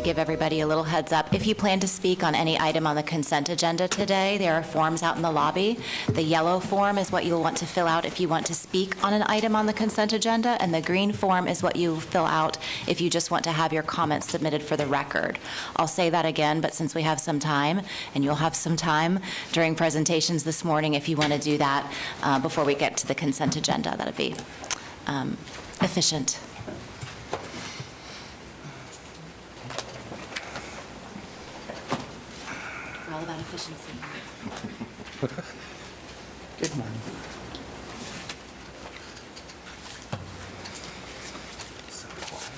give everybody a little heads up. If you plan to speak on any item on the consent agenda today, there are forms out in the lobby. The yellow form is what you'll want to fill out if you want to speak on an item on the consent agenda, and the green form is what you fill out if you just want to have your comments submitted for the record. I'll say that again, but since we have some time, and you'll have some time during presentations this morning, if you want to do that before we get to the consent agenda, that'd be efficient. We're all about efficiency. Good morning. So quiet.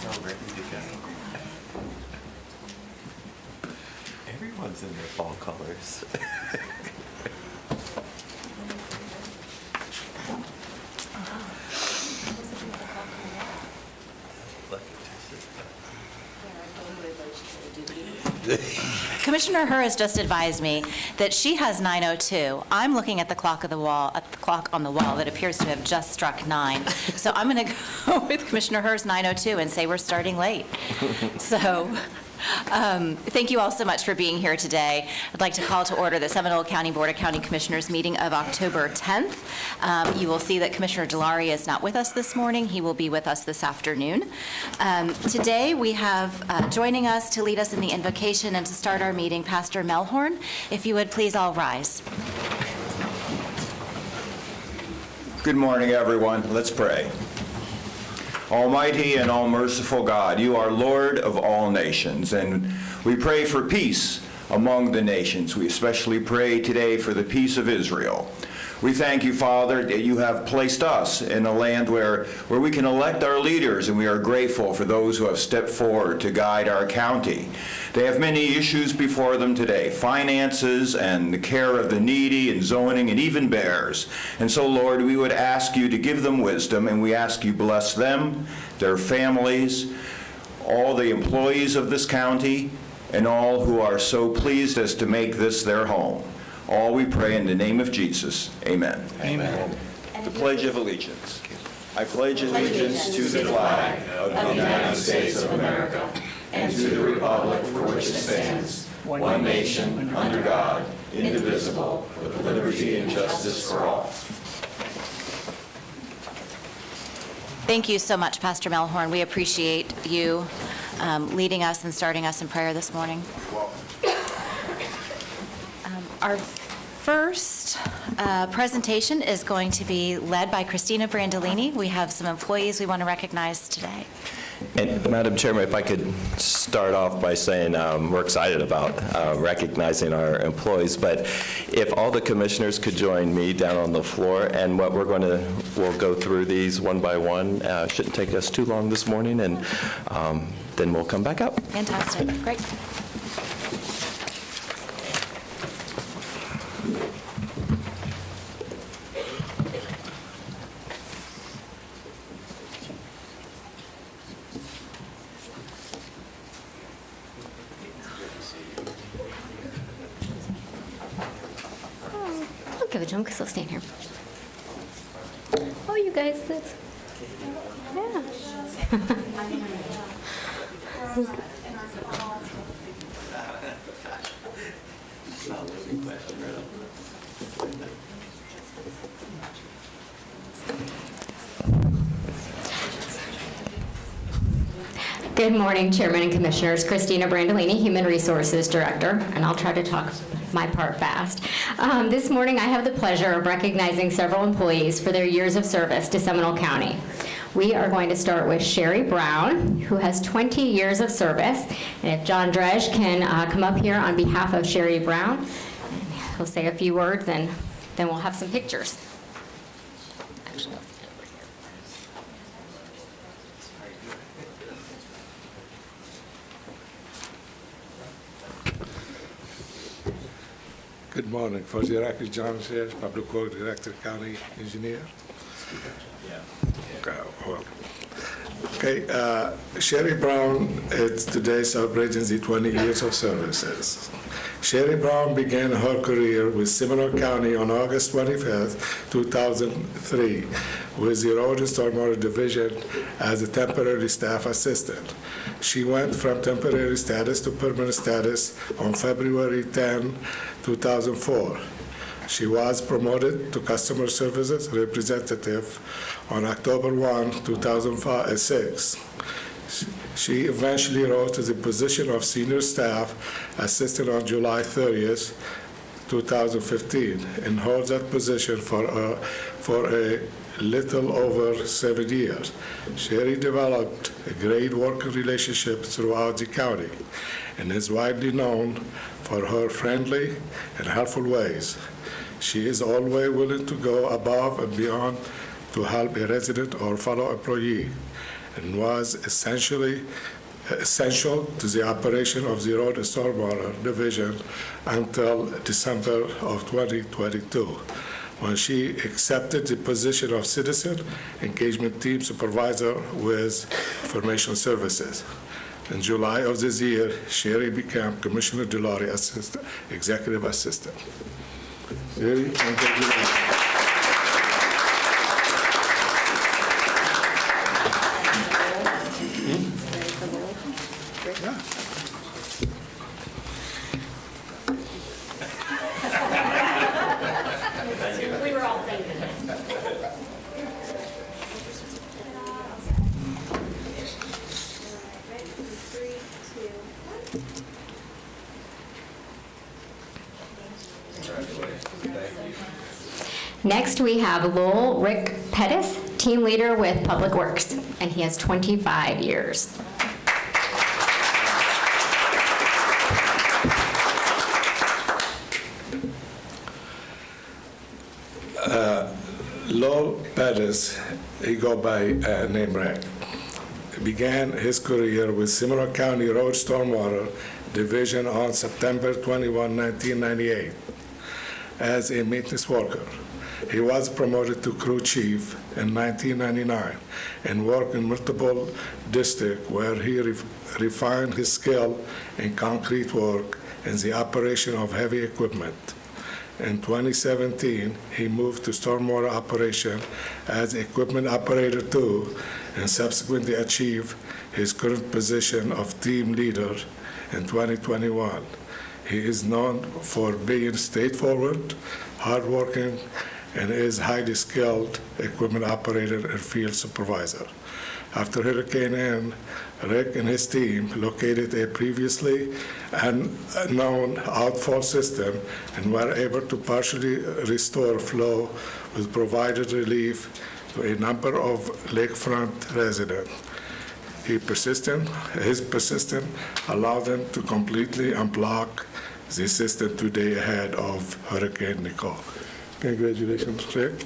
So ready to go. Everyone's in their fall colors. Commissioner Herr has just advised me that she has 9:02. I'm looking at the clock on the wall that appears to have just struck 9. So I'm going to go with Commissioner Herr's 9:02 and say we're starting late. So thank you all so much for being here today. I'd like to call to order the Seminole County Board of County Commissioners meeting of October 10th. You will see that Commissioner DeLauria is not with us this morning. He will be with us this afternoon. Today we have joining us to lead us in the invocation and to start our meeting, Pastor Melhorn. If you would please all rise. Good morning, everyone. Let's pray. Almighty and all-merciful God, you are Lord of all nations, and we pray for peace among the nations. We especially pray today for the peace of Israel. We thank you, Father, that you have placed us in a land where we can elect our leaders, and we are grateful for those who have stepped forward to guide our county. They have many issues before them today, finances and the care of the needy and zoning and even bears. And so, Lord, we would ask you to give them wisdom, and we ask you bless them, their families, all the employees of this county, and all who are so pleased as to make this their home. All we pray in the name of Jesus. Amen. Amen. The Pledge of Allegiance. I pledge allegiance to the flag of the United States of America and to the republic for which it stands, one nation, under God, indivisible, with liberty and justice for all. Thank you so much, Pastor Melhorn. We appreciate you leading us and starting us in prayer this morning. Our first presentation is going to be led by Christina Brandolini. We have some employees we want to recognize today. And Madam Chairman, if I could start off by saying we're excited about recognizing our employees, but if all the commissioners could join me down on the floor, and what we'll go through these one by one. Shouldn't take us too long this morning, and then we'll come back up. Fantastic. Great. Give it to him because he'll stand here. Oh, you guys, that's, yeah. Good morning, Chairman and Commissioners. Christina Brandolini, Human Resources Director, and I'll try to talk my part fast. This morning I have the pleasure of recognizing several employees for their years of service to Seminole County. We are going to start with Sherry Brown, who has 20 years of service. And if John Dredge can come up here on behalf of Sherry Brown, he'll say a few words, and then we'll have some pictures. Actually, let's get over here. Good morning. For the record, John Sayers, Public Works Director, County Engineer. Okay, Sherry Brown is today celebrating the 20 years of services. Sherry Brown began her career with Seminole County on August 25, 2003, with the Road and Stormwater Division as a temporary staff assistant. She went from temporary status to permanent status on February 10, 2004. She was promoted to customer services representative on October 1, 2006. She eventually rose to the position of senior staff assistant on July 30th, 2015, and holds that position for a little over 7 years. Sherry developed a great working relationship throughout the county and is widely known for her friendly and helpful ways. She is always willing to go above and beyond to help a resident or fellow employee, and was essential to the operation of the Road and Stormwater Division until December of 2022, when she accepted the position of Citizen Engagement Team Supervisor with Information Services. In July of this year, Sherry became Commissioner DeLaurie Executive Assistant. Sherry, congratulations. We were all thinking this. Next, we have Lowell Rick Pettis, team leader with Public Works, and he has 25 years. Lowell Pettis, he go by name Rick, began his career with Seminole County Road Stormwater Division on September 21, 1998, as a maintenance worker. He was promoted to crew chief in 1999 and worked in multiple districts where he refined his skill in concrete work and the operation of heavy equipment. In 2017, he moved to stormwater operation as equipment operator 2 and subsequently achieved his current position of team leader in 2021. He is known for being straightforward, hardworking, and is highly skilled equipment operator and field supervisor. After Hurricane Ian, Rick and his team located a previously unknown outfall system and were able to partially restore flow, which provided relief to a number of lakefront residents. His persistence allowed them to completely unblock the system 2 days ahead of Hurricane Nicole. Congratulations, Rick.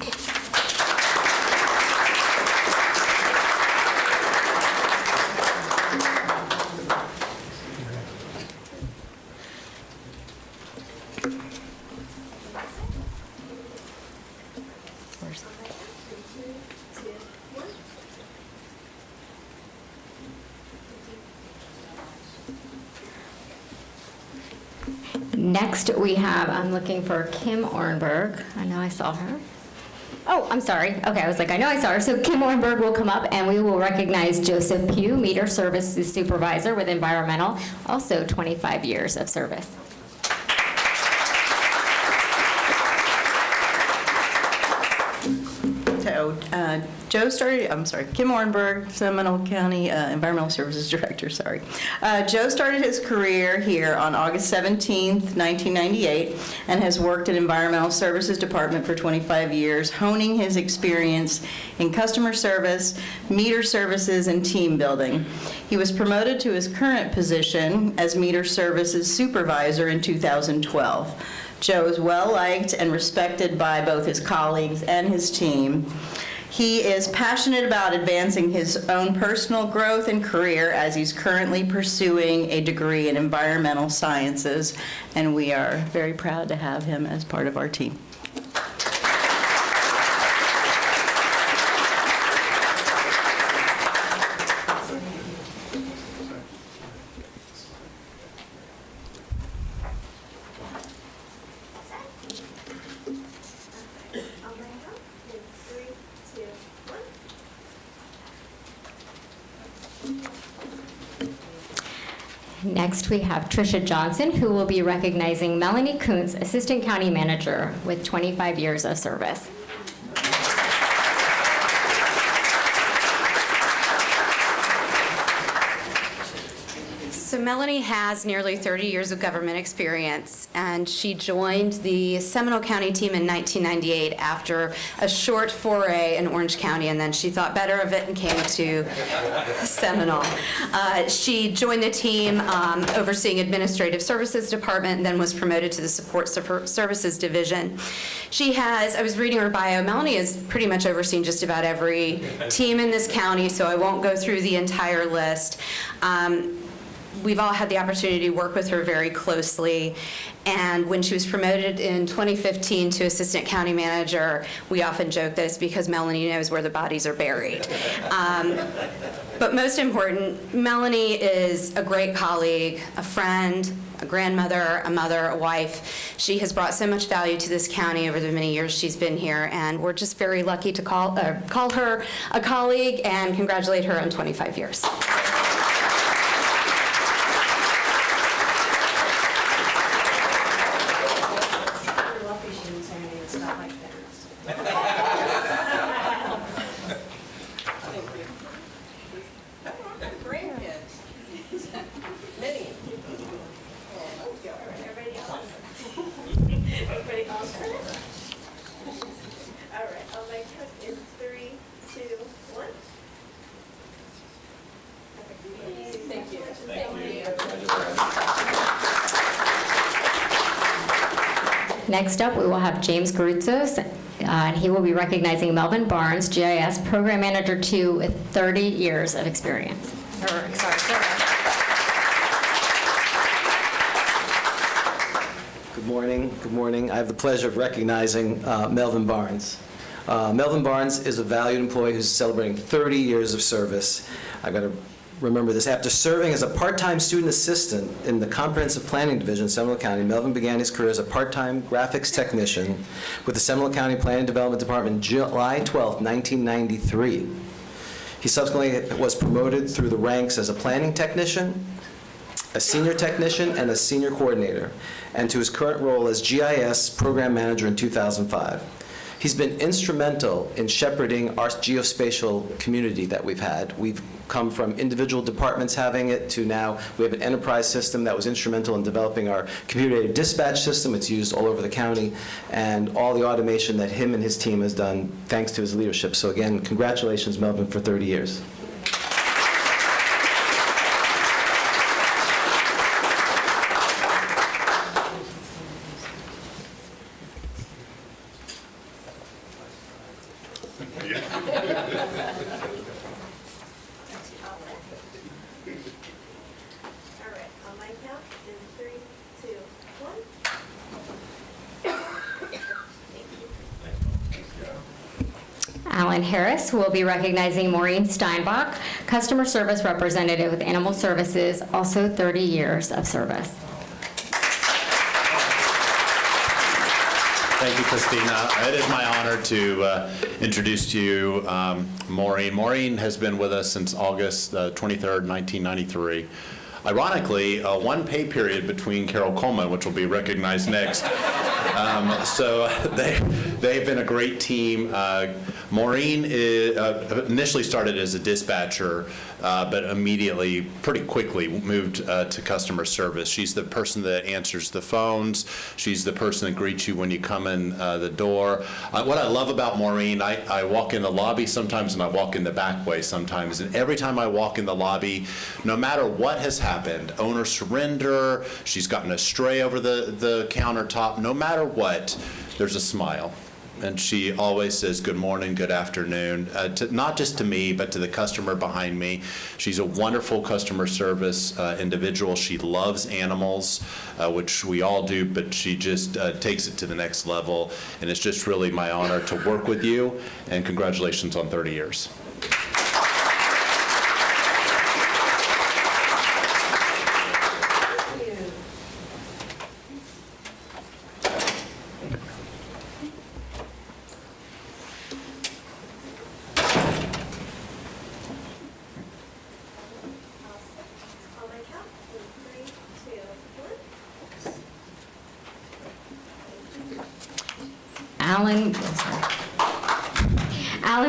Next, we have, I'm looking for Kim Ornberg. I know I saw her. Oh, I'm sorry. Okay, I was like, I know I saw her. So Kim Ornberg will come up, and we will recognize Joseph Pugh, Meter Services Supervisor with Environmental, also 25 years of service. So, Kim Ornberg, Seminole County Environmental Services Director, Joe started his career here on August 17th, 1998, and has worked in Environmental Services Department for 25 years, honing his experience in customer service, meter services, and team building. He was promoted to his current position as Meter Services Supervisor in 2012. Joe is well-liked and respected by both his colleagues and his team. He is passionate about advancing his own personal growth and career as he's currently pursuing a degree in environmental sciences, and we are very proud to have him as part of our team. Next, we have Tricia Johnson, who will be recognizing Melanie Kuntz, Assistant County Manager with 25 years of service. So Melanie has nearly 30 years of government experience, and she joined the Seminole County team in 1998 after a short foray in Orange County, and then she thought better of it and came to Seminole. She joined the team overseeing Administrative Services Department, and then was promoted to the Support Services Division. She has, I was reading her bio, Melanie has pretty much overseen just about every team in this county, so I won't go through the entire list. We've all had the opportunity to work with her very closely, and when she was promoted in 2015 to Assistant County Manager, we often joke that it's because Melanie knows where the bodies are buried. But most important, Melanie is a great colleague, a friend, a grandmother, a mother, a wife. She has brought so much value to this county over the many years she's been here, and we're just very lucky to call her a colleague and congratulate her on 25 years. Next up, we will have James Garuzos, and he will be recognizing Melvin Barnes, GIS Program Manager 2 with 30 years of experience. Good morning. Good morning. I have the pleasure of recognizing Melvin Barnes. Melvin Barnes is a valued employee who's celebrating 30 years of service. I've got to remember this. After serving as a part-time student assistant in the Comprehensive Planning Division, Seminole County, Melvin began his career as a part-time graphics technician with the Seminole County Planning and Development Department July 12, 1993. He subsequently was promoted through the ranks as a planning technician, a senior technician, and a senior coordinator, and to his current role as GIS Program Manager in 2005. He's been instrumental in shepherding our geospatial community that we've had. We've come from individual departments having it to now we have an enterprise system that was instrumental in developing our computer-aided dispatch system. It's used all over the county, and all the automation that him and his team has done thanks to his leadership. So again, congratulations, Melvin, for 30 years. Alan Harris will be recognizing Maureen Steinbach, Customer Service Representative with Animal Services, also 30 years of service. Thank you, Christina. It is my honor to introduce to you Maureen. Maureen has been with us since August 23rd, 1993. Ironically, one pay period between Carol Coleman, which will be recognized next. So they've been a great team. Maureen initially started as a dispatcher, but immediately, pretty quickly, moved to customer service. She's the person that answers the phones. She's the person that greets you when you come in the door. What I love about Maureen, I walk in the lobby sometimes and I walk in the back way sometimes, and every time I walk in the lobby, no matter what has happened, owner surrender, she's gotten a stray over the countertop, no matter what, there's a smile. And she always says good morning, good afternoon, not just to me, but to the customer behind me. She's a wonderful customer service individual. She loves animals, which we all do, but she just takes it to the next level. And it's just really my honor to work with you, and congratulations on 30 years. Alan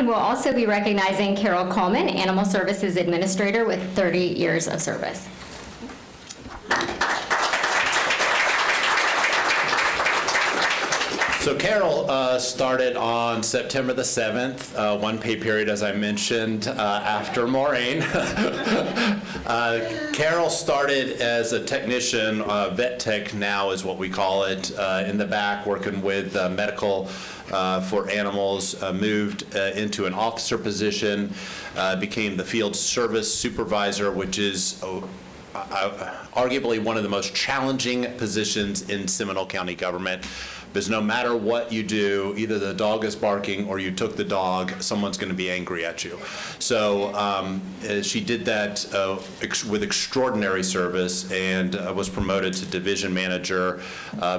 will also be recognizing Carol Coleman, Animal Services Administrator with 30 years of service. So Carol started on September the 7th, one pay period, as I mentioned, after Maureen. Carol started as a technician, vet tech now is what we call it, in the back working with medical for animals, moved into an officer position, became the field service supervisor, which is arguably one of the most challenging positions in Seminole County government. Because no matter what you do, either the dog is barking or you took the dog, someone's going to be angry at you. So she did that with extraordinary service and was promoted to division manager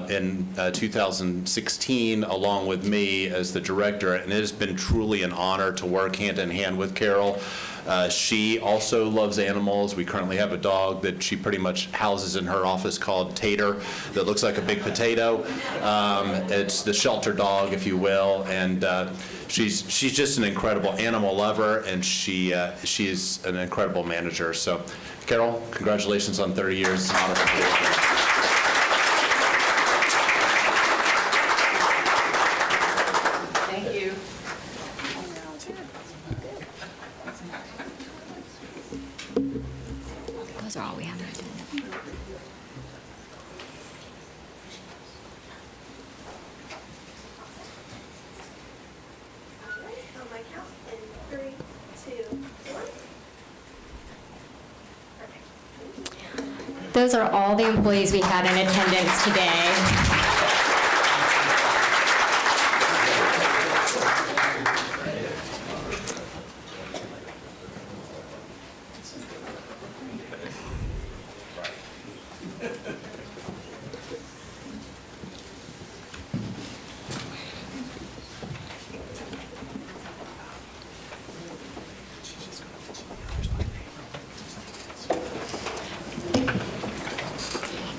in 2016, along with me as the director. And it has been truly an honor to work hand in hand with Carol. She also loves animals. We currently have a dog that she pretty much houses in her office called Tater that looks like a big potato. It's the shelter dog, if you will, and she's just an incredible animal lover, and she's an incredible manager. So, Carol, congratulations on 30 years. It's an honor for you. Those are all we have. On my count in 3, 2, 1. Perfect. Those are all the employees we had in attendance today.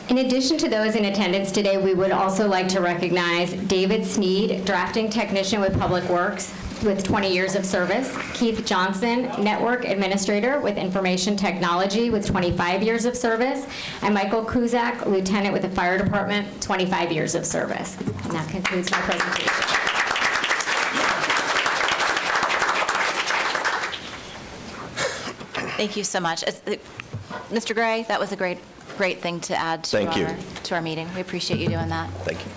In addition to those in attendance today, we would also like to recognize David Sneed, drafting technician with Public Works with 20 years of service, Keith Johnson, network administrator with information technology with 25 years of service, and Michael Kuzak, lieutenant with the fire department, 25 years of service. And that concludes my presentation. Thank you so much. Mr. Gray, that was a great thing to add to our meeting. We appreciate you doing that. Thank you.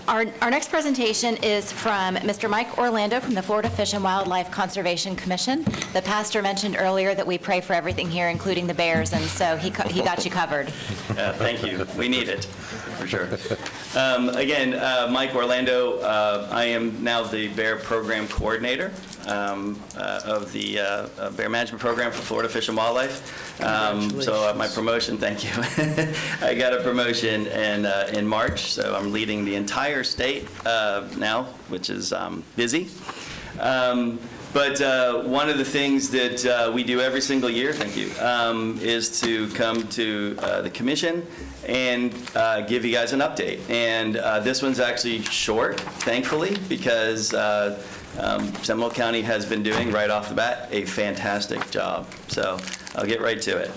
Our next presentation is from Mr. Mike Orlando from the Florida Fish and Wildlife Conservation Commission. The pastor mentioned earlier that we pray for everything here, including the bears, and so he got you covered. Thank you. We need it, for sure. Again, Mike Orlando. I am now the Bear Program Coordinator of the Bear Management Program for Florida Fish and Wildlife. So my promotion, thank you. I got a promotion in March, so I'm leading the entire state now, which is busy. But one of the things that we do every single year, thank you, is to come to the commission and give you guys an update. And this one's actually short, thankfully, because Seminole County has been doing, right off the bat, a fantastic job. So I'll get right to it.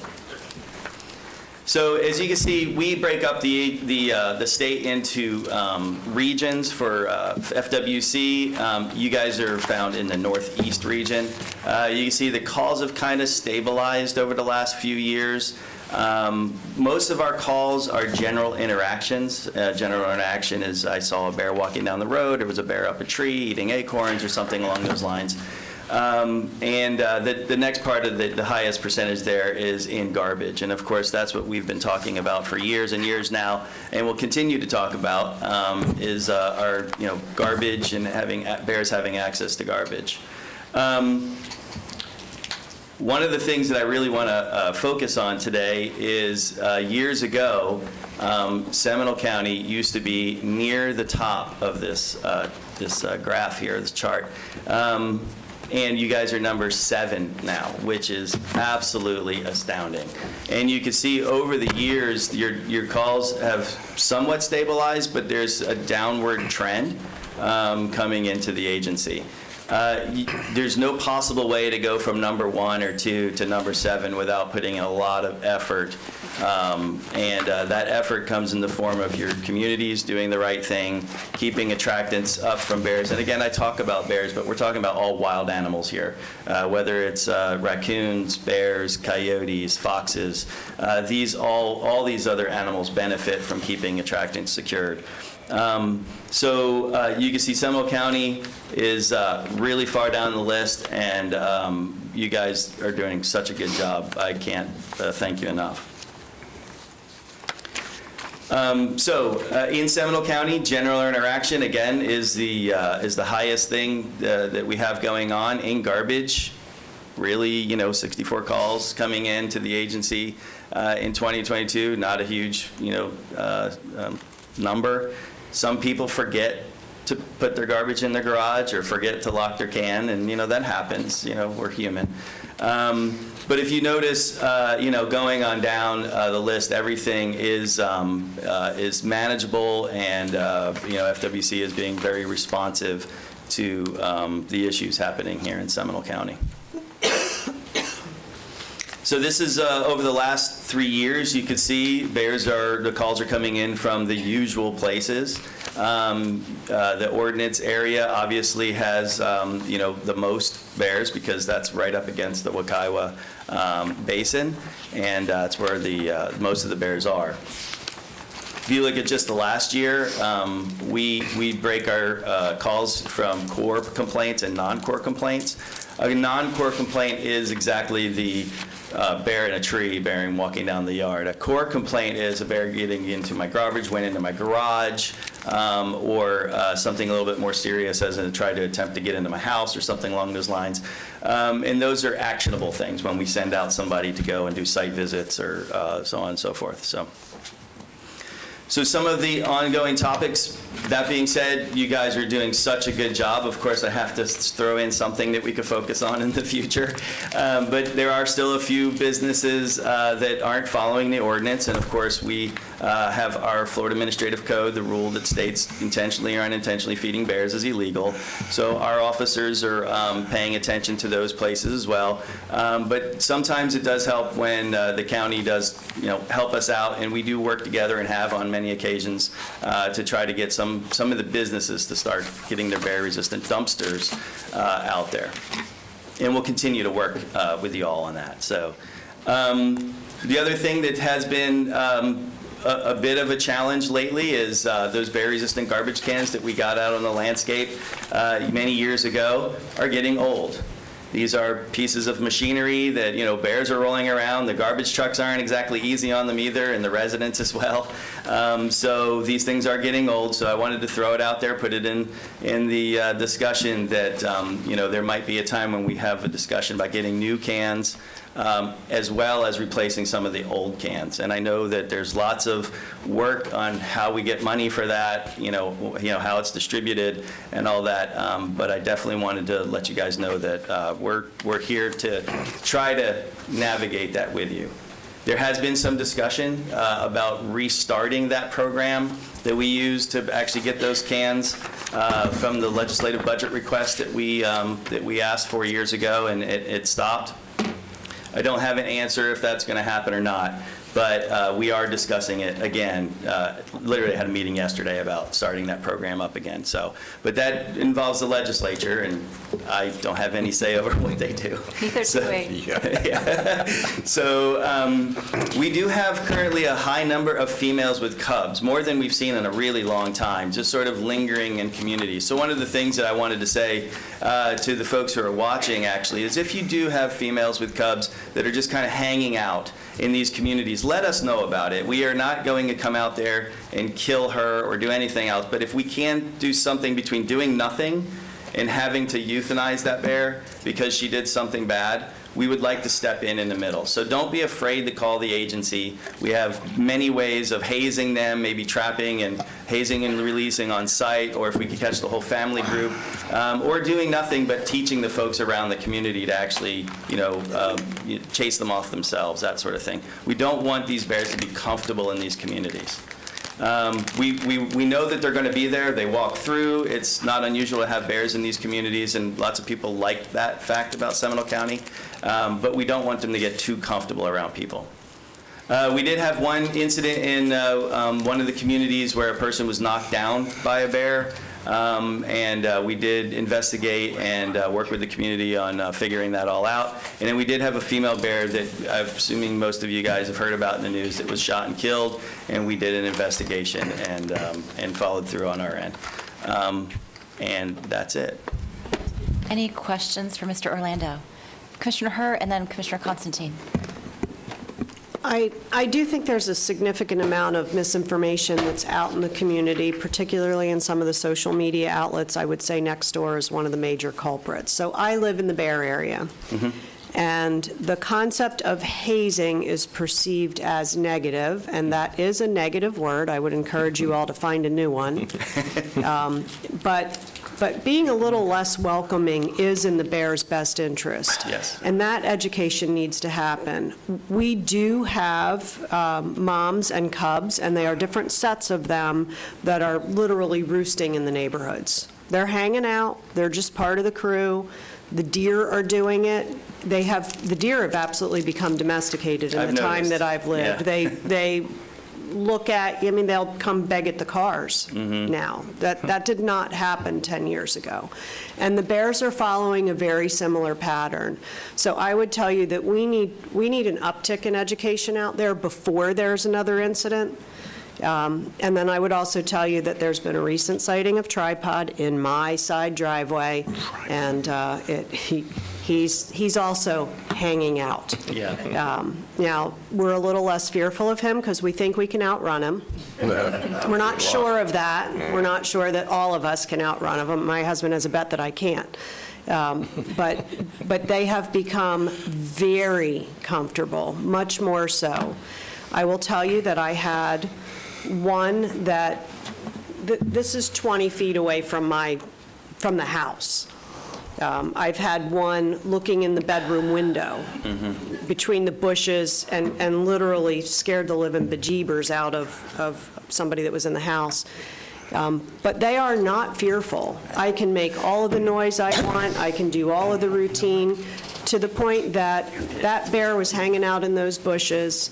So as you can see, we break up the state into regions for FWC. You guys are found in the Northeast region. You can see the calls have kind of stabilized over the last few years. Most of our calls are general interactions. General interaction is I saw a bear walking down the road, there was a bear up a tree eating acorns or something along those lines. The next part of the highest percentage there is in garbage. And of course, that's what we've been talking about for years and years now, and we'll continue to talk about, is our garbage and bears having access to garbage. One of the things that I really want to focus on today is years ago, Seminole County used to be near the top of this graph here, this chart. and you guys are number 7 now, which is absolutely astounding. And you can see over the years, your calls have somewhat stabilized, but there's a downward trend coming into the agency. There's no possible way to go from number 1 or 2 to number 7 without putting in a lot of effort. That effort comes in the form of your communities doing the right thing, keeping attractants up from bears. And again, I talk about bears, but we're talking about all wild animals here, whether it's raccoons, bears, coyotes, foxes. All these other animals benefit from keeping attractants secured. You can see Seminole County is really far down the list, and you guys are doing such a good job. I can't thank you enough. In Seminole County, general interaction, again, is the highest thing that we have going on. In garbage, really, 64 calls coming in to the agency in 2022, not a huge, number. Some people forget to put their garbage in their garage or forget to lock their can, and that happens. We're human. But if you notice, going on down the list, everything is manageable, and FWC is being very responsive to the issues happening here in Seminole County. So this is over the last 3 years. You can see the calls are coming in from the usual places. The ordinance area obviously has the most bears, because that's right up against the Wekiwa Basin, and that's where most of the bears are. If you look at just the last year, we break our calls from core complaints and non-core complaints. A non-core complaint is exactly the bear in a tree, walking down the yard. A core complaint is a bear getting into my garbage, went into my garage, or something a little bit more serious, as in try to attempt to get into my house or something along those lines. And those are actionable things when we send out somebody to go and do site visits or so on and so forth. So some of the ongoing topics. That being said, you guys are doing such a good job. Of course, I have to throw in something that we could focus on in the future. But there are still a few businesses that aren't following the ordinance. And of course, we have our Florida Administrative Code, the rule that states intentionally or unintentionally feeding bears is illegal. So our officers are paying attention to those places as well. But sometimes it does help when the county does, help us out, and we do work together and have on many occasions to try to get some of the businesses to start getting their bear-resistant dumpsters out there. And we'll continue to work with you all on that. So the other thing that has been a bit of a challenge lately is those bear-resistant garbage cans that we got out on the landscape many years ago are getting old. These are pieces of machinery that, bears are rolling around. The garbage trucks aren't exactly easy on them either, and the residents as well. So these things are getting old, so I wanted to throw it out there, put it in the discussion that, there might be a time when we have a discussion about getting new cans, as well as replacing some of the old cans. And I know that there's lots of work on how we get money for that, how it's distributed and all that. But I definitely wanted to let you guys know that we're here to try to navigate that with you. There has been some discussion about restarting that program that we use to actually get those cans from the legislative budget request that we asked for years ago, and it stopped. I don't have an answer if that's going to happen or not, but we are discussing it again. Literally had a meeting yesterday about starting that program up again. But that involves the legislature, and I don't have any say over what they do. Neither do we. Yeah. So we do have currently a high number of females with cubs, more than we've seen in a really long time, just sort of lingering in communities. So one of the things that I wanted to say to the folks who are watching, actually, is if you do have females with cubs that are just kind of hanging out in these communities, let us know about it. We are not going to come out there and kill her or do anything else, but if we can do something between doing nothing and having to euthanize that bear because she did something bad, we would like to step in the middle. So don't be afraid to call the agency. We have many ways of hazing them, maybe trapping and hazing and releasing on site, or if we could catch the whole family group, or doing nothing but teaching the folks around the community to actually, chase them off themselves, that sort of thing. We don't want these bears to be comfortable in these communities. We know that they're going to be there. They walk through. It's not unusual to have bears in these communities, and lots of people like that fact about Seminole County, but we don't want them to get too comfortable around people. We did have one incident in one of the communities where a person was knocked down by a bear, and we did investigate and work with the community on figuring that all out. And then we did have a female bear that I'm assuming most of you guys have heard about in the news that was shot and killed, and we did an investigation and followed through on our end. And that's it. Any questions for Mr. Orlando? Commissioner Herr and then Commissioner Constantine. I do think there's a significant amount of misinformation that's out in the community, particularly in some of the social media outlets. I would say Nextdoor is one of the major culprits. So I live in the Bear area, and the concept of hazing is perceived as negative, and that is a negative word. I would encourage you all to find a new one. But being a little less welcoming is in the Bears' best interest. Yes. And that education needs to happen. We do have moms and cubs, and they are different sets of them that are literally roosting in the neighborhoods. They're hanging out. They're just part of the crew. The deer are doing it. The deer have absolutely become domesticated in I've the time noticed. that I've lived. Yeah. They look at, they'll come beg at the cars now. That did not happen 10 years ago. And the bears are following a very similar pattern. So I would tell you that we need an uptick in education out there before there's another incident. And then I would also tell you that there's been a recent sighting of tripod in my side driveway, and he's also hanging out. Yeah. Now, we're a little less fearful of him because we think we can outrun him. We're not sure of that. We're not sure that all of us can outrun him. My husband has a bet that I can't. But they have become very comfortable, much more so. I will tell you that I had one that, this is 20 feet away from the house. I've had one looking in the bedroom window between the bushes and literally scared the living bejeebers out of somebody that was in the house. But they are not fearful. I can make all of the noise I want. I can do all of the routine, to the point that that bear was hanging out in those bushes.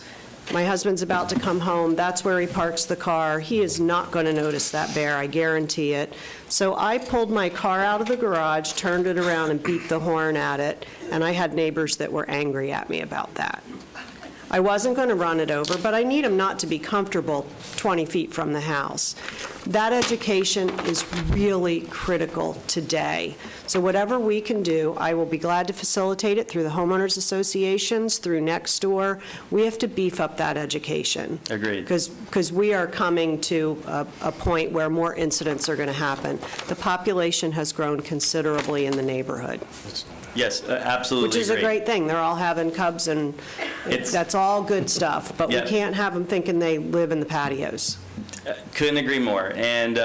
My husband's about to come home. That's where he parks the car. He is not going to notice that bear, I guarantee it. So I pulled my car out of the garage, turned it around, and beat the horn at it, and I had neighbors that were angry at me about that. I wasn't going to run it over, but I need him not to be comfortable 20 feet from the house. That education is really critical today. So whatever we can do, I will be glad to facilitate it through the homeowners associations, through Nextdoor. We have to beef up that education. Agreed. Because we are coming to a point where more incidents are going to happen. The population has grown considerably in the neighborhood. Yes, absolutely. Which is a great thing. They're all having cubs, and that's all good stuff. But we can't have them thinking they live in the patios. Couldn't agree more. And,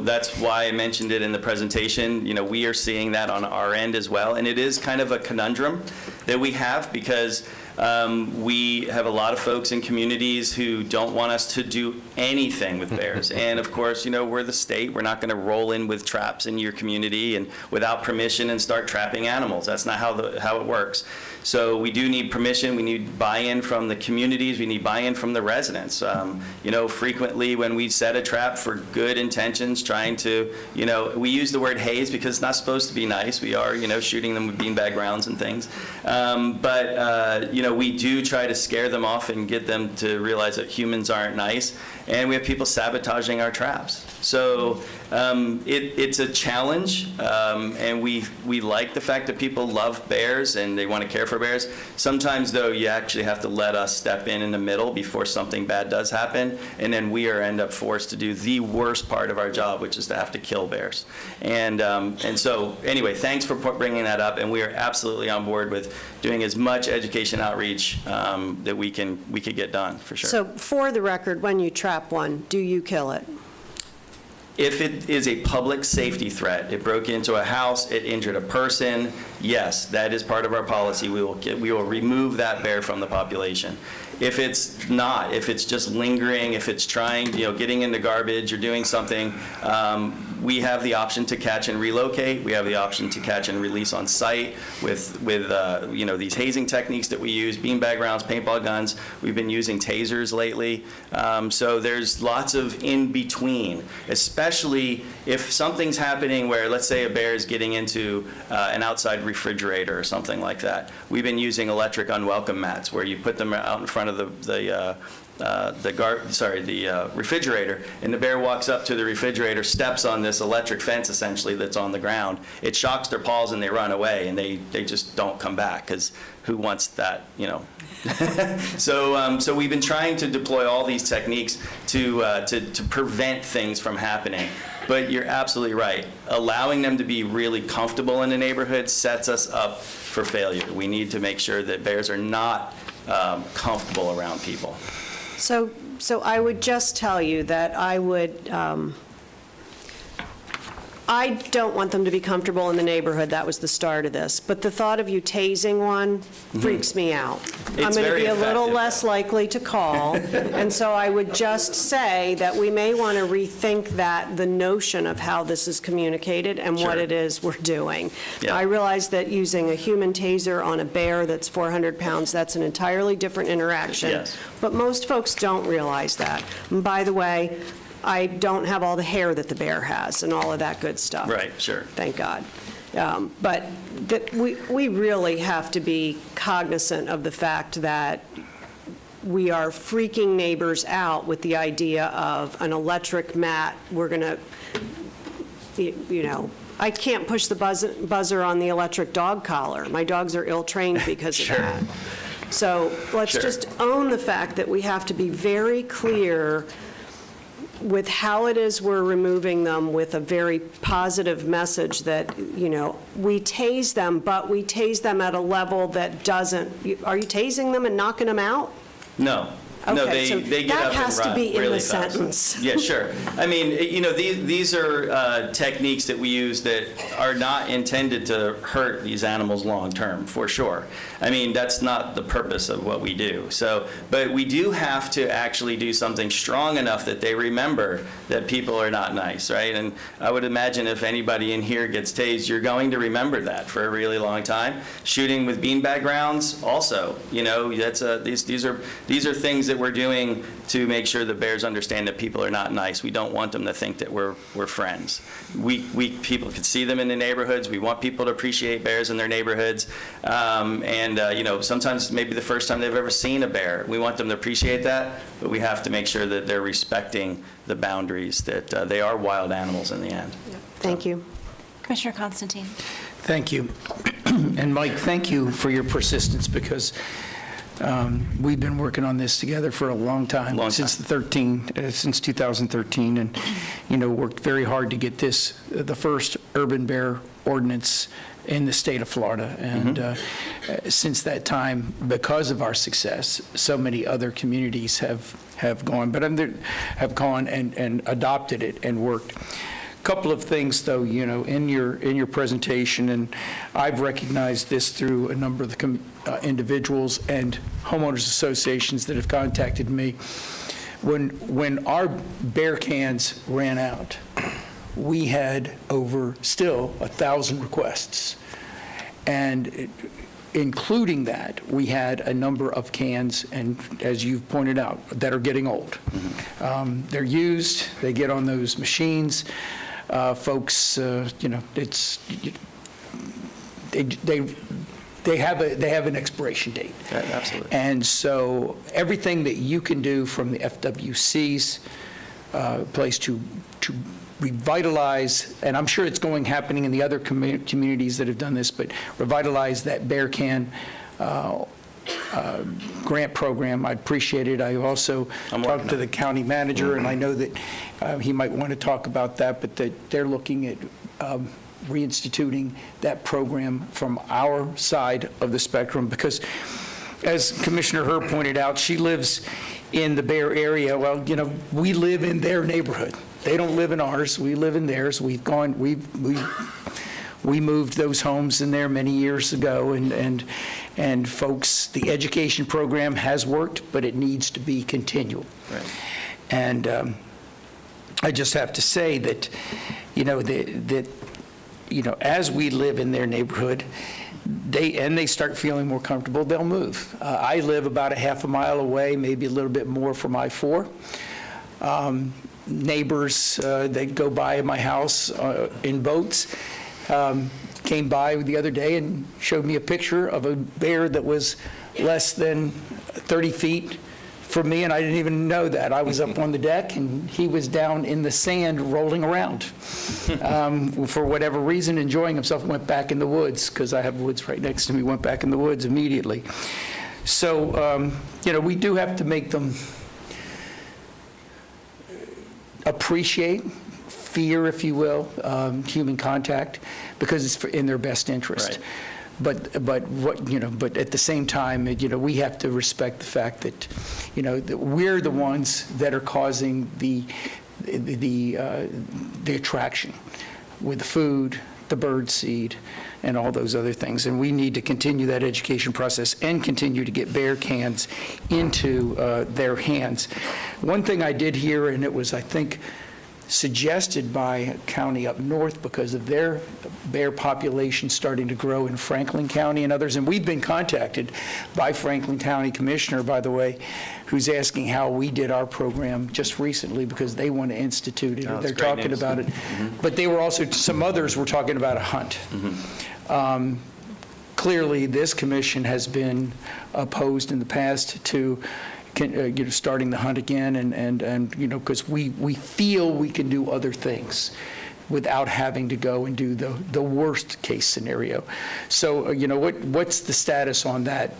that's why I mentioned it in the presentation. We are seeing that on our end as well. And it is kind of a conundrum that we have, because we have a lot of folks in communities who don't want us to do anything with bears. And of course, we're the state. We're not going to roll in with traps in your community and without permission and start trapping animals. That's not how it works. So we do need permission. We need buy-in from the communities. We need buy-in from the residents. Frequently when we set a trap for good intentions, trying to, we use the word haze because it's not supposed to be nice. We are, shooting them with beanbag rounds and things. But we do try to scare them off and get them to realize that humans aren't nice. And we have people sabotaging our traps. So it's a challenge, and we like the fact that people love bears and they want to care for bears. Sometimes, though, you actually have to let us step in the middle before something bad does happen, and then we end up forced to do the worst part of our job, which is to have to kill bears. And so, anyway, thanks for bringing that up, and we are absolutely on board with doing as much education outreach that we could get done, for sure. So for the record, when you trap one, do you kill it? If it is a public safety threat, it broke into a house, it injured a person, yes, that is part of our policy. We will remove that bear from the population. If it's not, if it's just lingering, if it's trying, getting into garbage or doing something, we have the option to catch and relocate. We have the option to catch and release on site with these hazing techniques that we use, beanbag rounds, paintball guns. We've been using tasers lately. So there's lots of in between, especially if something's happening where, let's say, a bear is getting into an outside refrigerator or something like that. We've been using electric unwelcome mats where you put them out in front of the refrigerator, and the bear walks up to the refrigerator, steps on this electric fence essentially that's on the ground. It shocks their paws and they run away, and they just don't come back, because who wants that, So we've been trying to deploy all these techniques to prevent things from happening. But you're absolutely right. Allowing them to be really comfortable in the neighborhood sets us up for failure. We need to make sure that bears are not comfortable around people. So I would just tell you that I don't want them to be comfortable in the neighborhood. That was the start of this. But the thought of you tasing one freaks me out. I'm going to be a little less likely to call. And so I would just say that we may want to rethink the notion of how this is communicated and what it is we're doing. Yeah. I realize that using a human taser on a bear that's 400 pounds, that's an entirely different interaction. Yes. But most folks don't realize that. And by the way, I don't have all the hair that the bear has and all of that good stuff. Right, sure. Thank God. But we really have to be cognizant of the fact that we are freaking neighbors out with the idea of an electric mat. We're going to, I can't push the buzzer on the electric dog collar. My dogs are ill-trained because of that. So let's just own the fact that we have to be very clear with how it is we're removing them, with a very positive message that, we tase them, but we tase them at a level that doesn't, are you tasing them and knocking them out? No. No, Okay, so they get that up has and to run be in really the fast. sentence. Yeah, sure. I mean, these are techniques that we use that are not intended to hurt these animals long term, for sure. I mean, that's not the purpose of what we do. So, but we do have to actually do something strong enough that they remember that people are not nice, right? And I would imagine if anybody in here gets tased, you're going to remember that for a really long time. Shooting with beanbag rounds, also, that's these are things that we're doing to make sure the bears understand that people are not nice. We don't want them to think that we're friends. People can see them in the neighborhoods. We want people to appreciate bears in their neighborhoods. Sometimes maybe the first time they've ever seen a bear. We want them to appreciate that, but we have to make sure that they're respecting the boundaries, that they are wild animals in the end. Thank you. Commissioner Constantine. Thank you. And Mike, thank you for your persistence, because we've been working on this together for a long time, since 2013, and worked very hard to get this the first urban bear ordinance in the state of Florida. And since that time, because of our success, so many other communities have gone, have gone and adopted it and worked. Couple of things, though, in your presentation, and I've recognized this through a number of the individuals and homeowners associations that have contacted me. When our bear cans ran out, we had still 1,000 requests, and including that, we had a number of cans, and as you've pointed out, that are getting old. They're used, they get on those machines. Folks, it's they have an expiration date. Absolutely. And so everything that you can do from the FWC's place to revitalize, and I'm sure it's happening in the other communities that have done this, but revitalize that bear can grant program. I appreciate it. I also talked to the county manager, and I know that he might want to talk about that, but that they're looking at reinstituting that program from our side of the spectrum, because as Commissioner Herr pointed out, she lives in the Bear area. Well, we live in their neighborhood. They don't live in ours, we live in theirs. We moved those homes in there many years ago, and folks, the education program has worked, but it needs to be continual. Right. And I just have to say that, as we live in their neighborhood, they start feeling more comfortable, they'll move. I live about a half a mile away, maybe a little bit more from I-4. Neighbors, they go by my house in boats, came by the other day and showed me a picture of a bear that was less than 30 feet from me, and I didn't even know that. I was up on the deck, and he was down in the sand rolling around. For whatever reason, enjoying himself, went back in the woods, because I have woods right next to me, went back in the woods immediately. So, we do have to make them appreciate fear, if you will, human contact, because it's in their best interest. Right. But at the same time, we have to respect the fact that, that we're the ones that are causing the attraction with the food, the bird seed, and all those other things. And we need to continue that education process and continue to get bear cans into their hands. One thing I did hear, and it was, I think, suggested by a county up north because of their bear population starting to grow in Franklin County and others. And we've been contacted by Franklin County Commissioner, by the way, who's asking how we did our program just recently because they want to institute it. Oh, They're that's great talking news. about it. But they were also, some others were talking about a hunt. Clearly, this commission has been opposed in the past to starting the hunt again, and because we feel we can do other things without having to go and do the worst case scenario. So, what's the status on that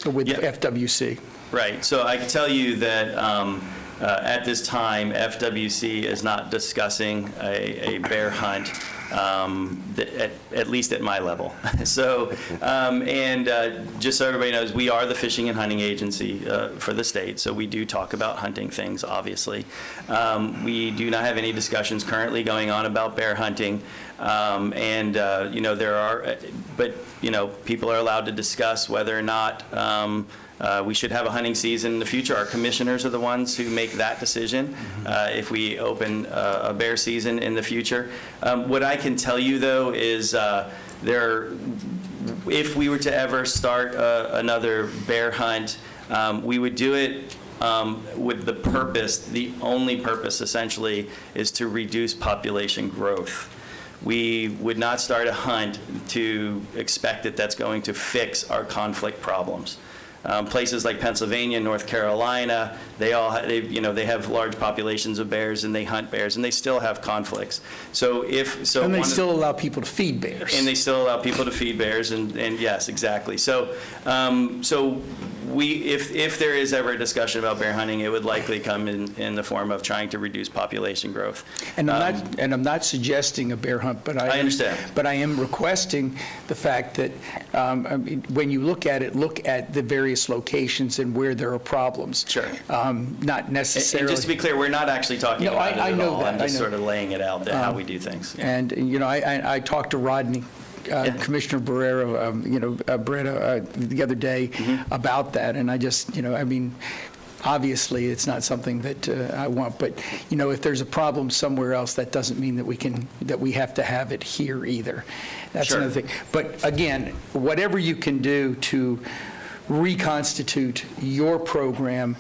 with FWC? Right. So I can tell you that at this time, FWC is not discussing a bear hunt, at least at my level. So, just so everybody knows, we are the fishing and hunting agency for the state, so we do talk about hunting things, obviously. We do not have any discussions currently going on about bear hunting. There are, but people are allowed to discuss whether or not we should have a hunting season in the future. Our commissioners are the ones who make that decision if we open a bear season in the future. What I can tell you, though, is if we were to ever start another bear hunt, we would do it with the purpose, the only purpose essentially, is to reduce population growth. We would not start a hunt to expect that that's going to fix our conflict problems. Places like Pennsylvania, North Carolina, they have large populations of bears, and they hunt bears, and they still have conflicts. And they still allow people to feed bears. And they still allow people to feed bears, and yes, exactly. So if there is ever a discussion about bear hunting, it would likely come in the form of trying to reduce population growth. And I'm not suggesting a bear hunt, but I understand. But I am requesting the fact that when you look at it, look at the various locations and where there are problems. Sure. Not necessarily. And just to be clear, we're not actually talking about it at all. I'm just sort of laying it out there how we do things. Yeah. And I talked to Rodney. Commissioner Barrera the other day about that, and I just, obviously it's not something that I want, but if there's a problem somewhere else, that doesn't mean that we have to have it here either. That's Sure. another thing. But again, whatever you can do to reconstitute your program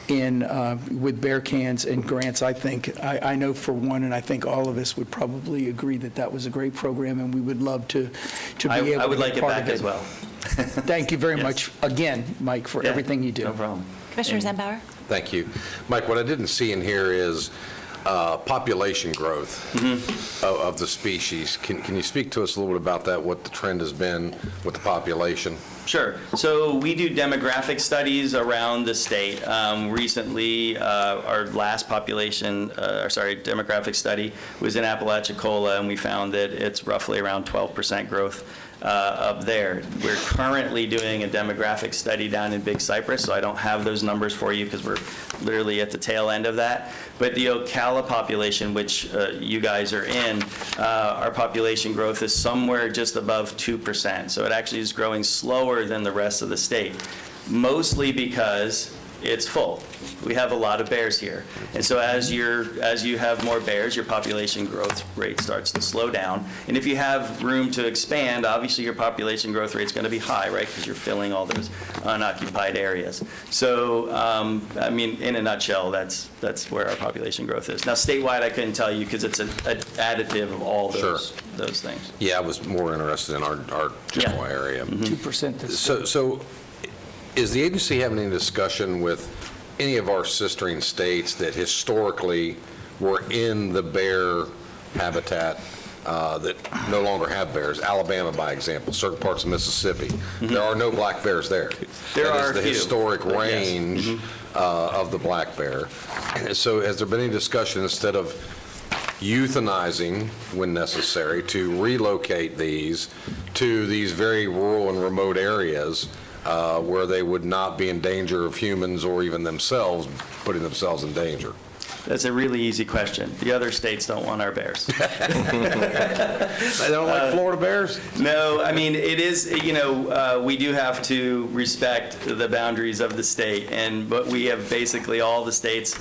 with bear cans and grants, I think, I know for one, and I think all of us would probably agree that was a great program, and we would love to be able to be I would like it part back of it as well. Thank you very Yes. much again, Mike, for everything you do. No problem. Commissioner Zembauer? Thank you. Mike, what I didn't see in here is population growth of the species. Can you speak to us a little bit about that, what the trend has been with the population? Sure. So we do demographic studies around the state. Recently, our last demographic study was in Apalachicola, and we found that it's roughly around 12% growth up there. We're currently doing a demographic study down in Big Cypress, so I don't have those numbers for you because we're literally at the tail end of that. But the Ocala population, which you guys are in, our population growth is somewhere just above 2%. So it actually is growing slower than the rest of the state, mostly because it's full. We have a lot of bears here. And so as you have more bears, your population growth rate starts to slow down. And if you have room to expand, obviously your population growth rate is going to be high, right? Because you're filling all those unoccupied areas. So, I mean, in a nutshell, that's where our population growth is. Now, statewide, I couldn't tell you because it's an additive of all those things. Yeah, I was more interested in our general area. 2%. So is the agency having any discussion with any of our sistering states that historically were in the bear habitat that no longer have bears? Alabama, by example, certain parts of Mississippi. There are no black bears there. There that are is the a few. historic Yes. range of the black bear. So has there been any discussion, instead of euthanizing when necessary, to relocate these to these very rural and remote areas where they would not be in danger of humans or even themselves putting themselves in danger? That's a really easy question. The other states don't want our bears. They don't like Florida bears? No, I mean, it is, we do have to respect the boundaries of the state, but we have basically all the states,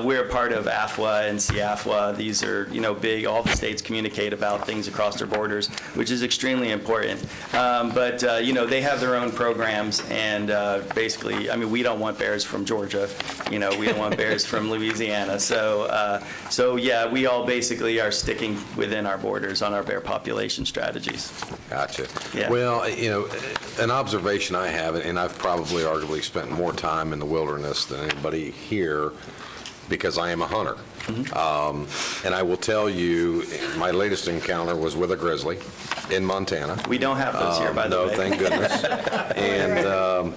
we're a part of AFWA and CAFWA. These are, big, all the states communicate about things across their borders, which is extremely important. But they have their own programs, and basically, I mean, we don't want bears from Georgia, we don't want bears from Louisiana. So yeah, we all basically are sticking within our borders on our bear population strategies. Gotcha. Yeah. Well, an observation I have, and I've probably arguably spent more time in the wilderness than anybody here because I am a hunter. And I will tell you, my latest encounter was with a grizzly in Montana. We don't have those here, by the way. No, thank goodness. And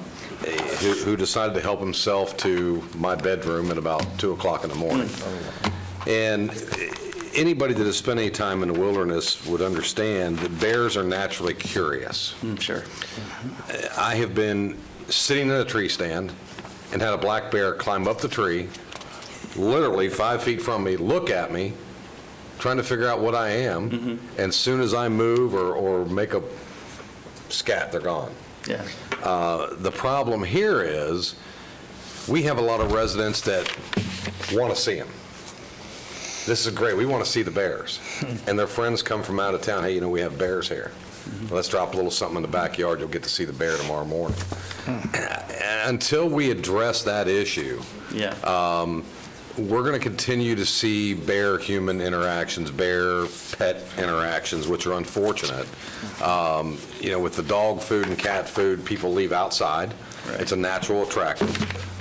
who decided to help himself to my bedroom at about 2 o'clock in the morning. And anybody that has spent any time in the wilderness would understand that bears are naturally curious. Sure. I have been sitting in a tree stand and had a black bear climb up the tree, literally 5 feet from me, look at me, trying to figure out what I am, and as soon as I move or make a scat, they're gone. Yeah. The problem here is we have a lot of residents that want to see them. This is great. We want to see the bears. And their friends come from out of town. Hey, we have bears here. Let's drop a little something in the backyard. You'll get to see the bear tomorrow morning. Until we address that issue, we're going to continue to see bear-human interactions, bear-pet interactions, which are unfortunate. With the dog food and cat food, people leave outside. Right. It's a natural attraction.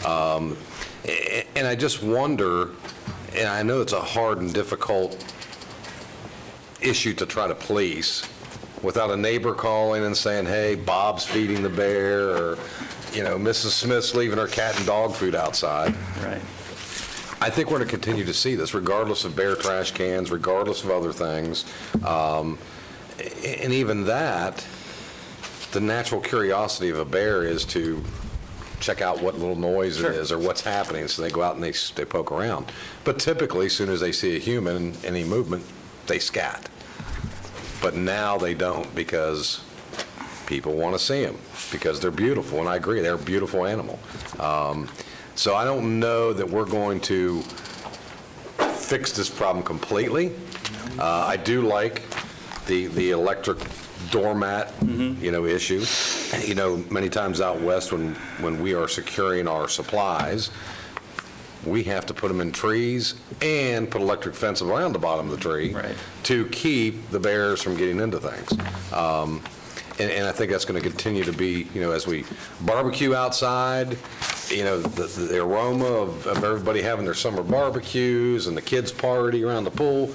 And I just wonder, and I know it's a hard and difficult issue to try to police without a neighbor calling and saying, hey, Bob's feeding the bear, or, Mrs. Smith's leaving her cat and dog food outside. Right. I think we're going to continue to see this, regardless of bear trash cans, regardless of other things. And even that, the natural curiosity of a bear is to check out what little noise it is or what's happening, so they go out and they poke around. But typically, as soon as they see a human, any movement, they scat. But now they don't, because people want to see them, because they're beautiful, and I agree, they're a beautiful animal. So I don't know that we're going to fix this problem completely. I do like the electric doormat, issue. Many times out west when we are securing our supplies, we have to put them in trees and put electric fence around the bottom of the tree to keep the bears from getting into things. And I think that's going to continue to be, as we barbecue outside, the aroma of everybody having their summer barbecues and the kids' party around the pool,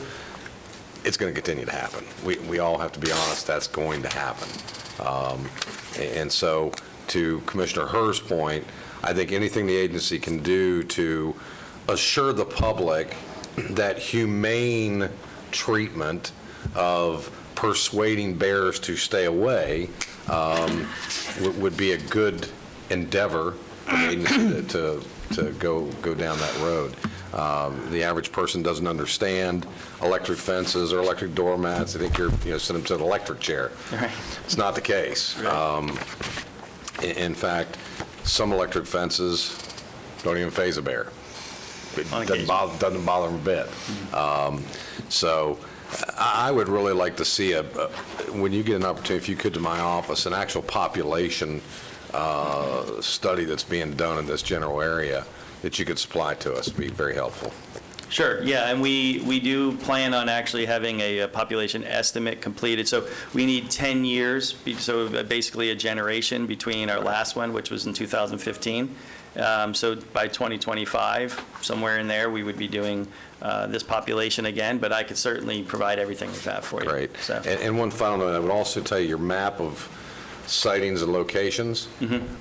it's going to continue to happen. We all have to be honest, that's going to happen. And so, to Commissioner Herr's point, I think anything the agency can do to assure the public that humane treatment of persuading bears to stay away would be a good endeavor for the agency to go down that road. The average person doesn't understand electric fences or electric doormats. They think you're send them to an electric chair. Right. It's not the case. In fact, some electric fences don't even faze a bear. It doesn't bother them a bit. So I would really like to see when you get an opportunity, if you could, to my office, an actual population study that's being done in this general area that you could supply to us. Would be very helpful. Sure, yeah, and we do plan on actually having a population estimate completed. So we need 10 years, so basically a generation between our last one, which was in 2015. So by 2025, somewhere in there, we would be doing this population again, but I could certainly provide everything we have for you. Great. So. And one final note, I would also tell you your map of sightings and locations.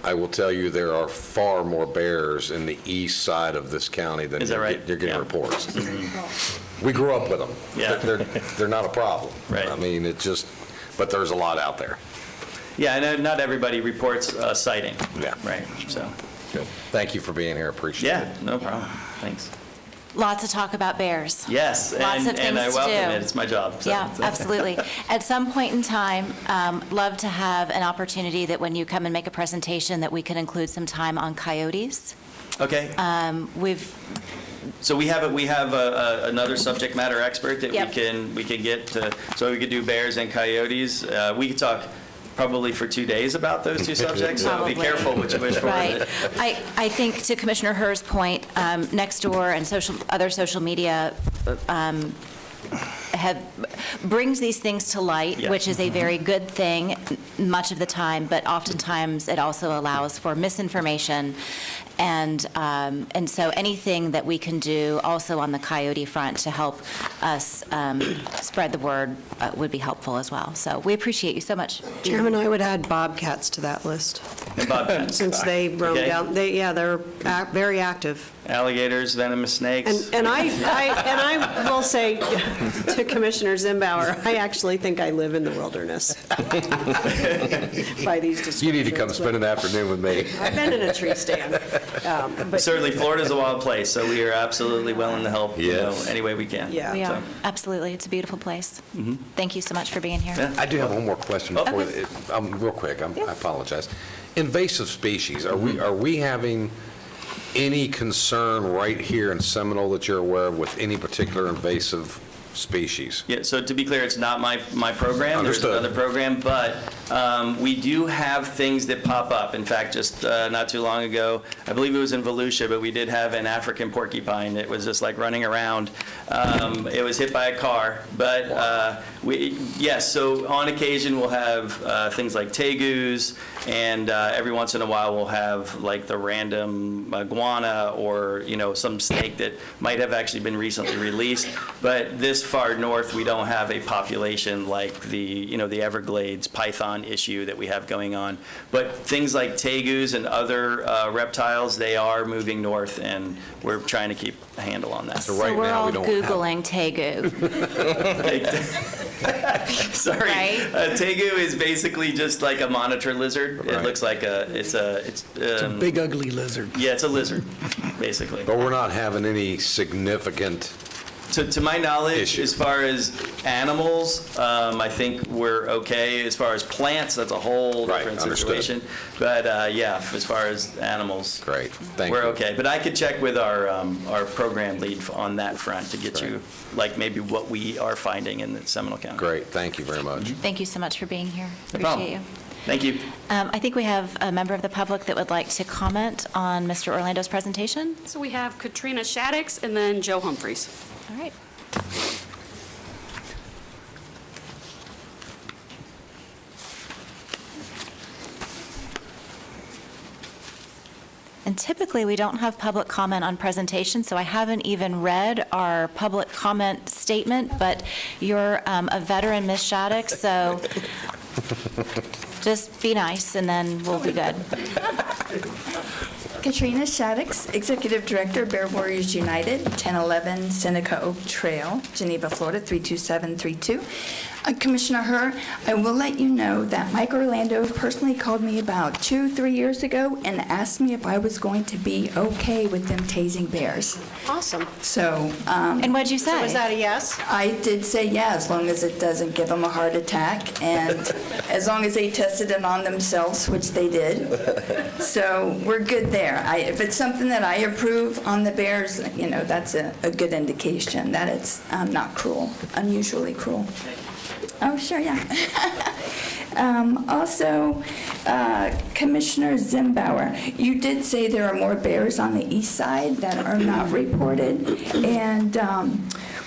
I will tell you there are far more bears in the east side of this county than Is that right? you're getting Yeah. reports. We grew up with them. Yeah. They're not a problem. Right. I mean, but there's a lot out there. Yeah, and not everybody reports sighting. Yeah. Right, so. Good. Thank you for being here. Appreciate it. Yeah, no problem. Thanks. Lots of talk about bears. Yes, Lots of and I things to welcome do. it. It's my job. So. Yeah, absolutely. At some point in time, love to have an opportunity that when you come and make a presentation, that we could include some time on coyotes. Okay. So we have another subject matter expert that Yep. we can get to, so we could do bears and coyotes. We could talk probably for 2 days about those two subjects, so be Probably. careful what you wish for. Right. I think to Commissioner Herr's point, Nextdoor and other social media brings these things to light, Yeah. which is a very good thing much of the time, but oftentimes it also allows for misinformation. And so anything that we can do also on the coyote front to help us spread the word would be helpful as well. So we appreciate you so much. Chairman, I would add bobcats to that list, And bobcats, since they roam Okay. down, they're very active. alligators, venomous snakes. And I will say to Commissioner Zimbauer, I actually think I live in the wilderness by these descriptions. You need to come spend an afternoon with me. I've been in a tree stand. But Certainly, Florida's a wild place, so we are absolutely willing to help Yes. any way we can. Yeah. We So, are, absolutely. It's a beautiful place. Thank you so much for being here. Yeah. I do have one more question before, real quick, I apologize. Invasive species, are we having any concern right here in Seminole that you're aware of with any particular invasive species? Yeah, so to be clear, it's not my program. Understood. There's another program, but we do have things that pop up. In fact, just not too long ago, I believe it was in Volusia, but we did have an African porcupine that was just like running around. It was hit by a car, but yes, so on occasion we'll have things like tegus, and every once in a while we'll have like the random iguana or, some snake that might have actually been recently released. But this far north, we don't have a population like the Everglades python issue that we have going on. But things like tegus and other reptiles, they are moving north, and we're trying to keep a handle on that. So right So we're now, all we don't have- Googling tegu. Sorry. Right? Tegu is basically just like a monitor lizard. It Right. looks like It's a big ugly lizard. yeah, it's a lizard, basically. But we're not having any significant, To my knowledge, Issue. as far as animals, I think we're okay. As far as plants, that's a whole Right, different understood. situation. But yeah, as far as animals, great, thank you. we're okay. But I could check with our program lead on that front to get you, like, maybe what we are finding in the Seminole County. Great, thank you very much. Thank you so much for being here. No problem. Appreciate you. Thank you. I think we have a member of the public that would like to comment on Mr. Orlando's presentation. So we have Katrina Shaddix and then Joe Humphreys. All right. And typically, we don't have public comment on presentations, so I haven't even read our public comment statement, but you're a veteran, Ms. Shattuck, so just be nice, and then we'll be good. Katrina Shattuck, Executive Director, Bear Warriors United, 1011 Seneca Oak Trail, Geneva, Florida, 32732. Commissioner Herr, I will let you know that Mike Orlando personally called me about 2-3 years ago and asked me if I was going to be okay with them tasing bears. Awesome. So. And what'd you say? So was that a yes? I did say yeah, as long as it doesn't give them a heart attack, and as long as they tested it on themselves, which they did. So we're good there. If it's something that I approve on the bears, you know, that's a good indication that it's not cruel, unusually cruel. Oh, sure, yeah. Also, Commissioner Zimbauer, you did say there are more bears on the east side that are not reported, and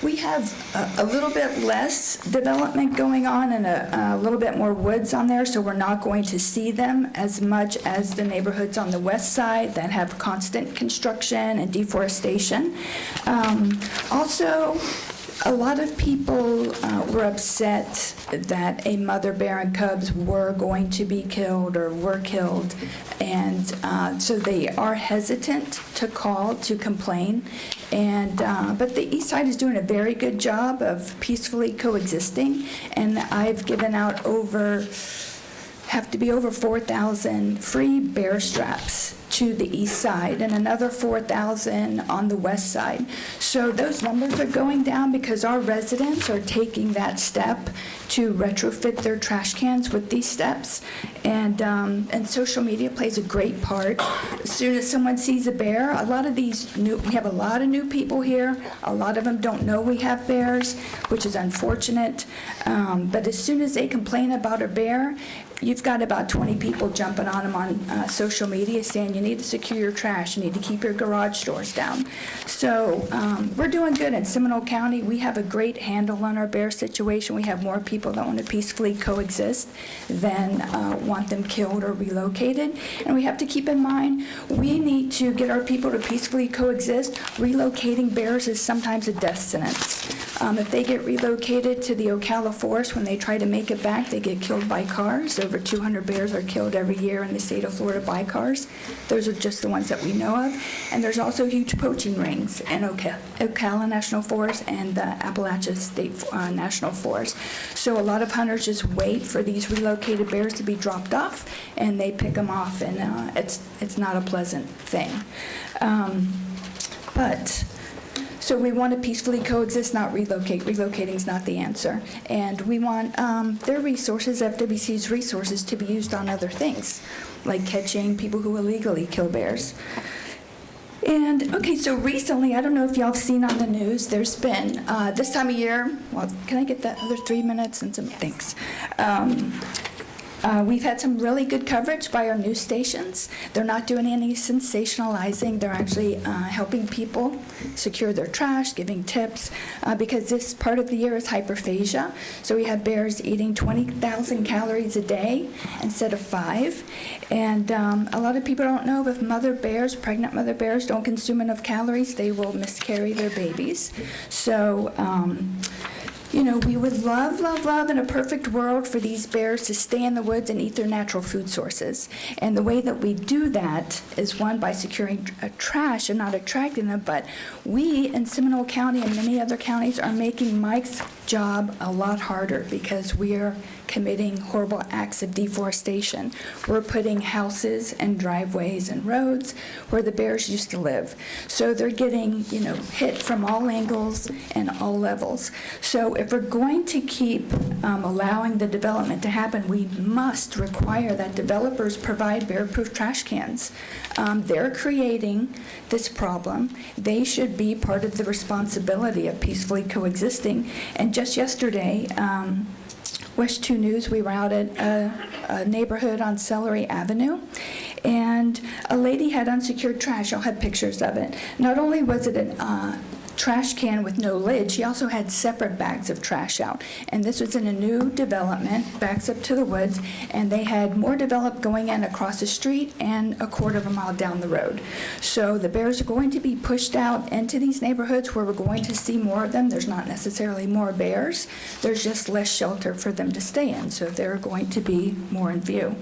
we have a little bit less development going on and a little bit more woods on there, so we're not going to see them as much as the neighborhoods on the west side that have constant construction and deforestation. Also, a lot of people were upset that a mother bear and cubs were going to be killed or were killed, and so they are hesitant to call to complain. And but the east side is doing a very good job of peacefully coexisting, and I've given out over 4,000 free bear straps to the east side and another 4,000 on the west side. So those numbers are going down because our residents are taking that step to retrofit their trash cans with these steps. And social media plays a great part. As soon as someone sees a bear, we have a lot of new people here. A lot of them don't know we have bears, which is unfortunate. But as soon as they complain about a bear, you've got about 20 people jumping on them on social media saying you need to secure your trash, you need to keep your garage doors down. So we're doing good in Seminole County. We have a great handle on our bear situation. We have more people that want to peacefully coexist than want them killed or relocated. And we have to keep in mind, we need to get our people to peacefully coexist. Relocating bears is sometimes a death sentence. If they get relocated to the Ocala Forest, when they try to make it back, they get killed by cars. Over 200 bears are killed every year in the state of Florida by cars. Those are just the ones that we know of. And there's also huge poaching rings in Ocala National Forest and the Appalachia State National Forest. So a lot of hunters just wait for these relocated bears to be dropped off, and they pick them off, and it's not a pleasant thing. So we want to peacefully coexist, not relocate. Relocating is not the answer. And we want their resources, FWC's resources, to be used on other things, like catching people who illegally kill bears. And, okay, so recently, I don't know if y'all have seen on the news, there's been, this time of year, well, can I get that other 3 minutes and some, thanks. We've had some really good coverage by our news stations. They're not doing any sensationalizing. They're actually helping people secure their trash, giving tips, because this part of the year is hyperphagia. So we have bears eating 20,000 calories a day instead of 5. And a lot of people don't know if pregnant mother bears don't consume enough calories, they will miscarry their babies. So, you know, we would love, love, love in a perfect world for these bears to stay in the woods and eat their natural food sources. And the way that we do that is, one, by securing trash and not attracting them, but we in Seminole County and many other counties are making Mike's job a lot harder because we are committing horrible acts of deforestation. We're putting houses and driveways and roads where the bears used to live. So they're getting, you know, hit from all angles and all levels. So if we're going to keep allowing the development to happen, we must require that developers provide bear-proof trash cans. They're creating this problem. They should be part of the responsibility of peacefully coexisting. And just yesterday, West 2 News, we were out at a neighborhood on Celery Avenue, and a lady had unsecured trash. I'll have pictures of it. Not only was it trash can with no lid, she also had separate bags of trash out. And this was in a new development, backs up to the woods, and they had more developed going in across the street and a quarter of a mile down the road. So the bears are going to be pushed out into these neighborhoods where we're going to see more of them. There's not necessarily more bears, there's just less shelter for them to stay in, so they're going to be more in view.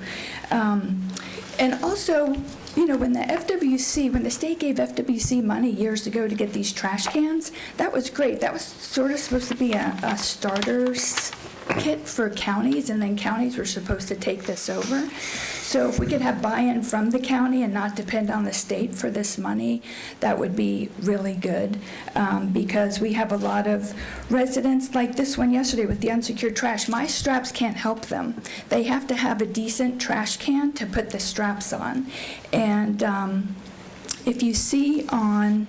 And also, you know, when the state gave FWC money years ago to get these trash cans, that was great. That was sort of supposed to be a starter's kit for counties, and then counties were supposed to take this over. So if we could have buy-in from the county and not depend on the state for this money, that would be really good, because we have a lot of residents, like this one yesterday with the unsecured trash. My straps can't help them. They have to have a decent trash can to put the straps on. And if you see on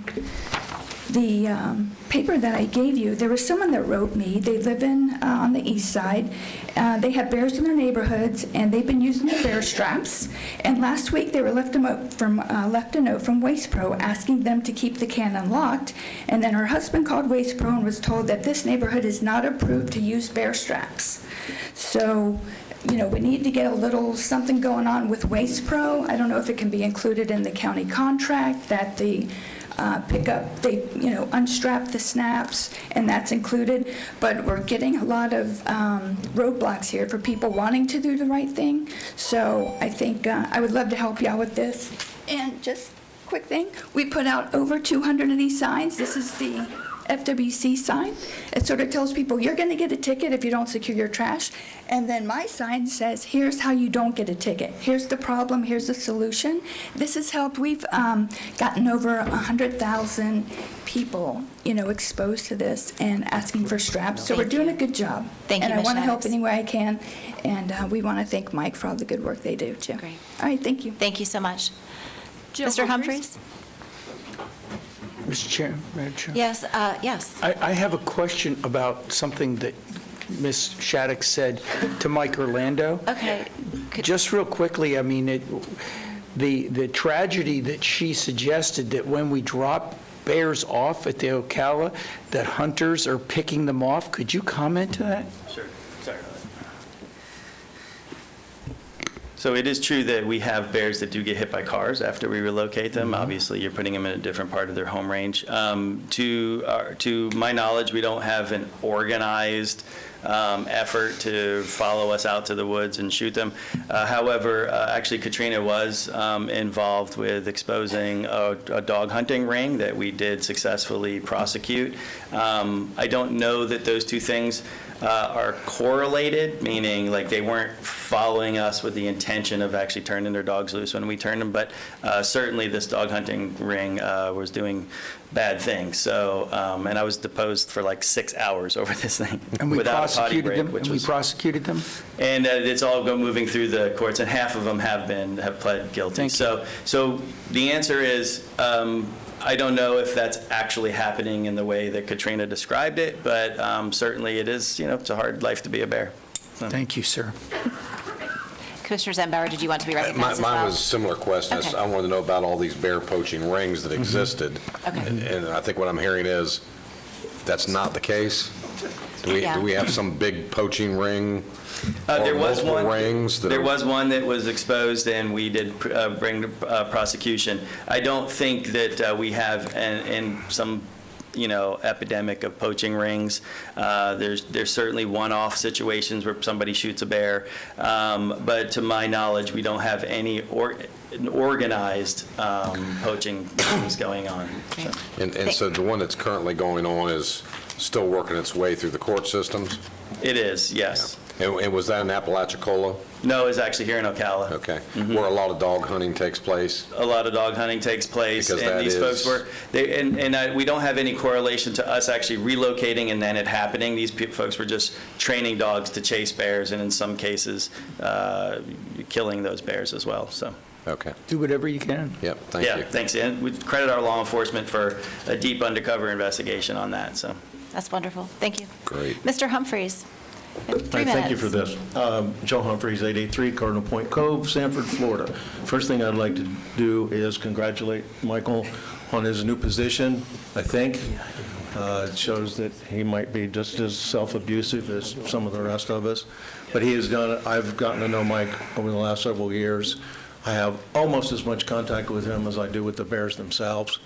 the paper that I gave you, there was someone that wrote me. They live on the east side. They have bears in their neighborhoods, and they've been using the bear straps. And last week, they were left a note from Waste Pro asking them to keep the can unlocked. And then her husband called Waste Pro and was told that this neighborhood is not approved to use bear straps. So, you know, we need to get a little something going on with Waste Pro. I don't know if it can be included in the county contract that the unstrap the snaps, and that's included. But we're getting a lot of roadblocks here for people wanting to do the right thing. So I think I would love to help you out with this. And just quick thing, we put out over 200 of these signs. This is the FWC sign. It sort of tells people you're going to get a ticket if you don't secure your trash. And then my sign says, here's how you don't get a ticket. Here's the problem, here's the solution. This has helped. We've gotten over 100,000 people, you know, exposed to this and asking for straps. So we're doing a good job. Thank you, And I Ms. want to help Shaddix. any way I can. And we want to thank Mike for all the good work they do, too. Great. All right, thank you. Thank you so much. Jill Mr. Humphreys? Mr. Chair, Madam Chair. Yes, yes. I have a question about something that Ms. Shaddix said to Mike Orlando. Okay. Just real quickly, I mean, the tragedy that she suggested, that when we drop bears off at the Ocala, that hunters are picking them off. Could you comment to that? Sure. Sorry about that. So it is true that we have bears that do get hit by cars after we relocate them. Obviously, you're putting them in a different part of their home range. To my knowledge, we don't have an organized effort to follow us out to the woods and shoot them. However, actually Katrina was involved with exposing a dog hunting ring that we did successfully prosecute. I don't know that those two things are correlated, meaning like they weren't following us with the intention of actually turning their dogs loose when we turned them, but certainly this dog hunting ring was doing bad things. So, and I was deposed for like 6 hours over this thing And we without a potty break, prosecuted them? and it's all moving through the courts, and half of them have pled guilty. So the answer is, I don't know if that's actually happening in the way that Katrina described it, but certainly it is, it's a hard life to be a bear. So. Thank you, sir. Commissioner Zembauer, did you want to be recognized as well? Mine was a similar question. Okay. I wanted to know about all these bear poaching rings that existed. Okay. And I think what I'm hearing is that's not the case. Do we have some big poaching ring? There was multiple one. rings that There are- was one that was exposed, and we did bring to prosecution. I don't think that we have some epidemic of poaching rings. There's certainly one-off situations where somebody shoots a bear, but to my knowledge, we don't have any organized poaching things going on. So. And so the one that's currently going on is still working its way through the court systems? It is, yes. And was that in Apalachicola? No, it's actually here in Ocala. Okay. Where a lot of dog hunting takes place? A lot of dog hunting takes place, Because and that these is- folks we don't have any correlation to us actually relocating and then it happening. These folks were just training dogs to chase bears, and in some cases, killing those bears as well. So. Okay. Do whatever you can. Yep, thank you. Yeah, thanks. And we credit our law enforcement for a deep undercover investigation on that. So. That's wonderful. Thank you. Great. Mr. Humphreys, you have 3 minutes. Thank you for this. Joe Humphreys, 883 Cardinal Point Cove, Sanford, Florida. First thing I'd like to do is congratulate Michael on his new position. I think It shows that he might be just as self-abusive as some of the rest of us. But he has done, I've gotten to know Mike over the last several years. I have almost as much contact with him as I do with the Bears themselves.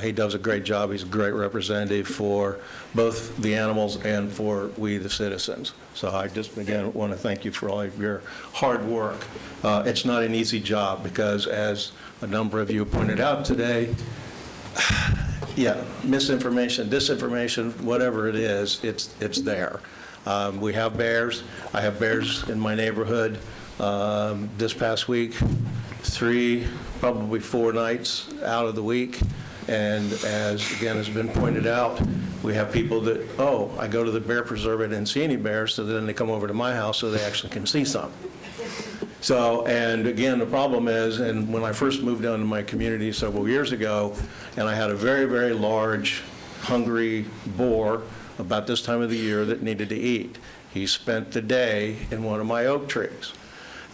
He does a great job. He's a great representative for both the animals and for we, the citizens. So I just, again, want to thank you for all of your hard work. It's not an easy job because, as a number of you pointed out today, yeah, misinformation, disinformation, whatever it is, it's there. We have bears. I have bears in my neighborhood. This past week, 3, probably 4 nights out of the week. And as, again, has been pointed out, we have people that, oh, I go to the bear preserve, I didn't see any bears, so then they come over to my house so they actually can see some. So, and again, the problem is, and when I first moved down to my community several years ago, and I had a very, very large, hungry boar about this time of the year that needed to eat. He spent the day in one of my oak trees.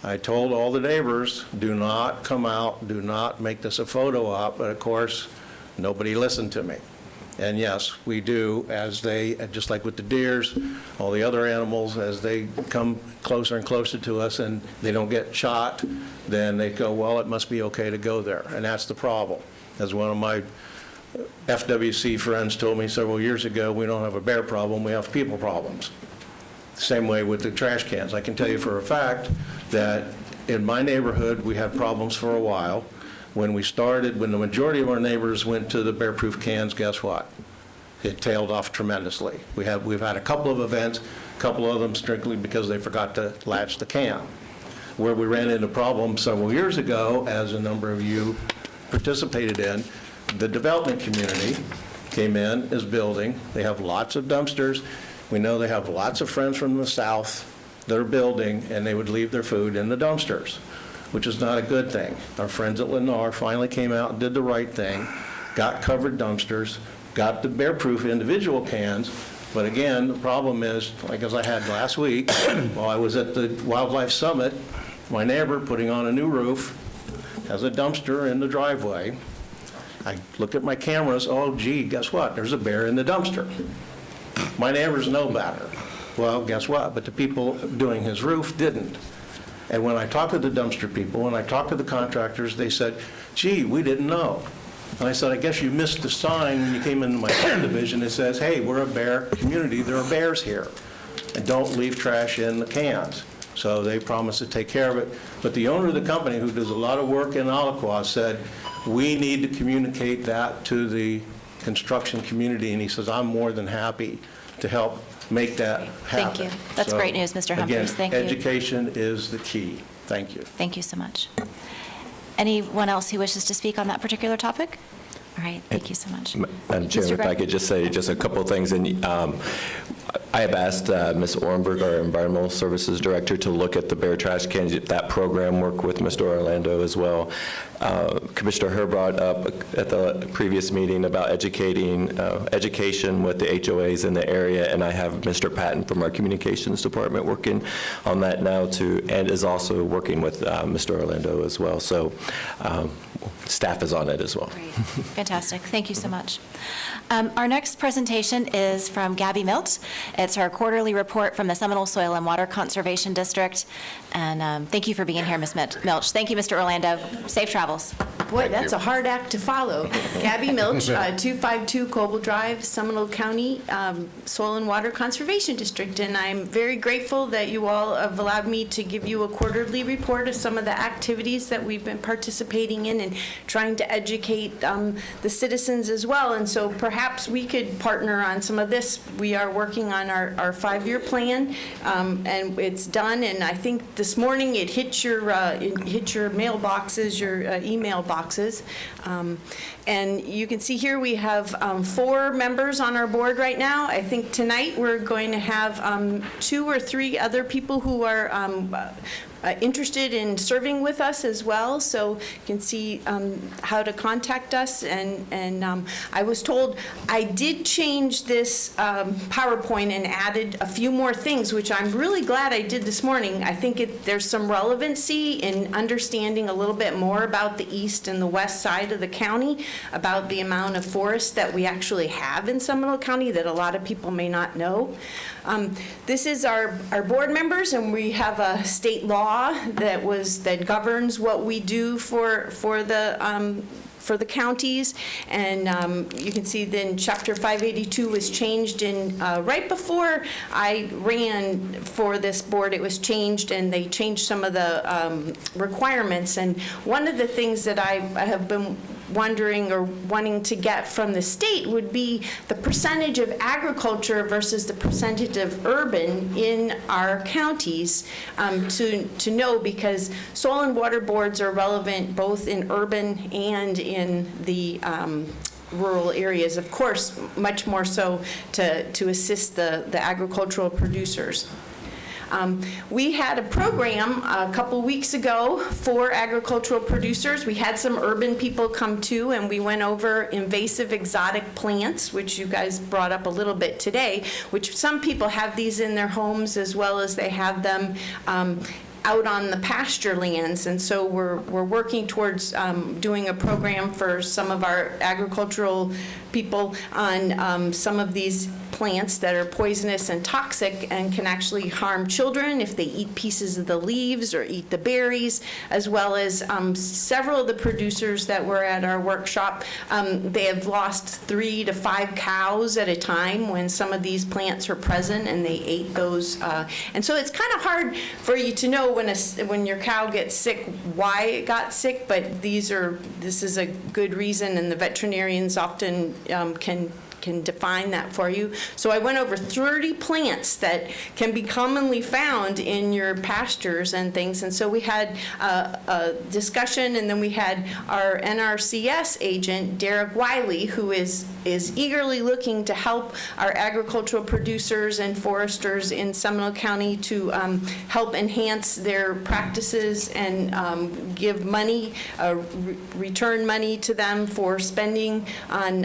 I told all the neighbors, do not come out, do not make this a photo op, but of course, nobody listened to me. And yes, we do, as they, just like with the deers, all the other animals, as they come closer and closer to us and they don't get shot, then they go, well, it must be okay to go there. And that's the problem. As one of my FWC friends told me several years ago, we don't have a bear problem, we have people problems. Same way with the trash cans. I can tell you for a fact that in my neighborhood, we had problems for a while. When we started, when the majority of our neighbors went to the bear-proof cans, guess what? It tailed off tremendously. We've had a couple of events, a couple of them strictly because they forgot to latch the can. Where we ran into problems several years ago, as a number of you participated in, the development community came in, is building. They have lots of dumpsters. We know they have lots of friends from the south that are building, and they would leave their food in the dumpsters, which is not a good thing. Our friends at Lennar finally came out and did the right thing, got covered dumpsters, got the bear-proof individual cans, but again, the problem is, like as I had last week, while I was at the Wildlife Summit, my neighbor putting on a new roof has a dumpster in the driveway. I look at my cameras, oh gee, guess what? There's a bear in the dumpster. My neighbors know better. Well, guess what? But the people doing his roof didn't. And when I talked to the dumpster people, when I talked to the contractors, they said, gee, we didn't know. And I said, I guess you missed the sign when you came into my division. It says, hey, we're a bear community. There are bears here. And don't leave trash in the cans. So they promised to take care of it. But the owner of the company, who does a lot of work in Alaqua, said, we need to communicate that to the construction community. And he says, I'm more than happy to help make that happen. Thank you. That's great news, Mr. Humphries. Thank you. Again, education is the key. Thank you. Thank you so much. Anyone else who wishes to speak on that particular topic? All right, thank you so much. Madam Chair, if I could just say just a couple of things. And I have asked Ms. Orenberg, our Environmental Services Director, to look at the bear trash cans, that program, work with Mr. Orlando as well. Commissioner Herr brought up at the previous meeting about education with the HOAs in the area, and I have Mr. Patton from our Communications Department working on that now too, and is also working with Mr. Orlando as well. So staff is on it as well. Great. Fantastic. Thank you so much. Our next presentation is from Gabby Milch. It's her quarterly report from the Seminole Soil and Water Conservation District. And thank you for being here, Ms. Milch. Thank you, Mr. Orlando. Safe travels. Boy, that's a hard act to follow. Gabby Milch, 252 Coble Drive, Seminole County Soil and Water Conservation District. And I'm very grateful that you all have allowed me to give you a quarterly report of some of the activities that we've been participating in and trying to educate the citizens as well. And so perhaps we could partner on some of this. We are working on our 5-year plan, and it's done. And I think this morning it hit your mailboxes, your email boxes. And you can see here we have 4 members on our board right now. I think tonight we're going to have 2 or 3 other people who are interested in serving with us as well, so you can see how to contact us. And I was told I did change this PowerPoint and added a few more things, which I'm really glad I did this morning. I think there's some relevancy in understanding a little bit more about the east and the west side of the county, about the amount of forest that we actually have in Seminole County that a lot of people may not know. This is our board members, and we have a state law that governs what we do for the counties. And you can see then Chapter 582 was changed in, right before I ran for this board, it was changed, and they changed some of the requirements. And one of the things that I have been wondering or wanting to get from the state would be the percentage of agriculture versus the percentage of urban in our counties, to know, because soil and water boards are relevant both in urban and in the rural areas, of course, much more so to assist the agricultural producers. We had a program a couple weeks ago for agricultural producers. We had some urban people come too, and we went over invasive exotic plants, which you guys brought up a little bit today, which some people have these in their homes as well as they have them out on the pasture lands. And so we're working towards doing a program for some of our agricultural people on some of these plants that are poisonous and toxic and can actually harm children if they eat pieces of the leaves or eat the berries, as well as several of the producers that were at our workshop, they have lost 3 to 5 cows at a time when some of these plants are present and they ate those. And so it's kind of hard for you to know when your cow gets sick why it got sick, but this is a good reason, and the veterinarians often can define that for you. So I went over 30 plants that can be commonly found in your pastures and things. And so we had a discussion, and then we had our NRCS agent, Derek Wiley, who is eagerly looking to help our agricultural producers and foresters in Seminole County to help enhance their practices and give money, return money to them for spending on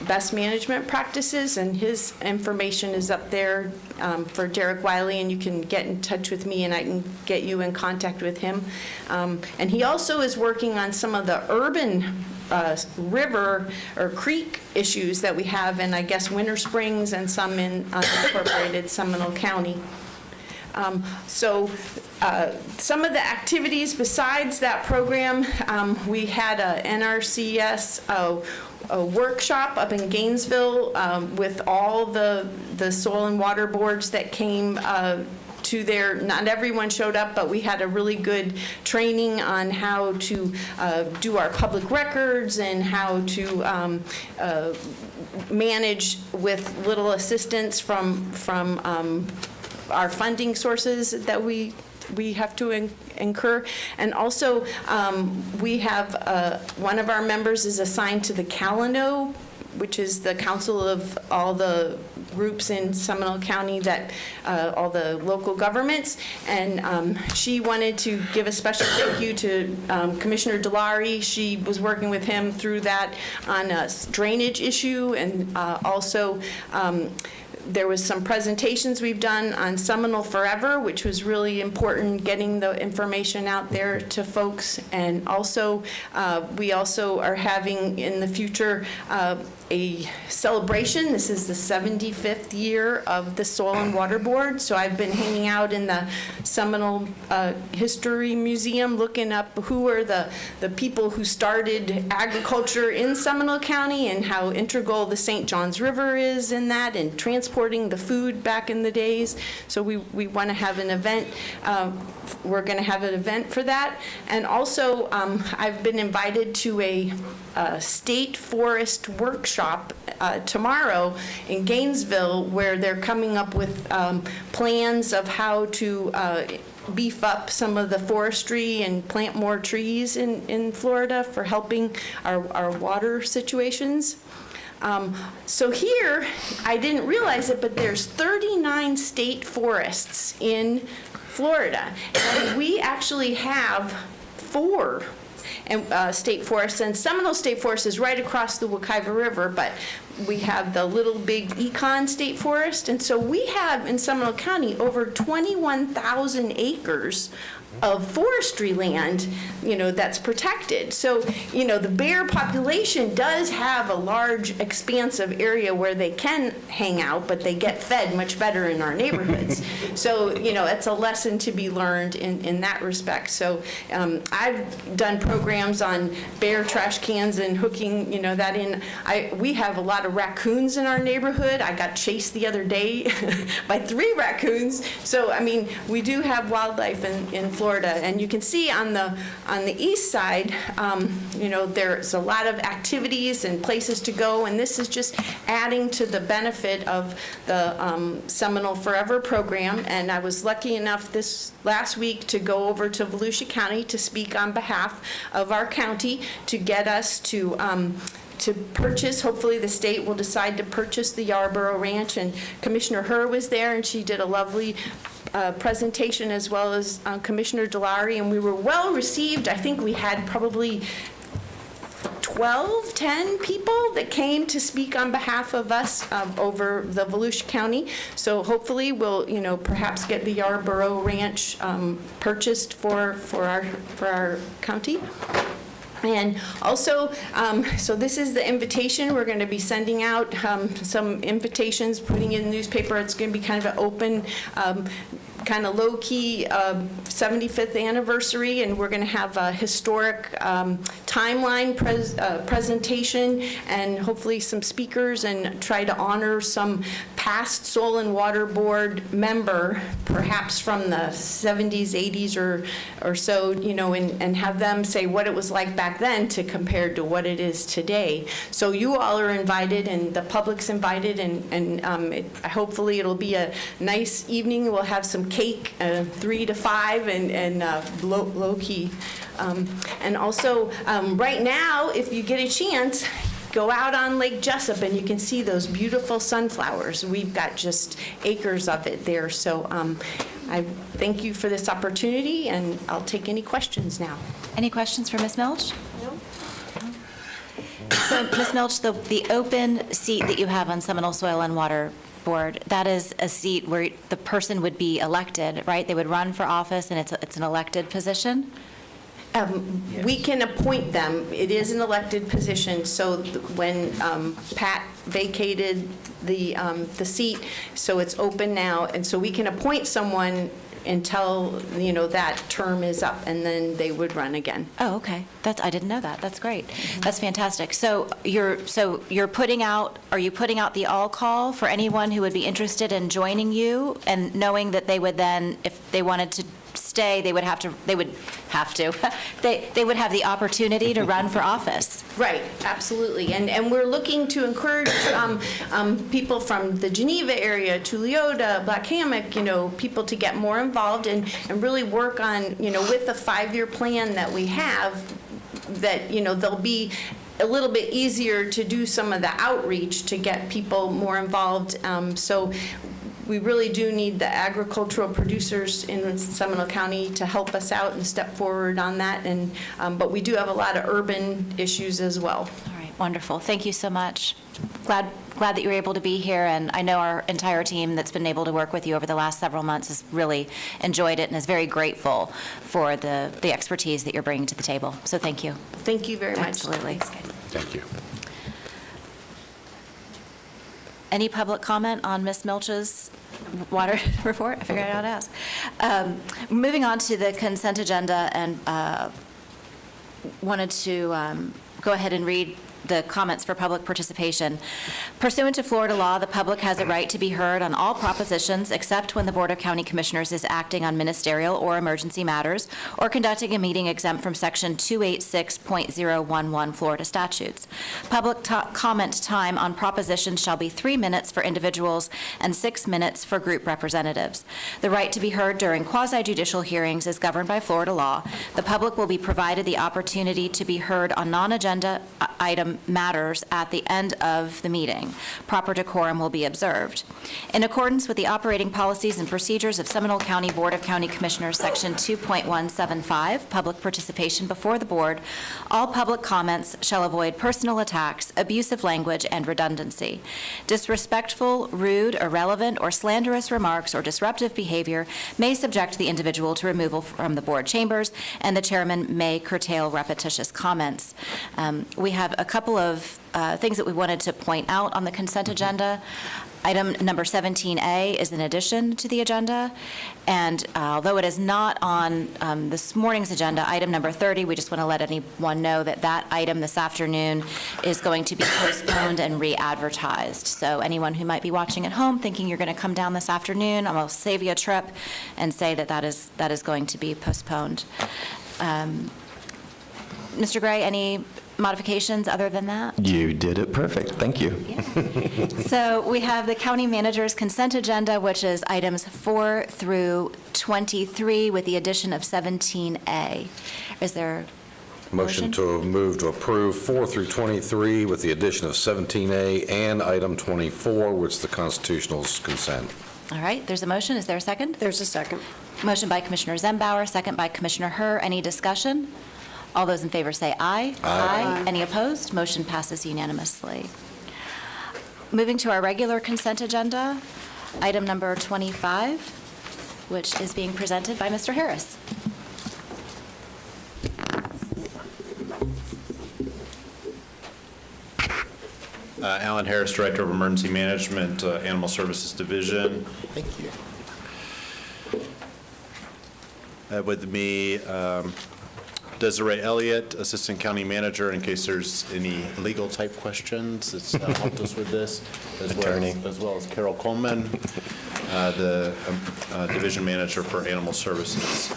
best management practices. And his information is up there for Derek Wiley, and you can get in touch with me and I can get you in contact with him. And he also is working on some of the urban river or creek issues that we have in, I guess, Winter Springs and some in unincorporated Seminole County. So some of the activities besides that program, we had a NRCS a workshop up in Gainesville with all the soil and water boards that came to there. Not everyone showed up, but we had a really good training on how to do our public records and how to manage with little assistance from our funding sources that we have to incur. And also, we have one of our members is assigned to the Calino, which is the council of all the groups in Seminole County, that all the local governments. And she wanted to give a special thank you to Commissioner Delary. She was working with him through that on a drainage issue, and also there was some presentations we've done on Seminole Forever, which was really important, getting the information out there to folks. And also, we also are having in the future a celebration. This is the 75th year of the Soil and Water Board. So I've been hanging out in the Seminole History Museum looking up who are the people who started agriculture in Seminole County and how integral the St. Johns River is in that and transporting the food back in the days. So we want to have an event. We're going to have an event for that. And also, I've been invited to a state forest workshop tomorrow in Gainesville, where they're coming up with plans of how to beef up some of the forestry and plant more trees in Florida for helping our water situations. So here, I didn't realize it, but there's 39 states state forests in Florida. And we actually have 4 state forests, and Seminole State Forest is right across the Wekiva River, but we have the Little Big Econ State Forest, and so we have in Seminole County over 21,000 acres of forestry land, that's protected. So, the bear population does have a large expansive area where they can hang out, but they get fed much better in our neighborhoods. So, it's a lesson to be learned in that respect. So, I've done programs on bear trash cans and hooking, that in. We have a lot of raccoons in our neighborhood. I got chased the other day by 3 raccoons. So, we do have wildlife in Florida. And you can see on the east side, there's a lot of activities and places to go, and this is just adding to the benefit of the Seminole Forever program. And I was lucky enough this last week to go over to Volusia County to speak on behalf of our county to get us to purchase. Hopefully the state will decide to purchase the Yarborough Ranch, and Commissioner Herr was there, and she did a lovely presentation, as well as Commissioner Delary, and we were well received. I think we had probably 10 people that came to speak on behalf of us over the Volusia County. So hopefully we'll, perhaps get the Yarborough Ranch purchased for our county. And also, so this is the invitation. We're going to be sending out some invitations, putting in the newspaper. It's going to be kind of an open, kind of low-key 75th anniversary, and we're going to have a historic timeline presentation and hopefully some speakers, and try to honor some past Soil and Water Board member, perhaps from the 70s, 80s or so, and have them say what it was like back then to compare to what it is today. So you all are invited, and the public's invited, and hopefully it'll be a nice evening. We'll have some cake, 3 to 5, and low-key. And also, right now, if you get a chance, go out on Lake Jessup and you can see those beautiful sunflowers. We've got just acres of it there. So I thank you for this opportunity, and I'll take any questions now. Any questions for Ms. Milch? No. So, Ms. Milch, the open seat that you have on Seminole Soil and Water Board, that is a seat where the person would be elected, right? They would run for office, and it's an elected position? We can appoint them. It is an elected position. So when Pat vacated the seat, so it's open now, and so we can appoint someone until that term is up, and then they would run again. Oh, okay. I didn't know that. That's great. That's fantastic. So you're putting out. Are you putting out the all call for anyone who would be interested in joining you, and knowing that they would then, if they wanted to stay, they would have to. They would have the opportunity to run for office. Right, absolutely. And we're looking to encourage people from the Geneva area, Tuliota, Black Hammock, people to get more involved and really work on, with the 5-year plan that we have, that, they'll be a little bit easier to do some of the outreach to get people more involved. So we really do need the agricultural producers in Seminole County to help us out and step forward on that. And but we do have a lot of urban issues as well. All right, wonderful. Thank you so much. Glad that you were able to be here, and I know our entire team that's been able to work with you over the last several months has really enjoyed it and is very grateful for the expertise that you're bringing to the table. So thank you. Thank you very much. Absolutely. Thank you. Any public comment on Ms. Milch's water report? I figured out how to ask. Moving on to the consent agenda, and wanted to go ahead and read the comments for public participation. Pursuant to Florida law, the public has a right to be heard on all propositions except when the Board of County Commissioners is acting on ministerial or emergency matters or conducting a meeting exempt from Section 286.011 Florida statutes. Public comment time on propositions shall be 3 minutes for individuals and 6 minutes for group representatives. The right to be heard during quasi-judicial hearings is governed by Florida law. The public will be provided the opportunity to be heard on non-agenda item matters at the end of the meeting. Proper decorum will be observed. In accordance with the operating policies and procedures of Seminole County Board of County Commissioners, Section 2.175, Public Participation Before the Board, all public comments shall avoid personal attacks, abusive language, and redundancy. Disrespectful, rude, irrelevant, or slanderous remarks or disruptive behavior may subject the individual to removal from the board chambers, and the chairman may curtail repetitious comments. We have a couple of things that we wanted to point out on the consent agenda. Item number 17A is an addition to the agenda, and although it is not on this morning's agenda, item number 30, we just want to let anyone know that that item this afternoon is going to be postponed and re-advertised. So anyone who might be watching at home thinking you're going to come down this afternoon, I'm going to save you a trip and say that that is going to be postponed. Mr. Gray, any modifications other than that? You did it perfect. Thank you. So we have the county manager's consent agenda, which is items 4 through 23 with the addition of 17A. Is there Motion to move to approve 4 through 23 with the addition of 17A and item 24, which is the constitutional's consent. All right, there's a motion. Is there a second? There's a second. Motion by Commissioner Zembauer, second by Commissioner Herr. Any discussion? All those in favor say aye. Aye. Any opposed? Motion passes unanimously. Moving to our regular consent agenda, item number 25, which is being presented by Mr. Harris. Alan Harris, Director of Emergency Management, Animal Services Division. Thank you. With me, Desiree Elliott, Assistant County Manager, in case there's any legal type questions. It's helped us with this, as well as Carol Coleman, the Division Manager for Animal Services.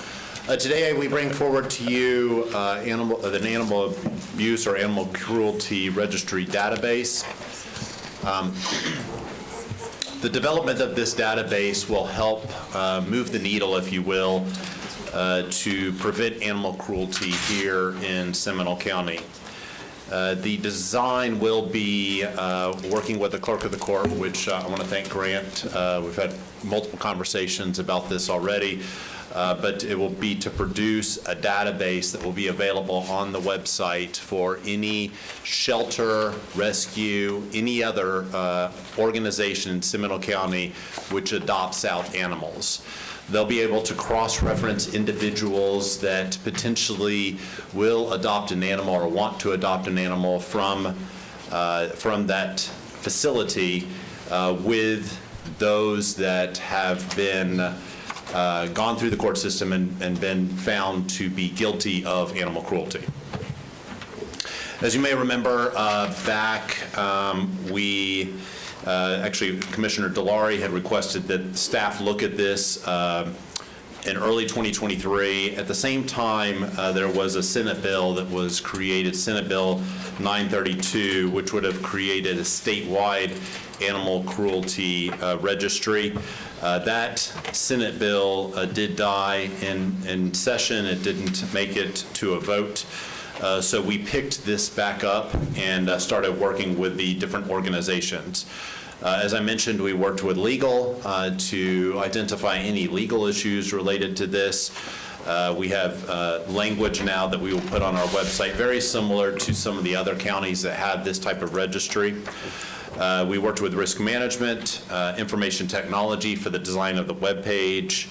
Today, we bring forward to you an animal abuse or animal cruelty registry database. The development of this database will help move the needle, if you will, to prevent animal cruelty here in Seminole County. The design will be working with the clerk of the court, which I want to thank Grant. We've had multiple conversations about this already, but it will be to produce a database that will be available on the website for any shelter, rescue, any other organization in Seminole County which adopts out animals. They'll be able to cross-reference individuals that potentially will adopt an animal or want to adopt an animal from that facility with those that have been gone through the court system and been found to be guilty of animal cruelty. As you may remember, actually, Commissioner Delary had requested that staff look at this in early 2023. At the same time, there was a Senate bill that was created, Senate Bill 932, which would have created a statewide animal cruelty registry. That Senate bill did die in session. It didn't make it to a vote. So we picked this back up and started working with the different organizations. As I mentioned, we worked with legal to identify any legal issues related to this. We have language now that we will put on our website, very similar to some of the other counties that have this type of registry. We worked with risk management, information technology for the design of the webpage,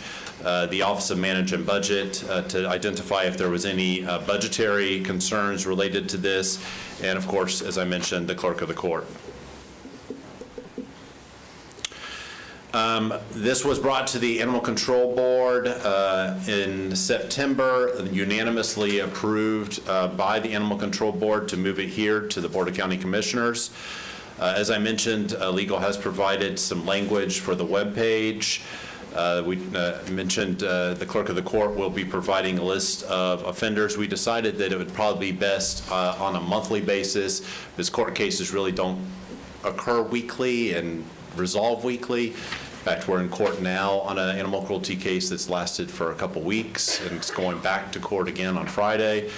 the Office of Manage and Budget to identify if there was any budgetary concerns related to this, and of course, as I mentioned, the clerk of the court. This was brought to the Animal Control Board in September, unanimously approved by the Animal Control Board to move it here to the Board of County Commissioners. As I mentioned, legal has provided some language for the webpage. We mentioned the clerk of the court will be providing a list of offenders. We decided that it would probably be best on a monthly basis, because court cases really don't occur weekly and resolve weekly. fact, we're in court now on an animal cruelty case that's lasted for a couple weeks, and it's going back to court again on Friday.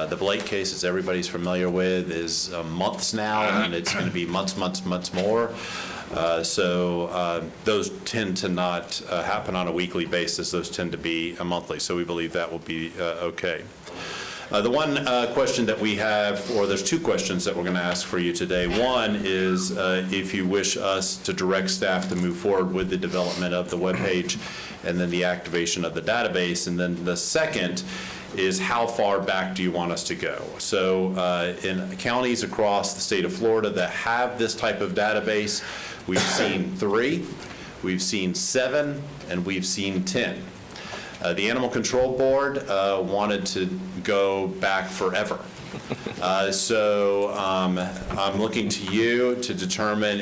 The Blake case, as everybody's familiar with, is months now, and it's going to be months more. So those tend to not happen on a weekly basis. Those tend to be monthly. So we believe that will be okay. The one question that we have, or there's two questions that we're going to ask for you today. One is if you wish us to direct staff to move forward with the development of the webpage and then the activation of the database. And then the second is how far back do you want us to go? So in counties across the state of Florida that have this type of database, we've seen 3, we've seen 7, and we've seen 10. The Animal Control Board wanted to go back forever. So I'm looking to you to determine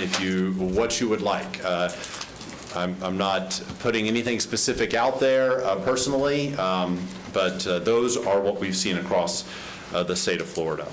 what you would like. I'm not putting anything specific out there personally, but those are what we've seen across the state of Florida.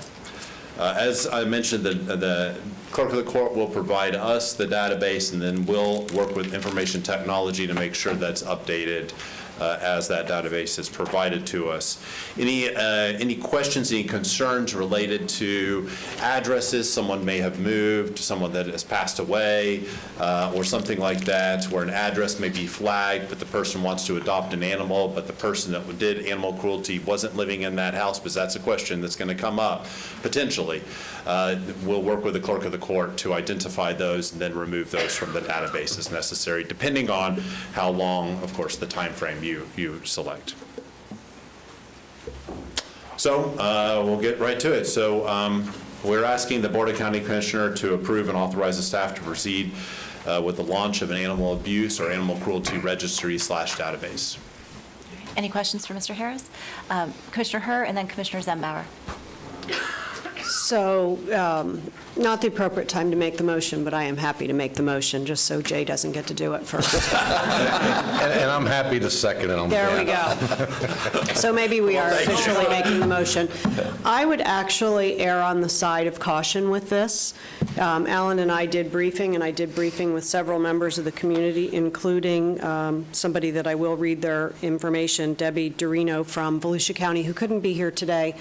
As I mentioned, the clerk of the court will provide us the database, and then we'll work with information technology to make sure that's updated as that database is provided to us. Any questions, any concerns related to addresses? Someone may have moved, someone that has passed away, or something like that, where an address may be flagged, but the person wants to adopt an animal, but the person that did animal cruelty wasn't living in that house, because that's a question that's going to come up, potentially. We'll work with the clerk of the court to identify those and then remove those from the database as necessary, depending on how long, of course, the time frame you select. So we'll get right to it. So we're asking the Board of County Commissioner to approve and authorize the staff to proceed with the launch of an animal abuse or animal cruelty registry/database. Any questions for Mr. Harris? Commissioner Herr and then Commissioner Zembauer. So, not the appropriate time to make the motion, but I am happy to make the motion, just so Jay doesn't get to do it first. And I'm happy to second it on There behalf. we go. So maybe we are officially making the motion. I would actually err on the side of caution with this. Alan and I did briefing, and I did briefing with several members of the community, including somebody that I will read their information, Debbie Dorino from Volusia County, who couldn't be here today,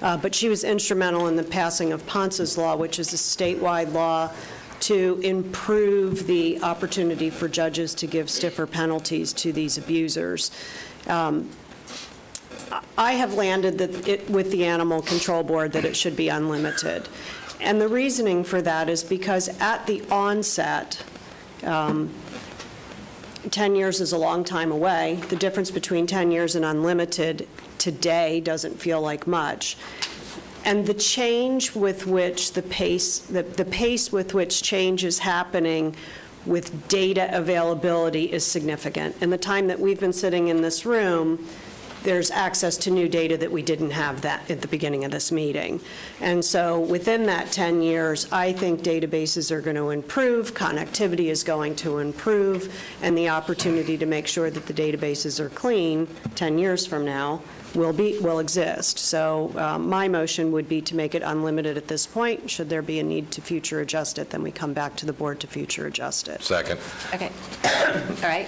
but she was instrumental in the passing of Ponce's Law, which is a statewide law to improve the opportunity for judges to give stiffer penalties to these abusers. I have landed with the Animal Control Board that it should be unlimited. And the reasoning for that is because at the onset, 10 years is a long time away. The difference between 10 years and unlimited today doesn't feel like much. And the change with which the pace with which change is happening with data availability is significant. And the time that we've been sitting in this room, there's access to new data that we didn't have that at the beginning of this meeting. And so within that 10 years, I think databases are going to improve, connectivity is going to improve, and the opportunity to make sure that the databases are clean 10 years from now will exist. So my motion would be to make it unlimited at this point. Should there be a need to future adjust it, then we come back to the board to future adjust it. Second. Okay. All right.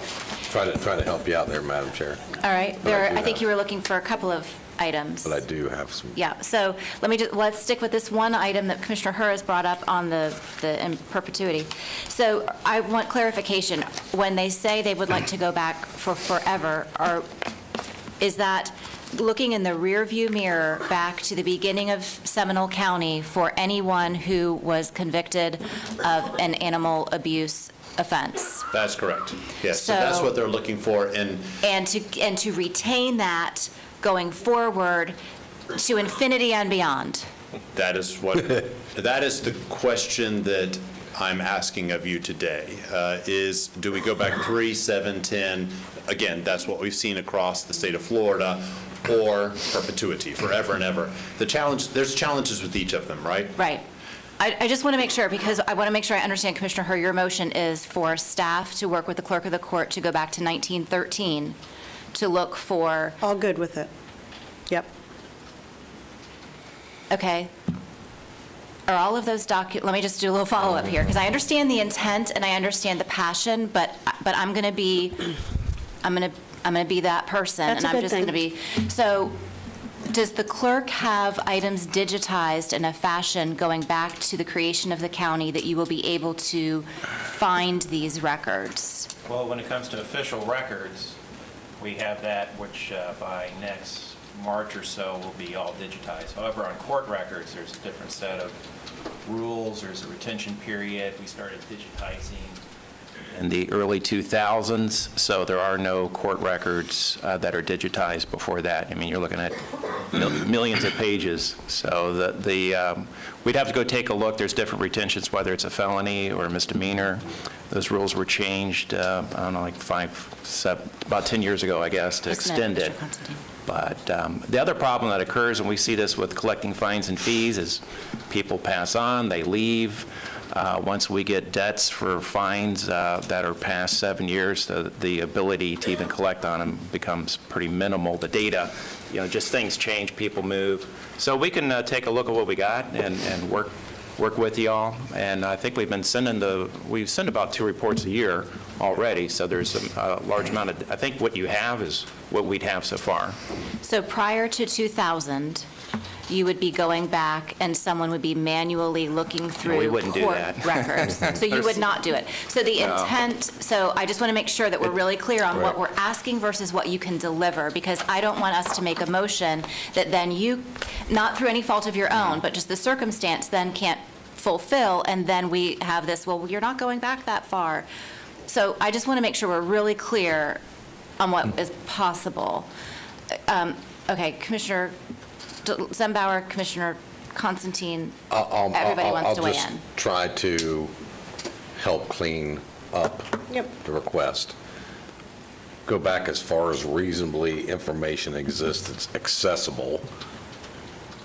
Try to help you out there, Madam Chair. All right. I think you were looking for a couple of items. But I do have some. Yeah, so let's stick with this one item that Commissioner Herr has brought up on the in perpetuity. So I want clarification. When they say they would like to go back for forever, is that looking in the rearview mirror back to the beginning of Seminole County for anyone who was convicted of an animal abuse offense? That's correct. Yes, so that's what they're looking for. And to retain that going forward to infinity and beyond. That is the question that I'm asking of you today, is do we go back 3, 7, 10? Again, that's what we've seen across the state of Florida, or perpetuity, forever and ever. There's challenges with each of them, right? Right. I just want to make sure, because I want to make sure I understand, Commissioner Herr, your motion is for staff to work with the clerk of the court to go back to 1913 to look for... All good with it. Yep. Okay. are all of those let me just do a little follow-up here, because I understand the intent and I understand the passion, but I'm going to be that person. That's a and I'm good just going to thing. be, so does the clerk have items digitized in a fashion going back to the creation of the county that you will be able to find these records? Well, when it comes to official records, we have that, which by next March or so will be all digitized. However, on court records, there's a different set of rules. There's a retention period. We started digitizing in the early 2000s, so there are no court records that are digitized before that. I mean, you're looking at millions of pages. So we'd have to go take a look. There's different retentions, whether it's a felony or a misdemeanor. Those rules were changed, I don't know, like about 10 years ago, I guess, to extend it. But the other problem that occurs, and we see this with collecting fines and fees, is people pass on, they leave. Once we get debts for fines that are past 7 years, the ability to even collect on them becomes pretty minimal. The data, just things change, people move. So we can take a look at what we got and work with y'all. And I think we send about 2 reports a year already, so there's a large amount of, I think what you have is what we'd have so far. So prior to 2000, you would be going back and someone would be manually looking through We wouldn't do court that. records. So you would not do it. So the No. intent, so I just want to make sure that we're really clear on what Right. we're asking versus what you can deliver, because I don't want us to make a motion that then you, not through any fault of your own, but just the circumstance, then can't fulfill, and then we have this, well, you're not going back that far. So I just want to make sure we're really clear on what is possible. Okay, Commissioner Zembauer, Commissioner Constantine, everybody wants to weigh in. I'll just try to help clean up the request. Go back as far as reasonably information exists that's accessible,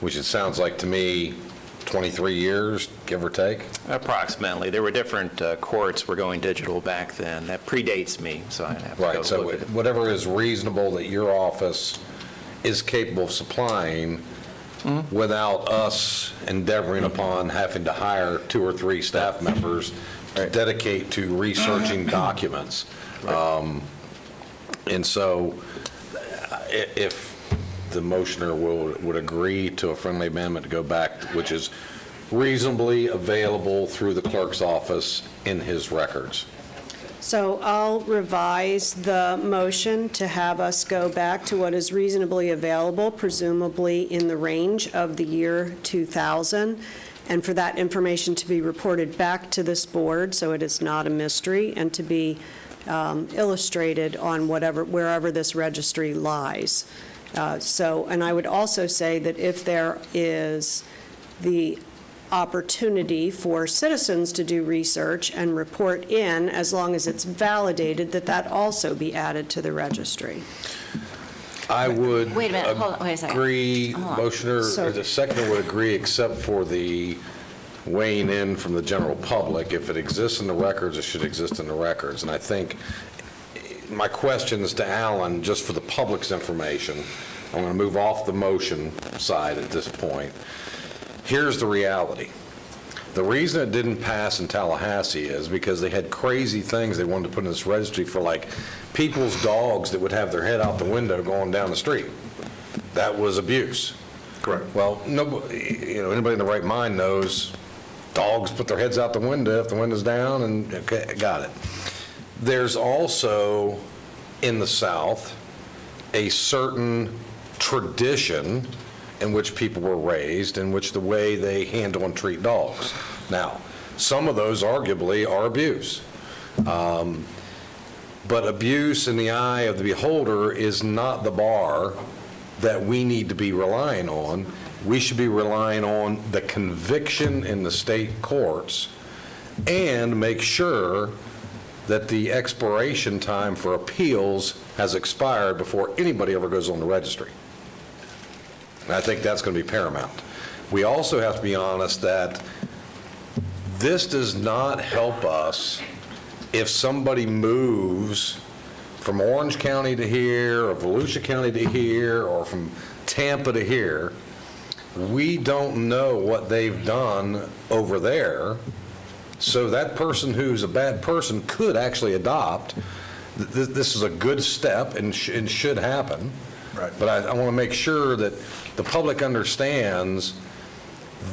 which it sounds like to me 23 years, give or take? Approximately. There were different courts were going digital back then. That predates me, so I'd have to go Right, so look at it. whatever is reasonable that your office is capable of supplying without us endeavoring upon having to hire 2 or 3 staff members to dedicate to researching documents. And so if the motioner would agree to a friendly amendment to go back, which is reasonably available through the clerk's office in his records. So I'll revise the motion to have us go back to what is reasonably available, presumably in the range of the year 2000, and for that information to be reported back to this board, so it is not a mystery, and to be illustrated on wherever this registry lies. And I would also say that if there is the opportunity for citizens to do research and report in, as long as it's validated, that also be added to the registry. I would Wait a minute, hold on, wait a second. agree, Hold on. motioner, the seconder would agree, except for the weighing in from the general public. If it exists in the records, it should exist in the records. And I think my questions to Alan, just for the public's information, I'm going to move off the motion side at this point. Here's the reality. The reason it didn't pass in Tallahassee is because they had crazy things they wanted to put in this registry for, like people's dogs that would have their head out the window going down the street. That was abuse. Correct. Well, anybody in the right mind knows dogs put their heads out the window if the window's down, and okay, got it. There's also, in the South, a certain tradition in which people were raised, in which the way they handle and treat dogs. Now, some of those arguably are abuse. But abuse in the eye of the beholder is not the bar that we need to be relying on. We should be relying on the conviction in the state courts and make sure that the expiration time for appeals has expired before anybody ever goes on the registry. And I think that's going to be paramount. We also have to be honest that this does not help us if somebody moves from Orange County to here, or Volusia County to here, or from Tampa to here. We don't know what they've done over there, so that person who's a bad person could actually adopt. This is a good step and should happen. Right. But I want to make sure that the public understands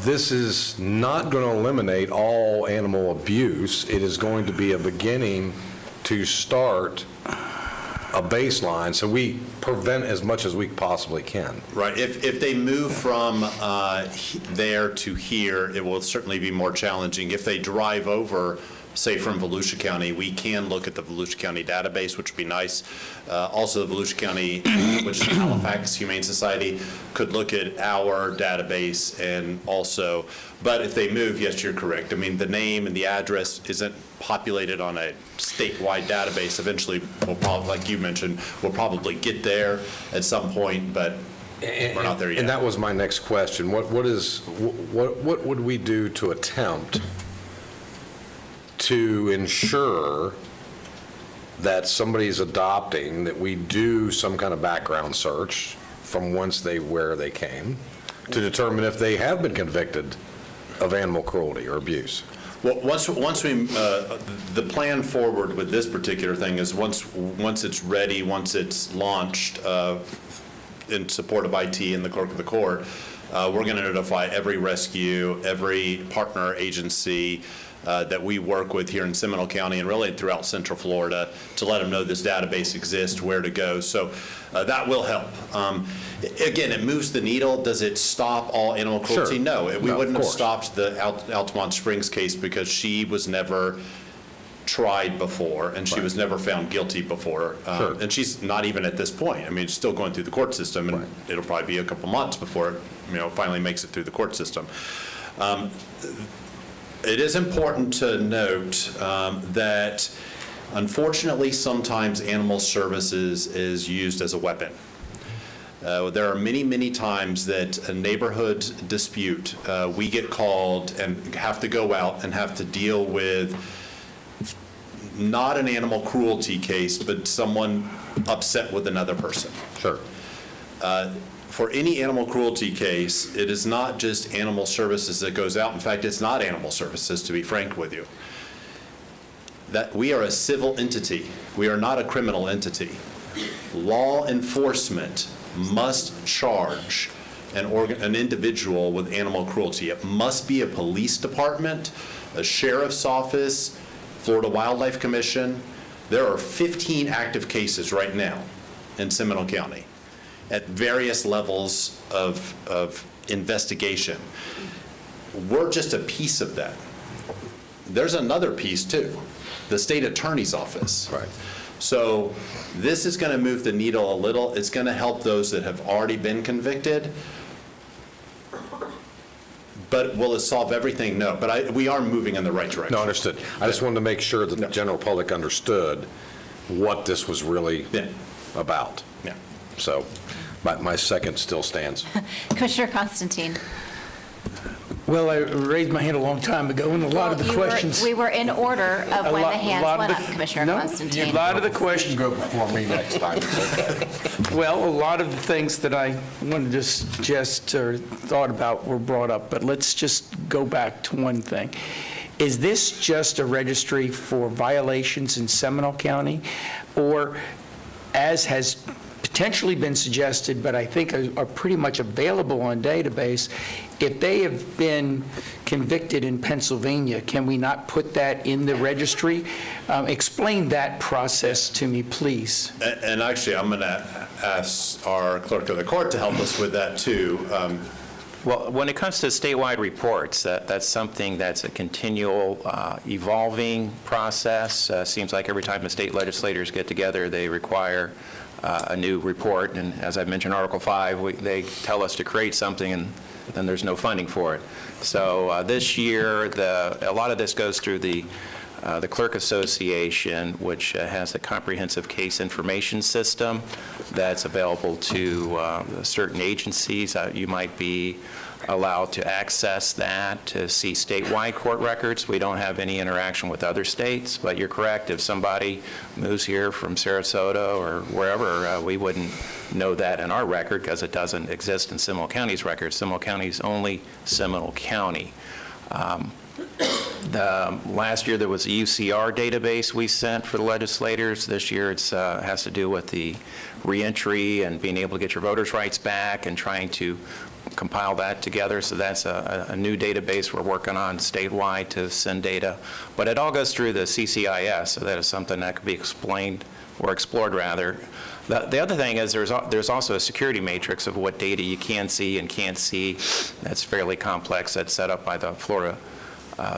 this is not going to eliminate all animal abuse. It is going to be a beginning to start a baseline, so we prevent as much as we possibly can. Right. If they move from there to here, it will certainly be more challenging. If they drive over, say from Volusia County, we can look at the Volusia County database, which would be nice. Also, the Volusia County, which is Halifax Humane Society, could look at our database and also, but if they move, yes, you're correct. I mean, the name and the address isn't populated on a statewide database. Eventually, we'll probably, like you mentioned, we'll probably get there at some point, but we're not there yet. And that was my next question. What would we do to attempt to ensure that somebody's adopting, that we do some kind of background search from where they came to determine if they have been convicted of animal cruelty or abuse? Well, once we, the plan forward with this particular thing is once it's ready, once it's launched in support of IT and the clerk of the court, we're going to notify every rescue, every partner agency that we work with here in Seminole County and really throughout Central Florida to let them know this database exists, where to go. So that will help. Again, it moves the needle. Does it stop all animal cruelty? Sure. No. We wouldn't have course. stopped the Altamont Springs case because she was never tried before and she was never found guilty before. Sure. And she's not even at this point. I mean, it's still going through the court system, and it'll probably be a couple months before it finally makes it through the court system. It is important to note that unfortunately sometimes animal services is used as a weapon. There are many, many times that a neighborhood dispute, we get called and have to go out and have to deal with not an animal cruelty case, but someone upset with another person. Sure. For any animal cruelty case, it is not just animal services that goes out. In fact, it's not animal services, to be frank with you. That we are a civil entity. We are not a criminal entity. Law enforcement must charge an individual with animal cruelty. It must be a police department, a sheriff's office, Florida Wildlife Commission. There are 15 active cases right now in Seminole County at various levels of investigation. We're just a piece of that. There's another piece too, the state attorney's office. Right. So this is going to move the needle a little. It's going to help those that have already been convicted. But will it solve everything? No. But we are moving in the right direction. No, understood. I just wanted to make sure that the general public understood what this was really about. Yeah. So my second still stands. Commissioner Constantine. Well, I raised my hand a long time ago, and a lot of the questions... We were in order of when the hands went up, Commissioner Constantine. A lot of the questions... Go before me next time. Well, a lot of the things that I wanted to suggest or thought about were brought up, but let's just go back to one thing. Is this just a registry for violations in Seminole County? Or, as has potentially been suggested, but I think are pretty much available on database, if they have been convicted in Pennsylvania, can we not put that in the registry? Explain that process to me, please. And actually, I'm going to ask our clerk of the court to help us with that too. Well, when it comes to statewide reports, that's something that's a continual evolving process. Seems like every time the state legislators get together, they require a new report. And as I mentioned, Article 5, they tell us to create something, and then there's no funding for it. So this year, a lot of this goes through the Clerk Association, which has a comprehensive case information system that's available to certain agencies. You might be allowed to access that to see statewide court records. We don't have any interaction with other states, but you're correct. If somebody moves here from Sarasota or wherever, we wouldn't know that in our record because it doesn't exist in Seminole County's record. Seminole County is only Seminole County. Last year, there was a UCR database we sent for the legislators. This year, it has to do with the reentry and being able to get your voters' rights back and trying to compile that together. So that's a new database we're working on statewide to send data. But it all goes through the CCIS, so that is something that could be explained or explored, rather. The other thing is there's also a security matrix of what data you can see and can't see. That's fairly complex. That's set up by the Florida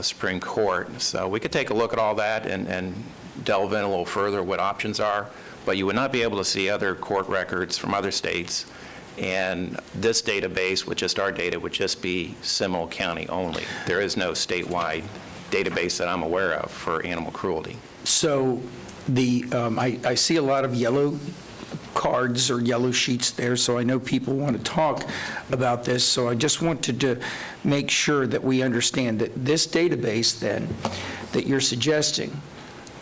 Supreme Court. So we could take a look at all that and delve in a little further what options are, but you would not be able to see other court records from other states. And this database, with just our data, would just be Seminole County only. There is no statewide database that I'm aware of for animal cruelty. So I see a lot of yellow cards or yellow sheets there, so I know people want to talk about this. So I just wanted to make sure that we understand that this database then that you're suggesting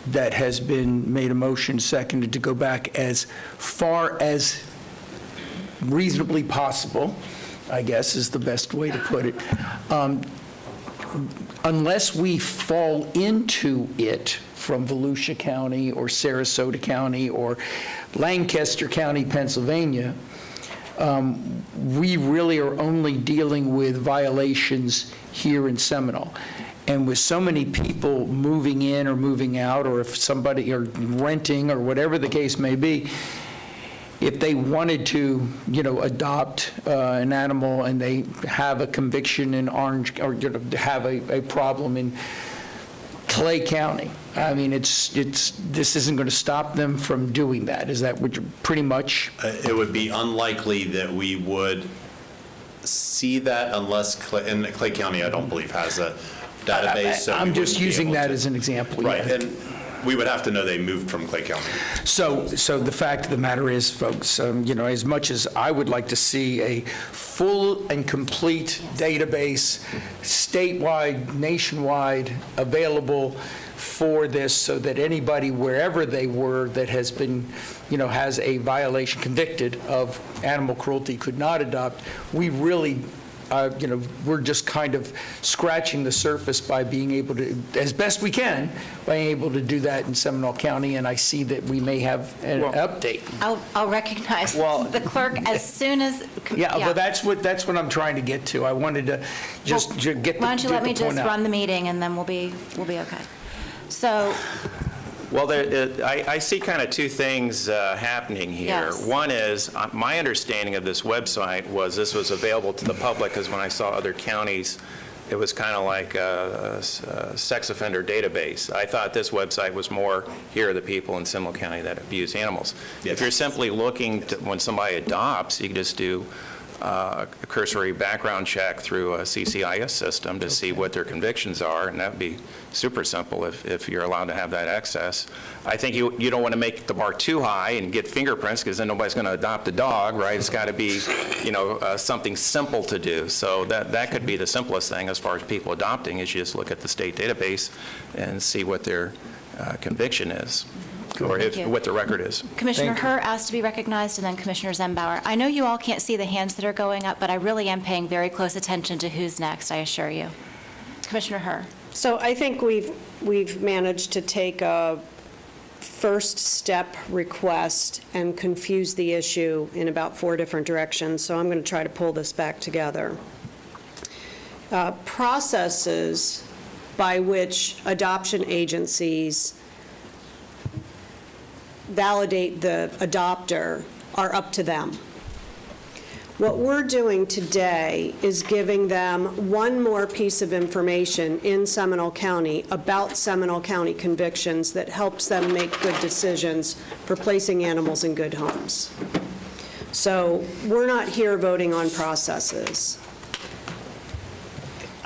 that has been made a motion seconded to go back as far as reasonably possible, I guess is the best way to put it, unless we fall into it from Volusia County or Sarasota County or Lancaster County, Pennsylvania, we really are only dealing with violations here in Seminole. And with so many people moving in or moving out, or if somebody are renting or whatever the case may be, if they wanted to, adopt an animal and they have a conviction in Orange, or have a problem in Clay County, I mean, this isn't going to stop them from doing that. Is that what you're pretty much? It would be unlikely that we would see that unless, and Clay County, I don't believe, has a database. So I'm just using that as an example. Right, yeah. and we would have to know they moved from Clay County. So the fact of the matter is, folks, as much as I would like to see a full and complete database, statewide, nationwide, available for this, so that anybody, wherever they were, that has been, has a violation, convicted of animal cruelty, could not adopt, we really we're just kind of scratching the surface by being able to, as best we can, being able to do that in Seminole County, and I see that we may have an update. I'll recognize the clerk as soon as. Yeah, well, that's what I'm trying to get to. I wanted to just get the point out. Why don't you let me just run the meeting, and then we'll be okay. So. Well, I see kind of two things happening here. Yes. One is, my understanding of this website was this was available to the public, because when I saw other counties, it was kind of like a sex offender database. I thought this website was more, here are the people in Seminole County that abuse animals. Yes. If you're simply looking to, when somebody adopts, you can just do a cursory background check through a CCIS system to see what their convictions are, and that would be super simple if you're allowed to have that access. I think you don't want to make the bar too high and get fingerprints, because then nobody's going to adopt a dog, right? It's got to be, something simple to do. So that could be the simplest thing as far as people adopting, is you just look at the state database and see what their conviction is, or what the record is. Commissioner Herr asked to be recognized, and then Commissioner Zembauer. I know you all can't see the hands that are going up, but I really am paying very close attention to who's next, I assure you. Commissioner Herr. So I think we've managed to take a first step request and confuse the issue in about 4 different directions, so I'm going to try to pull this back together. Processes by which adoption agencies validate the adopter are up to them. What we're doing today is giving them one more piece of information in Seminole County about Seminole County convictions that helps them make good decisions for placing animals in good homes. So we're not here voting on processes.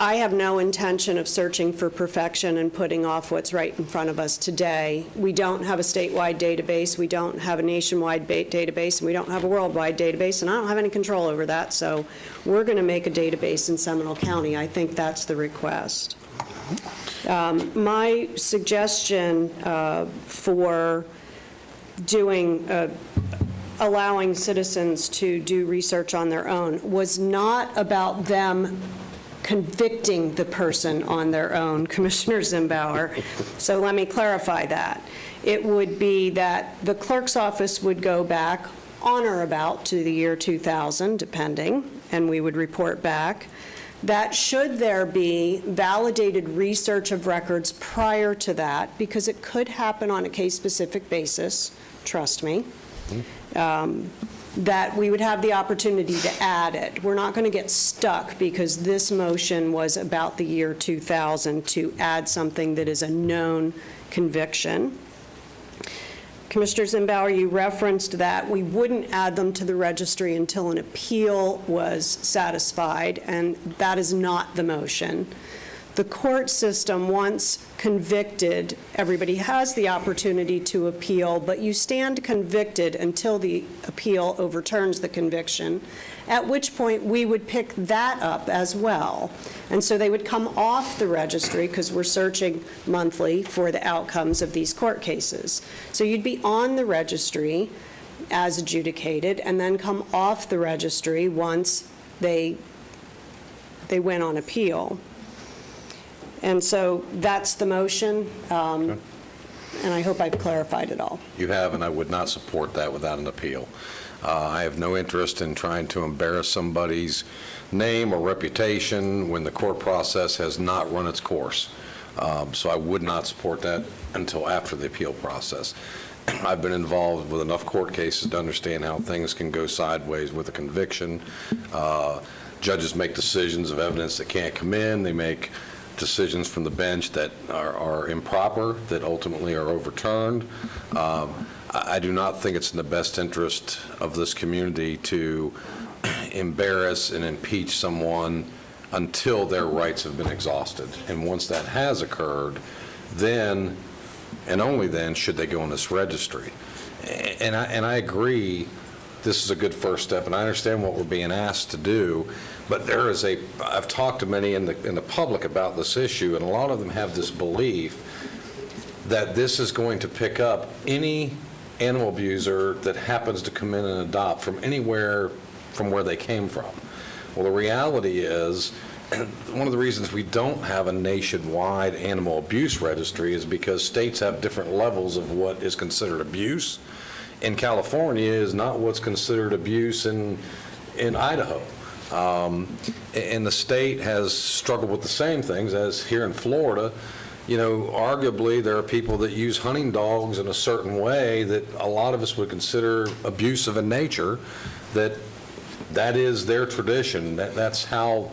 I have no intention of searching for perfection and putting off what's right in front of us today. We don't have a statewide database, we don't have a nationwide database, and we don't have a worldwide database, and I don't have any control over that, so we're going to make a database in Seminole County. I think that's the request. My suggestion for allowing citizens to do research on their own was not about them convicting the person on their own, Commissioner Zimbauer. So let me clarify that. It would be that the clerk's office would go back on or about to the year 2000, depending, and we would report back. That should there be validated research of records prior to that, because it could happen on a case-specific basis, trust me, that we would have the opportunity to add it. We're not going to get stuck because this motion was about the year 2000 to add something that is a known conviction. Commissioner Zimbauer, you referenced that we wouldn't add them to the registry until an appeal was satisfied, and that is not the motion. The court system, once convicted, everybody has the opportunity to appeal, but you stand convicted until the appeal overturns the conviction, at which point we would pick that up as well. And so they would come off the registry, because we're searching monthly for the outcomes of these court cases. So you'd be on the registry as adjudicated, and then come off the registry once they went on appeal. And so that's the motion, and I hope I've clarified it all. You have, and I would not support that without an appeal. I have no interest in trying to embarrass somebody's name or reputation when the court process has not run its course. So I would not support that until after the appeal process. I've been involved with enough court cases to understand how things can go sideways with a conviction. Judges make decisions of evidence that can't come in. They make decisions from the bench that are improper, that ultimately are overturned. I do not think it's in the best interest of this community to embarrass and impeach someone until their rights have been exhausted. And once that has occurred, then, and only then, should they go on this registry. And I agree this is a good first step, and I understand what we're being asked to do, but there is I've talked to many in the public about this issue, and a lot of them have this belief that this is going to pick up any animal abuser that happens to come in and adopt from anywhere from where they came from. Well, the reality is, one of the reasons we don't have a nationwide animal abuse registry is because states have different levels of what is considered abuse. In California is not what's considered abuse in Idaho. And the state has struggled with the same things as here in Florida. You know, arguably there are people that use hunting dogs in a certain way that a lot of us would consider abusive in nature, that is their tradition. That's how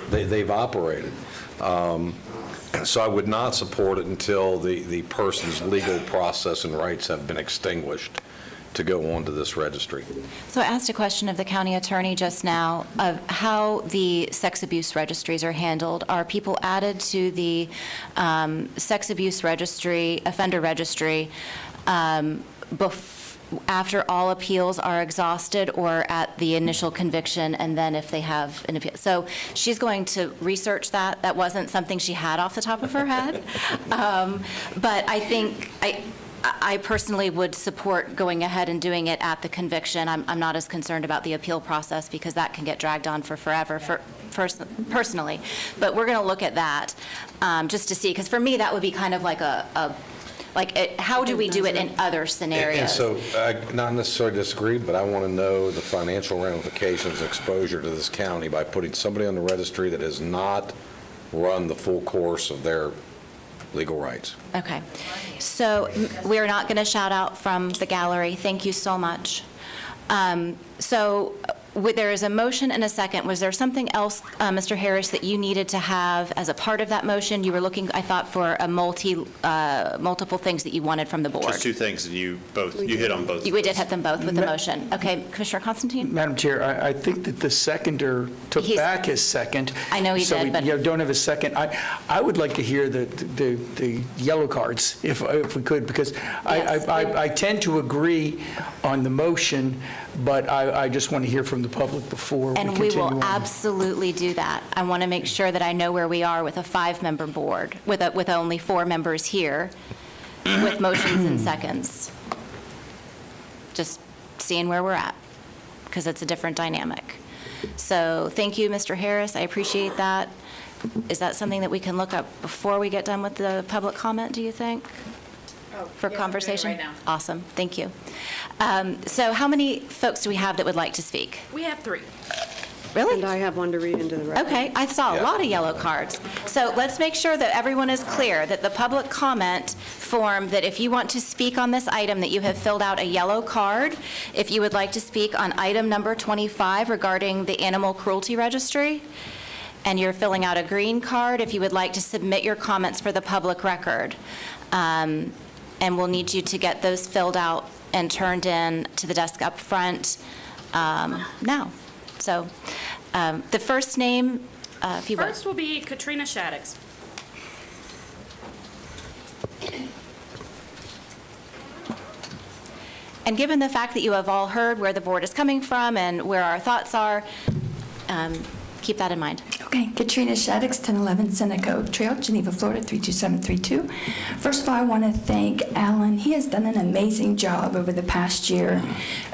they've operated. So I would not support it until the person's legal process and rights have been extinguished to go onto this registry. So I asked a question of the county attorney just now of how the sex abuse registries are handled. Are people added to the sex abuse registry, offender registry, after all appeals are exhausted, or at the initial conviction, and then if they have an appeal? So she's going to research that. That wasn't something she had off the top of her head. But I think I personally would support going ahead and doing it at the conviction. I'm not as concerned about the appeal process because that can get dragged on for forever, personally. But we're going to look at that just to see, because for me that would be kind of like how do we do it in other scenarios? And so, not necessarily disagree, but I want to know the financial ramifications, exposure to this county by putting somebody on the registry that has not run the full course of their legal rights. Okay. So we're not going to shout out from the gallery. Thank you so much. So There is a motion and a second. Was there something else, Mr. Harris, that you needed to have as a part of that motion? You were looking, I thought, for a multiple things that you wanted from the board. Just two things, and you hit on both. We did hit them both with the motion. Okay, Commissioner Constantine? Madam Chair, I think that the seconder took back his second. I know he did, but. So we don't have a second. I would like to hear the yellow cards, if we could, because I tend to agree on the motion, but I just want to hear from the public before we continue on. And we will absolutely do that. I want to make sure that I know where we are with a 5-member board, with only 4 members here, with motions and seconds. Just seeing where we're at, because it's a different dynamic. So thank you, Mr. Harris. I appreciate that. Is that something that we can look up before we get done with the public comment, do you think? For conversation? Right now. Awesome, thank you. So how many folks do we have that would like to speak? We have 3. Really? And I have one to read into the record. Okay, I saw a lot of yellow cards. So let's make sure that everyone is clear that the public comment form, that if you want to speak on this item, that you have filled out a yellow card. If you would like to speak on item number 25 regarding the animal cruelty registry, and you're filling out a green card if you would like to submit your comments for the public record. And we'll need you to get those filled out and turned in to the desk up front now. So the first name, if you will. First will be Katrina Shaddix. And given the fact that you have all heard where the board is coming from and where our thoughts are, keep that in mind. Okay, Katrina Shaddix, 1011 Seneca Trail, Geneva, Florida, 32732. First of all, I want to thank Alan. He has done an amazing job over the past year,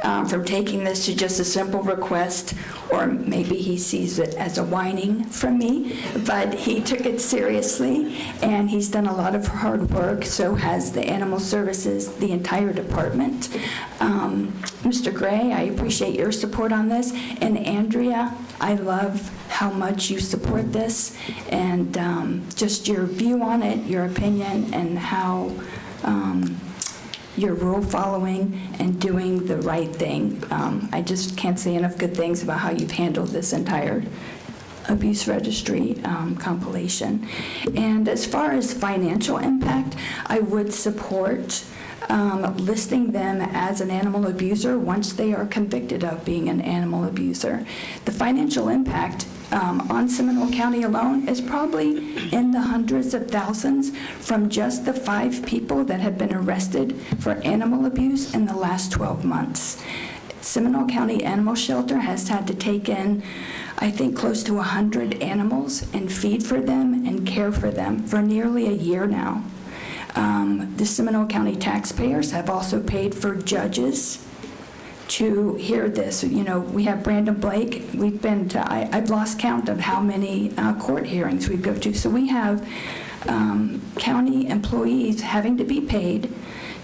from taking this to just a simple request, or maybe he sees it as a whining from me, but he took it seriously, and he's done a lot of hard work. So has the Animal Services, the entire department. Mr. Gray, I appreciate your support on this, and Andrea, I love how much you support this, and just your view on it, your opinion, and how you're rule following and doing the right thing. I just can't say enough good things about how you've handled this entire abuse registry compilation. And as far as financial impact, I would support listing them as an animal abuser once they are convicted of being an animal abuser. The financial impact on Seminole County alone is probably in the hundreds of thousands from just the 5 people that have been arrested for animal abuse in the last 12 months. Seminole County Animal Shelter has had to take in, I think, close to 100 animals and feed for them and care for them for nearly a year now. The Seminole County taxpayers have also paid for judges to hear this. You know, we have Brandon Blake. We've been to, I've lost count of how many court hearings we go to. So we have county employees having to be paid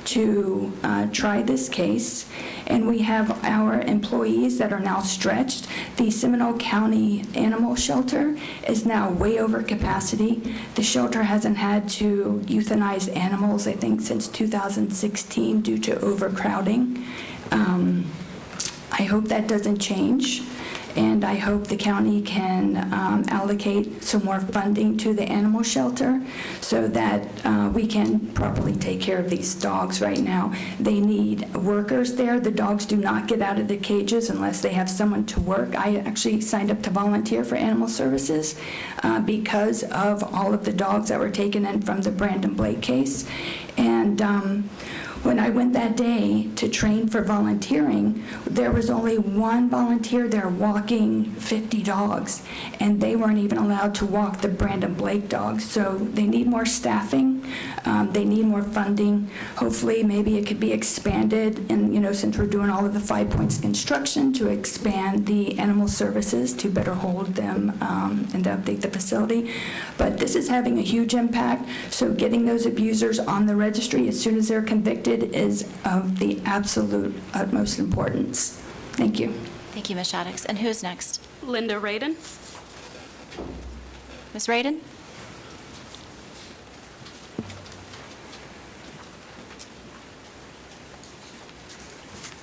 to try this case, and we have our employees that are now stretched. The Seminole County Animal Shelter is now way over capacity. The shelter hasn't had to euthanize animals, I think, since 2016 due to overcrowding. I hope that doesn't change, and I hope the county can allocate some more funding to the animal shelter so that we can properly take care of these dogs right now. They need workers there. The dogs do not get out of the cages unless they have someone to work. I actually signed up to volunteer for Animal Services because of all of the dogs that were taken in from the Brandon Blake case. And when I went that day to train for volunteering, there was only one volunteer there walking 50 dogs, and they weren't even allowed to walk the Brandon Blake dogs. So they need more staffing. They need more funding. Hopefully, maybe it could be expanded, and since we're doing all of the 5 points of construction, to expand the animal services to better hold them and to update the facility. But this is having a huge impact. So getting those abusers on the registry as soon as they're convicted is of the absolute utmost importance. Thank you. Thank you, Ms. Shaddix. And who's next? Linda Radin. Ms. Radin?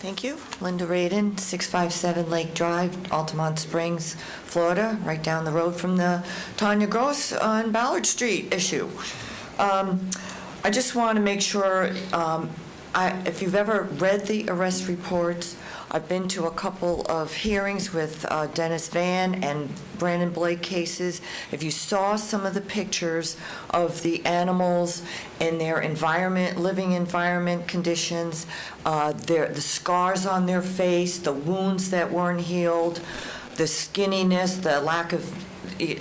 Thank you. Linda Radin, 657 Lake Drive, Altamont Springs, Florida, right down the road from the Tanya Gross on Ballard Street issue. I just want to make sure, if you've ever read the arrest reports, I've been to a couple of hearings with Dennis Van and Brandon Blake cases. If you saw some of the pictures of the animals in their environment, living environment conditions, the scars on their face, the wounds that weren't healed, the skinniness, the lack of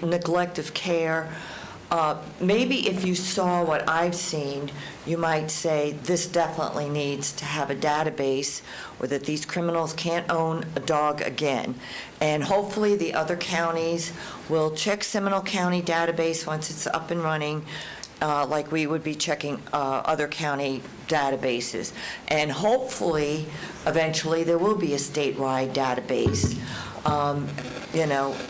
neglect of care, maybe if you saw what I've seen, you might say this definitely needs to have a database, or that these criminals can't own a dog again. And hopefully the other counties will check Seminole County database once it's up and running, like we would be checking other county databases. And hopefully, eventually, there will be a statewide database.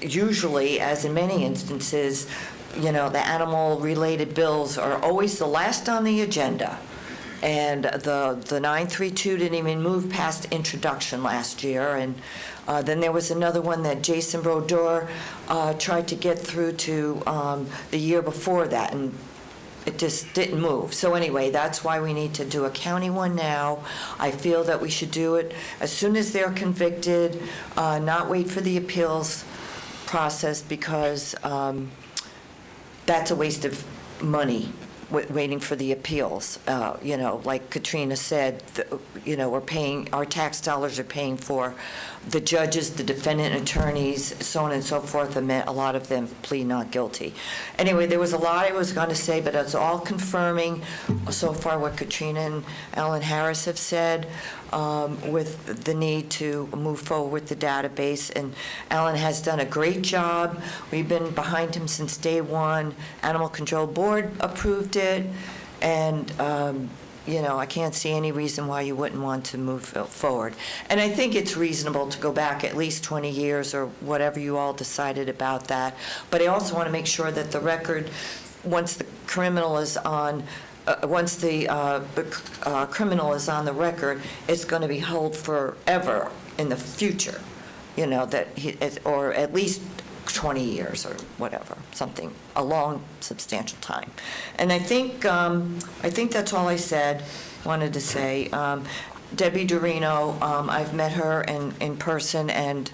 Usually, as in many instances, the animal-related bills are always the last on the agenda. And the 932 didn't even move past introduction last year. And then there was another one that Jason Brodeur tried to get through to the year before that, and it just didn't move. So anyway, that's why we need to do a county one now. I feel that we should do it as soon as they're convicted, not wait for the appeals process, because that's a waste of money, waiting for the appeals. Like Katrina said, we're paying, our tax dollars are paying for the judges, the defendant attorneys, so on and so forth, and a lot of them plead not guilty. Anyway, there was a lot I was going to say, but it's all confirming so far what Katrina and Alan Harris have said, with the need to move forward with the database. And Alan has done a great job. We've been behind him since day one. Animal Control Board approved it, and I can't see any reason why you wouldn't want to move forward. And I think it's reasonable to go back at least 20 years or whatever you all decided about that. But I also want to make sure that the record, once the criminal is on, once the criminal is on the record, it's going to be held forever in the future, that he, or at least 20 years or whatever, something, a long, substantial time. And I think that's all I wanted to say. Debbie Dorino, I've met her in person, and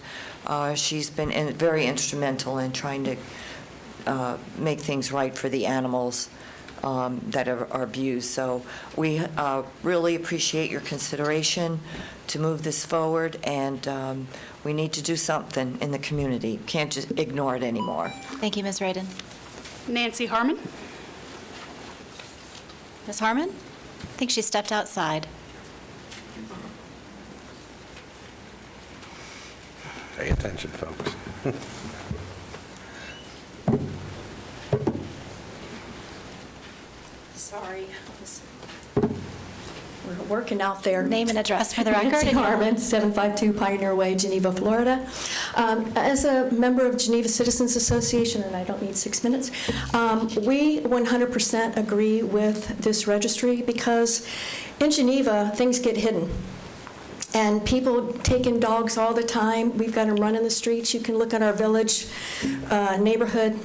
she's been very instrumental in trying to make things right for the animals that are abused. So we really appreciate your consideration to move this forward, and we need to do something in the community. Can't just ignore it anymore. Thank you, Ms. Radin. Nancy Harmon. Ms. Harmon? I think she stepped outside. Pay attention, folks. Sorry. We're working out there. Name and address for the record. Nancy Harmon, 752 Pioneer Way, Geneva, Florida. As a member of Geneva Citizens Association, and I don't need 6 minutes, we 100% agree with this registry, because in Geneva, things get hidden. And people take in dogs all the time. We've got them running the streets. You can look at our village neighborhood.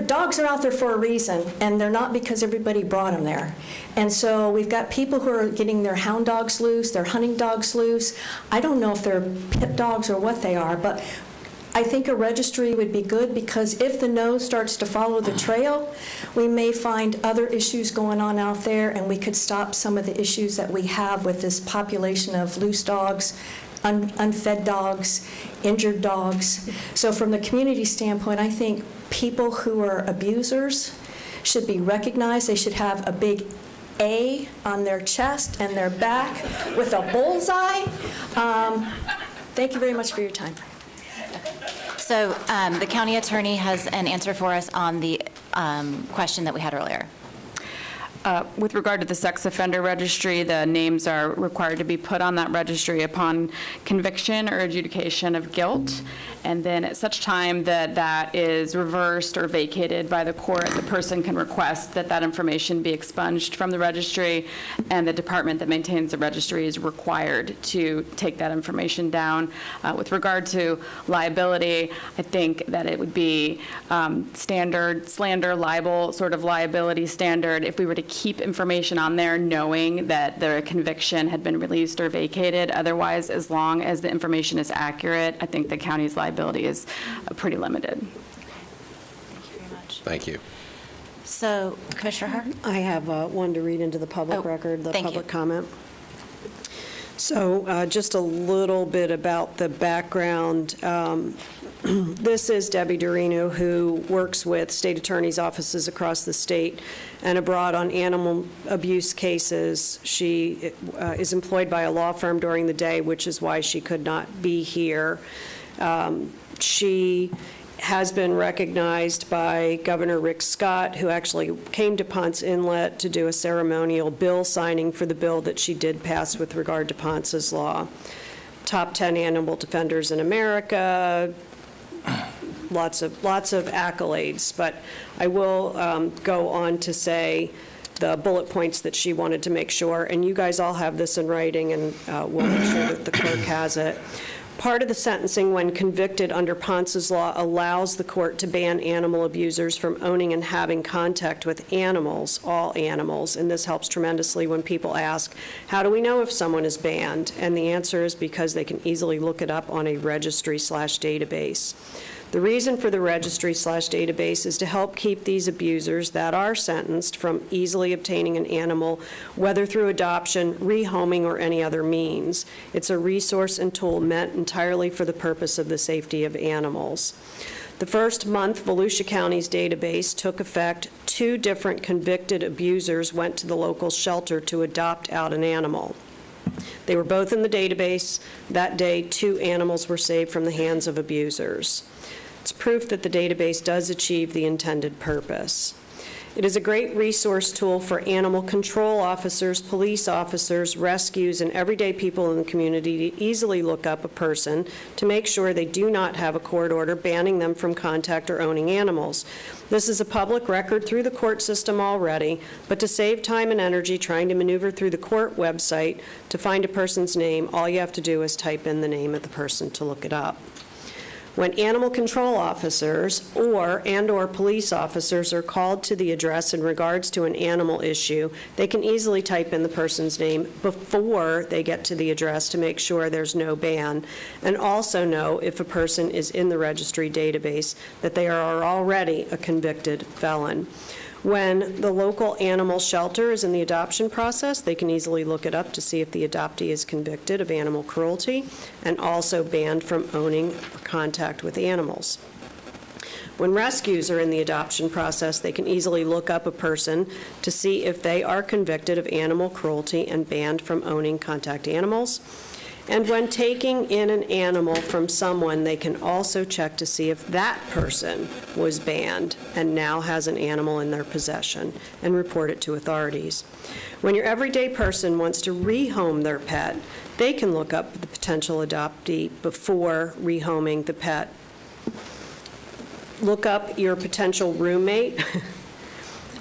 Dogs are out there for a reason, and they're not because everybody brought them there. And so we've got people who are getting their hound dogs loose, their hunting dogs loose. I don't know if they're pit dogs or what they are, but I think a registry would be good, because if the nose starts to follow the trail, we may find other issues going on out there, and we could stop some of the issues that we have with this population of loose dogs, unfed dogs, injured dogs. So from the community standpoint, I think people who are abusers should be recognized. They should have a big A on their chest and their back with a bullseye. Thank you very much for your time. So the county attorney has an answer for us on the question that we had earlier. With regard to the sex offender registry, the names are required to be put on that registry upon conviction or adjudication of guilt. And then at such time that that is reversed or vacated by the court, the person can request that that information be expunged from the registry, and the department that maintains the registry is required to take that information down. With regard to liability, I think that it would be standard slander, libel sort of liability standard if we were to keep information on there knowing that the conviction had been released or vacated. Otherwise, as long as the information is accurate, I think the county's liability is pretty limited. Thank you very much. Thank you. So, Commissioner Hart? I have one to read into the public record, the thank you. public comment. So just a little bit about the background. This is Debbie Dorino, who works with state attorneys' offices across the state and abroad on animal abuse cases. She is employed by a law firm during the day, which is why she could not be here. She has been recognized by Governor Rick Scott, who actually came to Ponce Inlet to do a ceremonial bill signing for the bill that she did pass with regard to Ponce's law. Top 10 animal defenders in America, lots of accolades. But I will go on to say the bullet points that she wanted to make sure, and you guys all have this in writing, and we'll make sure that the clerk has it. Part of the sentencing when convicted under Ponce's law allows the court to ban animal abusers from owning and having contact with animals, all animals, and this helps tremendously when people ask, how do we know if someone is banned? And the answer is because they can easily look it up on a registry/database. The reason for the registry/database is to help keep these abusers that are sentenced from easily obtaining an animal, whether through adoption, rehoming, or any other means. It's a resource and tool meant entirely for the purpose of the safety of animals. The first month Volusia County's database took effect, 2 different convicted abusers went to the local shelter to adopt out an animal. They were both in the database. That day, 2 animals were saved from the hands of abusers. It's proof that the database does achieve the intended purpose. It is a great resource tool for animal control officers, police officers, rescues, and everyday people in the community to easily look up a person to make sure they do not have a court order banning them from contact or owning animals. This is a public record through the court system already, but to save time and energy trying to maneuver through the court website to find a person's name, all you have to do is type in the name of the person to look it up. When animal control officers or police officers are called to the address in regards to an animal issue, they can easily type in the person's name before they get to the address to make sure there's no ban, and also know if a person is in the registry database that they are already a convicted felon. When the local animal shelter is in the adoption process, they can easily look it up to see if the adoptee is convicted of animal cruelty and also banned from owning or contact with animals. When rescues are in the adoption process, they can easily look up a person to see if they are convicted of animal cruelty and banned from owning contact animals. And when taking in an animal from someone, they can also check to see if that person was banned and now has an animal in their possession and report it to authorities. When your everyday person wants to rehome their pet, they can look up the potential adoptee before rehoming the pet. Look up your potential roommate.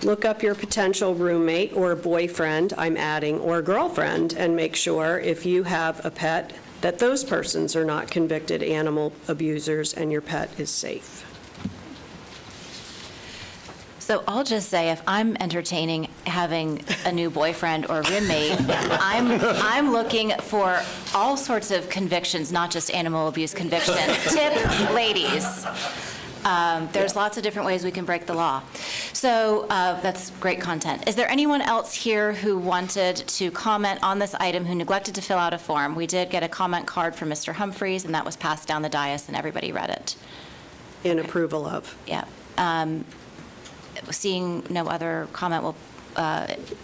Look up your potential roommate or boyfriend, I'm adding, or girlfriend, and make sure if you have a pet that those persons are not convicted animal abusers and your pet is safe. So I'll just say, if I'm entertaining having a new boyfriend or roommate, I'm looking for all sorts of convictions, not just animal abuse convictions. Tip, ladies. There's lots of different ways we can break the law. So that's great content. Is there anyone else here who wanted to comment on this item who neglected to fill out a form? We did get a comment card from Mr. Humphreys, and that was passed down the dais, and everybody read it. In approval of. Yeah. Seeing no other comment,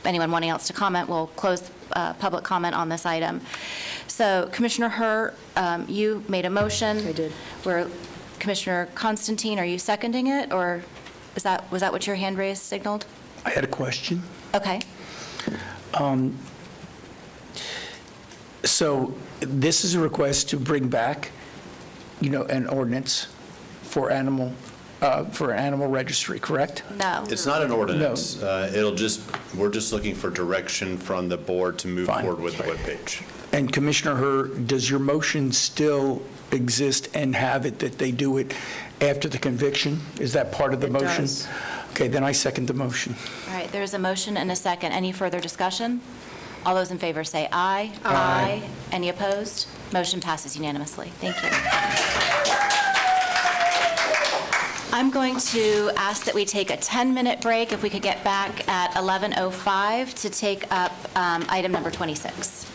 anyone wanting else to comment, we'll close public comment on this item. So Commissioner Herr, you made a motion. I did. Commissioner Constantine, are you seconding it, or was that what your hand raised signaled? I had a question. Okay. So this is a request to bring back, an ordinance for animal registry, correct? No. It's not an ordinance. We're just looking for direction from the board to move Fine. forward with the webpage. And Commissioner Herr, does your motion still exist and have it that they do it after the conviction? Is that part of the It motion? does. Okay, then I second the motion. All right, there's a motion and a second. Any further discussion? All those in favor say aye. Aye. Any opposed? Motion passes unanimously. Thank you. I'm going to ask that we take a 10-minute break, if we could get back at 11:05 to take up item number 26.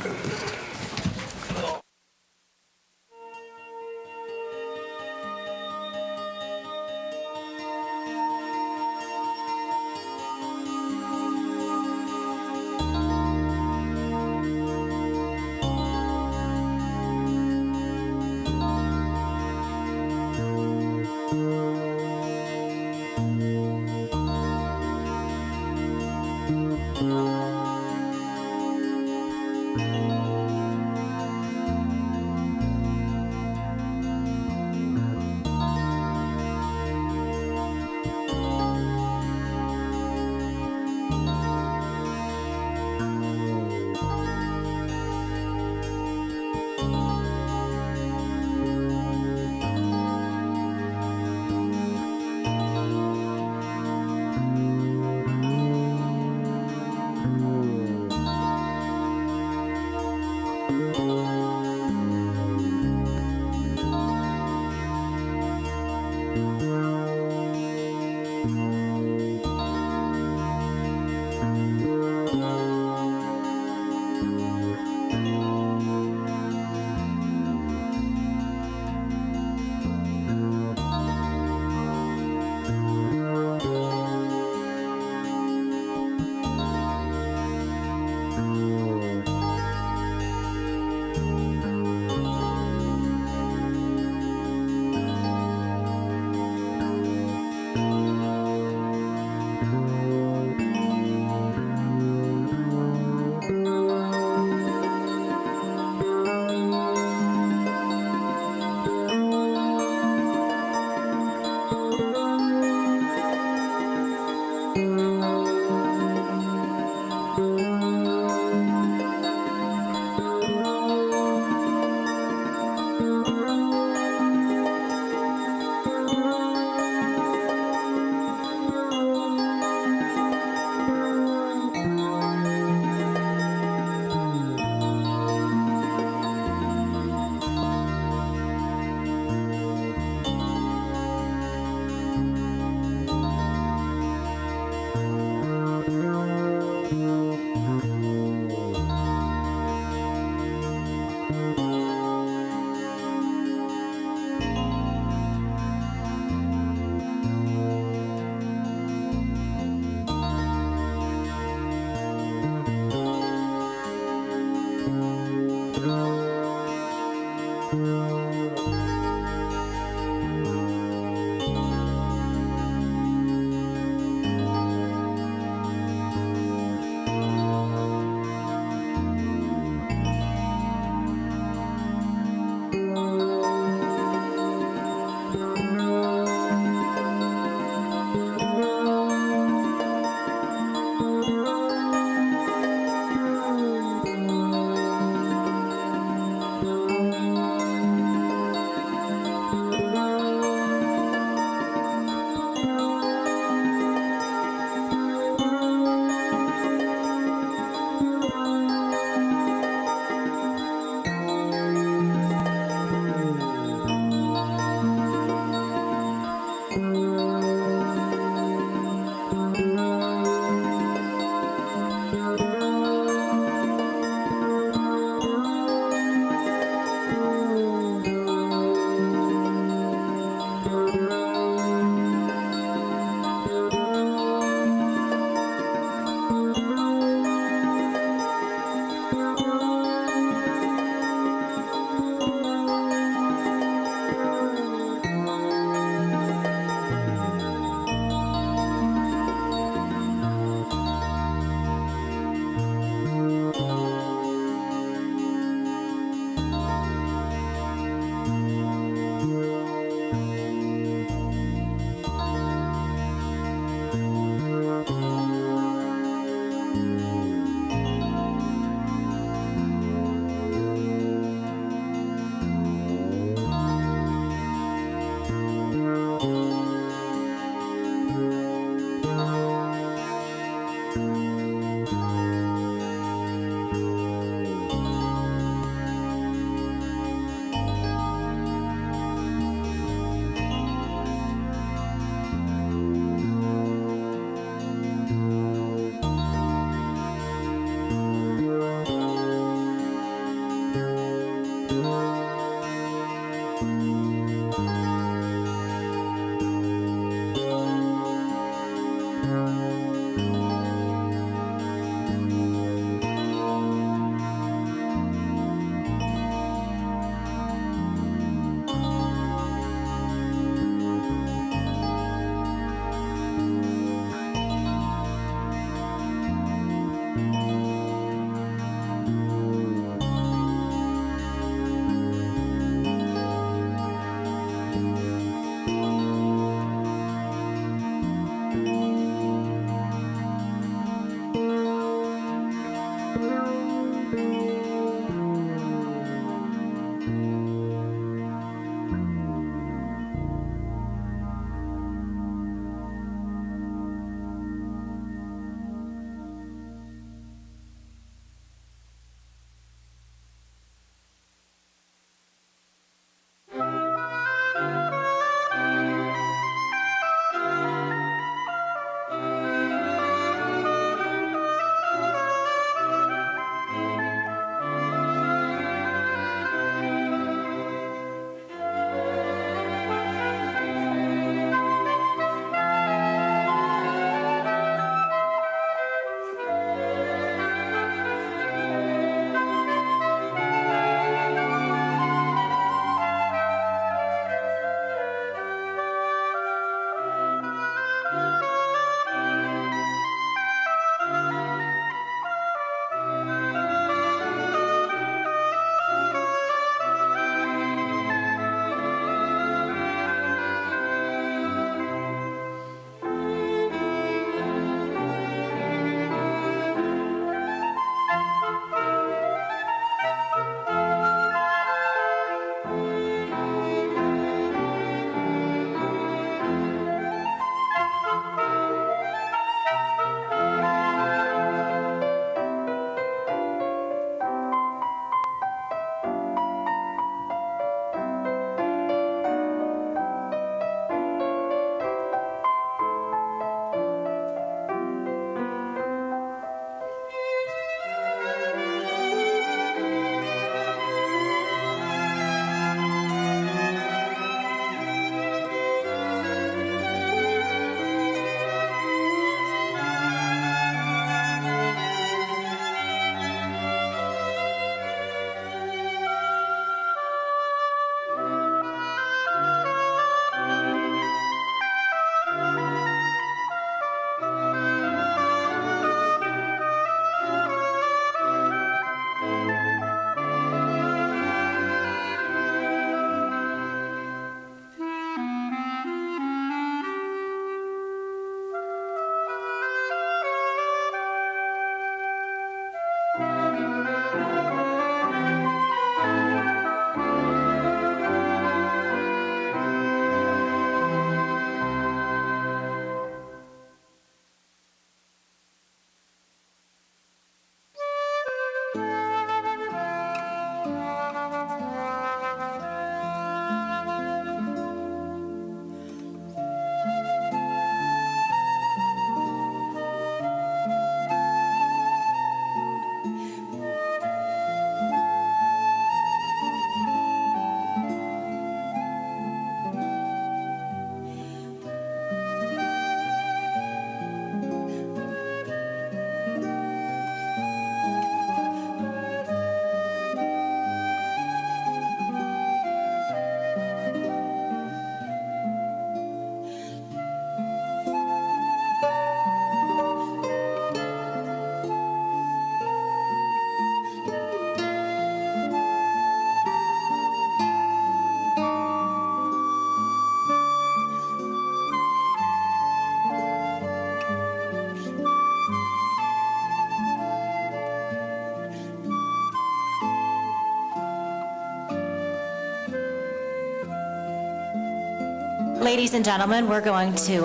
Ladies and gentlemen, we're going to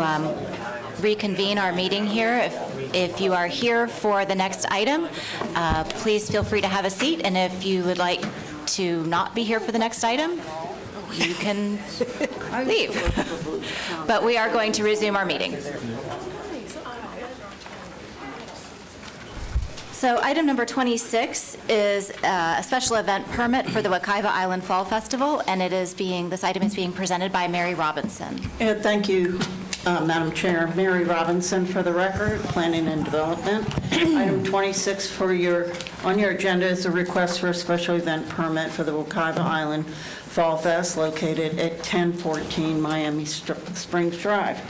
reconvene our meeting here. If you are here for the next item, please feel free to have a seat, and if you would like to not be here for the next item, you can leave. But we are going to resume our meeting. So item number 26 is a special event permit for the Wekiva Island Fall Festival, and this item is being presented by Mary Robinson. Thank you, Madam Chair. Mary Robinson for the record, Planning and Development. Item 26 on your agenda is a request for a special event permit for the Wekiva Island Fall Fest located at 1014 Miami Springs Drive.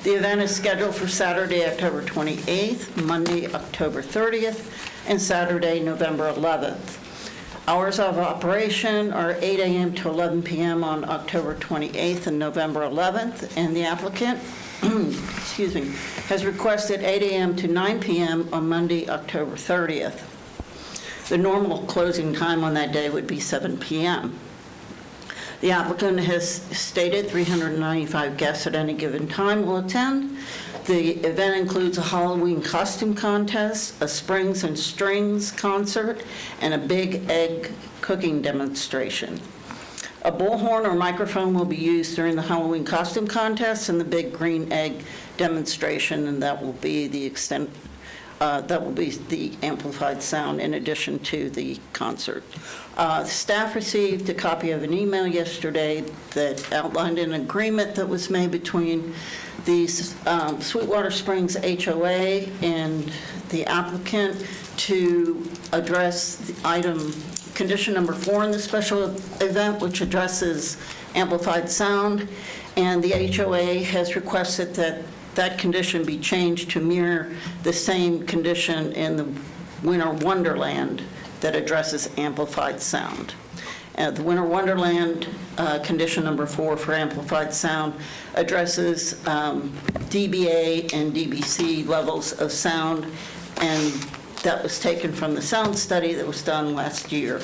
The event is scheduled for Saturday, October 28th, Monday, October 30th, and Saturday, November 11th. Hours of operation are 8 a.m. to 11 p.m. on October 28th and November 11th, and the applicant has requested 8 a.m. to 9 p.m. on Monday, October 30th. The normal closing time on that day would be 7 p.m. The applicant has stated 395 guests at any given time will attend. The event includes a Halloween costume contest, a Springs and Strings concert, and a big egg cooking demonstration. A bullhorn or microphone will be used during the Halloween costume contest and the big green egg demonstration, and that will be the amplified sound in addition to the concert. Staff received a copy of an email yesterday that outlined an agreement that was made between the Sweetwater Springs HOA and the applicant to address the condition number 4 in the special event, which addresses amplified sound, and the HOA has requested that condition be changed to mirror the same condition in the Winter Wonderland that addresses amplified sound. The Winter Wonderland condition number 4 for amplified sound addresses dBA and dBc levels of sound, and that was taken from the sound study that was done last year.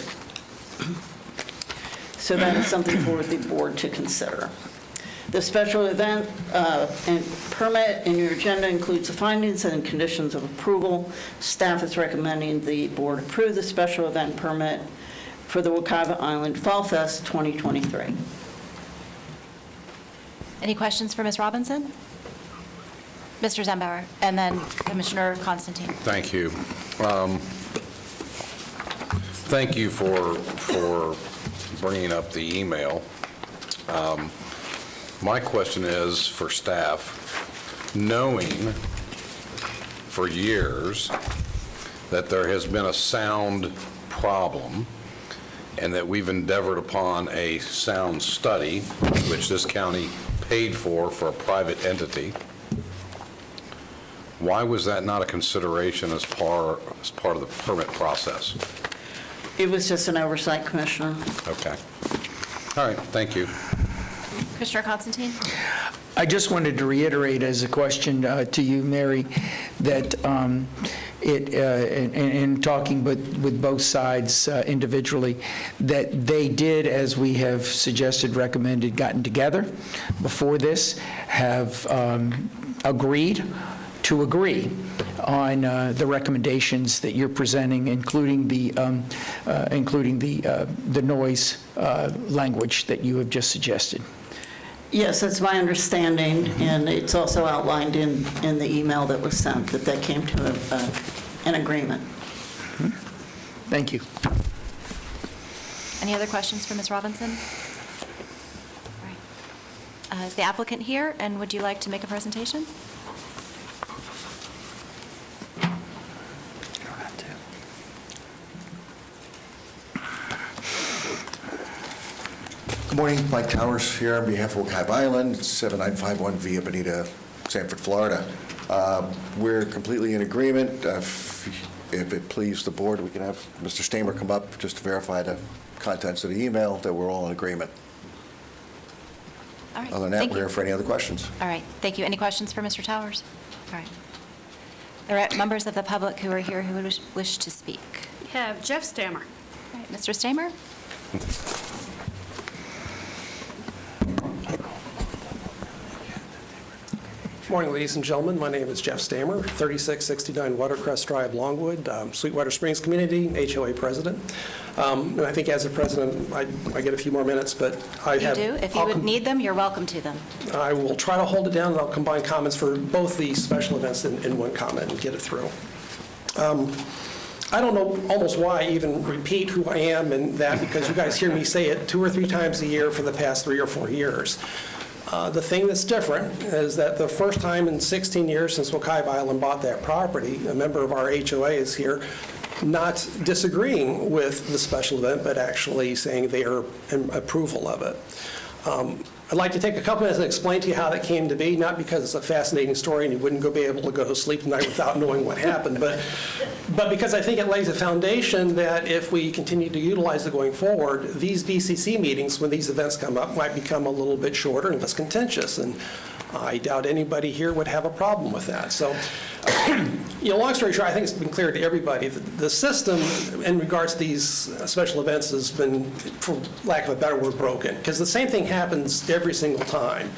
So that is something for the board to consider. The special event and permit in your agenda includes the findings and conditions of approval. Staff is recommending the board approve the special event permit for the Wekiva Island Fall Fest 2023. Any questions for Ms. Robinson? Mr. Zembauer, and then Commissioner Constantine. Thank you. Thank you for bringing up the email. My question is for staff, knowing for years that there has been a sound problem and that we've endeavored upon a sound study, which this county paid for a private entity, why was that not a consideration as part of the permit process? It was just an oversight, Commissioner. Okay. All right, thank you. Commissioner Constantine? I just wanted to reiterate as a question to you, Mary, that in talking with both sides individually, that they did, as we have suggested, recommended, gotten together before this, have agreed to agree on the recommendations that you're presenting, including the noise language that you have just suggested. Yes, that's my understanding, and it's also outlined in the email that was sent that they came to an agreement. Thank you. Any other questions for Ms. Robinson? All right. Is the applicant here, and would you like to make a presentation? Good morning, Mike Towers here on behalf of Wekiva Island, 7951 Via Bonita, Sanford, Florida. We're completely in agreement. If it pleases the board, we can have Mr. Stamer come up just to verify the contents of the email, that we're all in agreement. All right. Other than that, Thank we're you. here for any other questions. All right, thank you. Any questions for Mr. Towers? All right. There are members of the public who are here who would wish to speak. We have Jeff Stammer. All right, Mr. Stamer? Good morning, ladies and gentlemen. My name is Jeff Stamer, 3669 Watercrest Drive, Longwood, Sweetwater Springs Community, HOA President. And I think as a president, I get a few more minutes, but I have... You do. If you would need them, you're welcome to them. I will try to hold it down, and I'll combine comments for both the special events in one comment and get it through. I don't know almost why I even repeat who I am and that, because you guys hear me say it 2 or 3 times a year for the past 3 or 4 years. The thing that's different is that the first time in 16 years since Wekiva Island bought that property, a member of our HOA is here not disagreeing with the special event, but actually saying they are in approval of it. I'd like to take a couple minutes and explain to you how that came to be, not because it's a fascinating story and you wouldn't be able to go to sleep tonight without knowing what happened, but because I think it lays a foundation that if we continue to utilize it going forward, these BCC meetings, when these events come up, might become a little bit shorter and less contentious. And I doubt anybody here would have a problem with that. So, long story short, I think it's been clear to everybody that the system in regards to these special events has been, for lack of a better word, broken. Because the same thing happens every single time.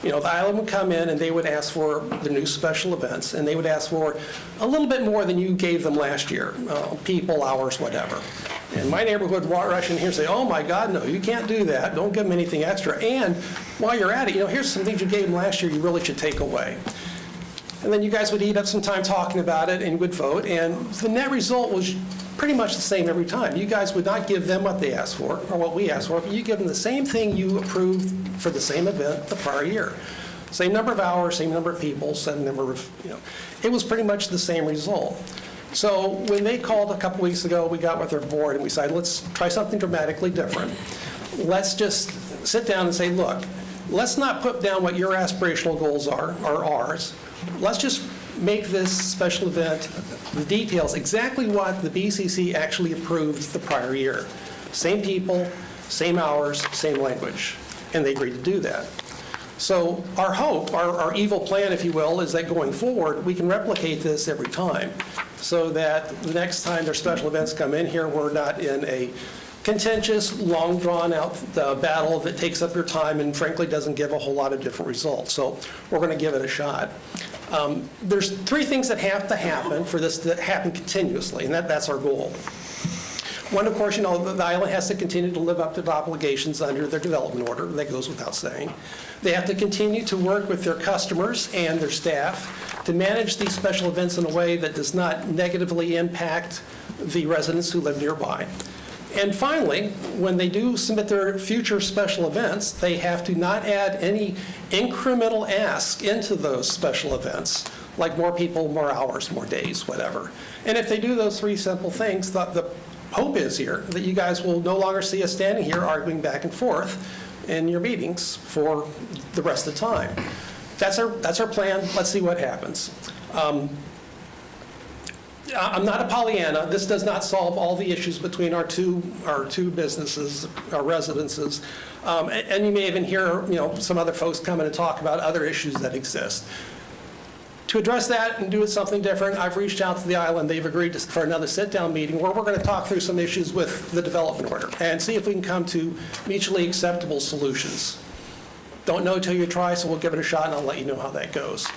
The island would come in and they would ask for the new special events, and they would ask for a little bit more than you gave them last year, people, hours, whatever. And my neighborhood would rush in here and say, oh my God, no, you can't do that. Don't give them anything extra. And while you're at it, here's some things you gave them last year you really should take away. And then you guys would eat up some time talking about it and would vote. And the net result was pretty much the same every time. You guys would not give them what they asked for or what we asked for, but you give them the same thing you approved for the same event the prior year. Same number of hours, same number of people, same number of, it was pretty much the same result. So when they called a couple weeks ago, we got with their board and we decided, let's try something dramatically different. Let's just sit down and say, look, let's not put down what your aspirational goals are, or ours. Let's just make this special event, the details, exactly what the BCC actually approved the prior year. Same people, same hours, same language. And they agreed to do that. So our hope, our evil plan, if you will, is that going forward, we can replicate this every time so that the next time their special events come in here, we're not in a contentious, long drawn-out battle that takes up your time and frankly doesn't give a whole lot of different results. So we're going to give it a shot. There's 3 things that have to happen for this to happen continuously, and that's our goal. One, of course, the island has to continue to live up to the obligations under their development order. That goes without saying. They have to continue to work with their customers and their staff to manage these special events in a way that does not negatively impact the residents who live nearby. And finally, when they do submit their future special events, they have to not add any incremental ask into those special events, like more people, more hours, more days, whatever. And if they do those 3 simple things, the hope is here that you guys will no longer see us standing here arguing back and forth in your meetings for the rest of the time. That's our plan. Let's see what happens. I'm not a Pollyanna. This does not solve all the issues between our two businesses, our residences. And you may even hear, some other folks come in and talk about other issues that exist. To address that and do it something different, I've reached out to the island. They've agreed for another sit-down meeting where we're going to talk through some issues with the development order and see if we can come to mutually acceptable solutions. Don't know till you try, so we'll give it a shot and I'll let you know how that goes.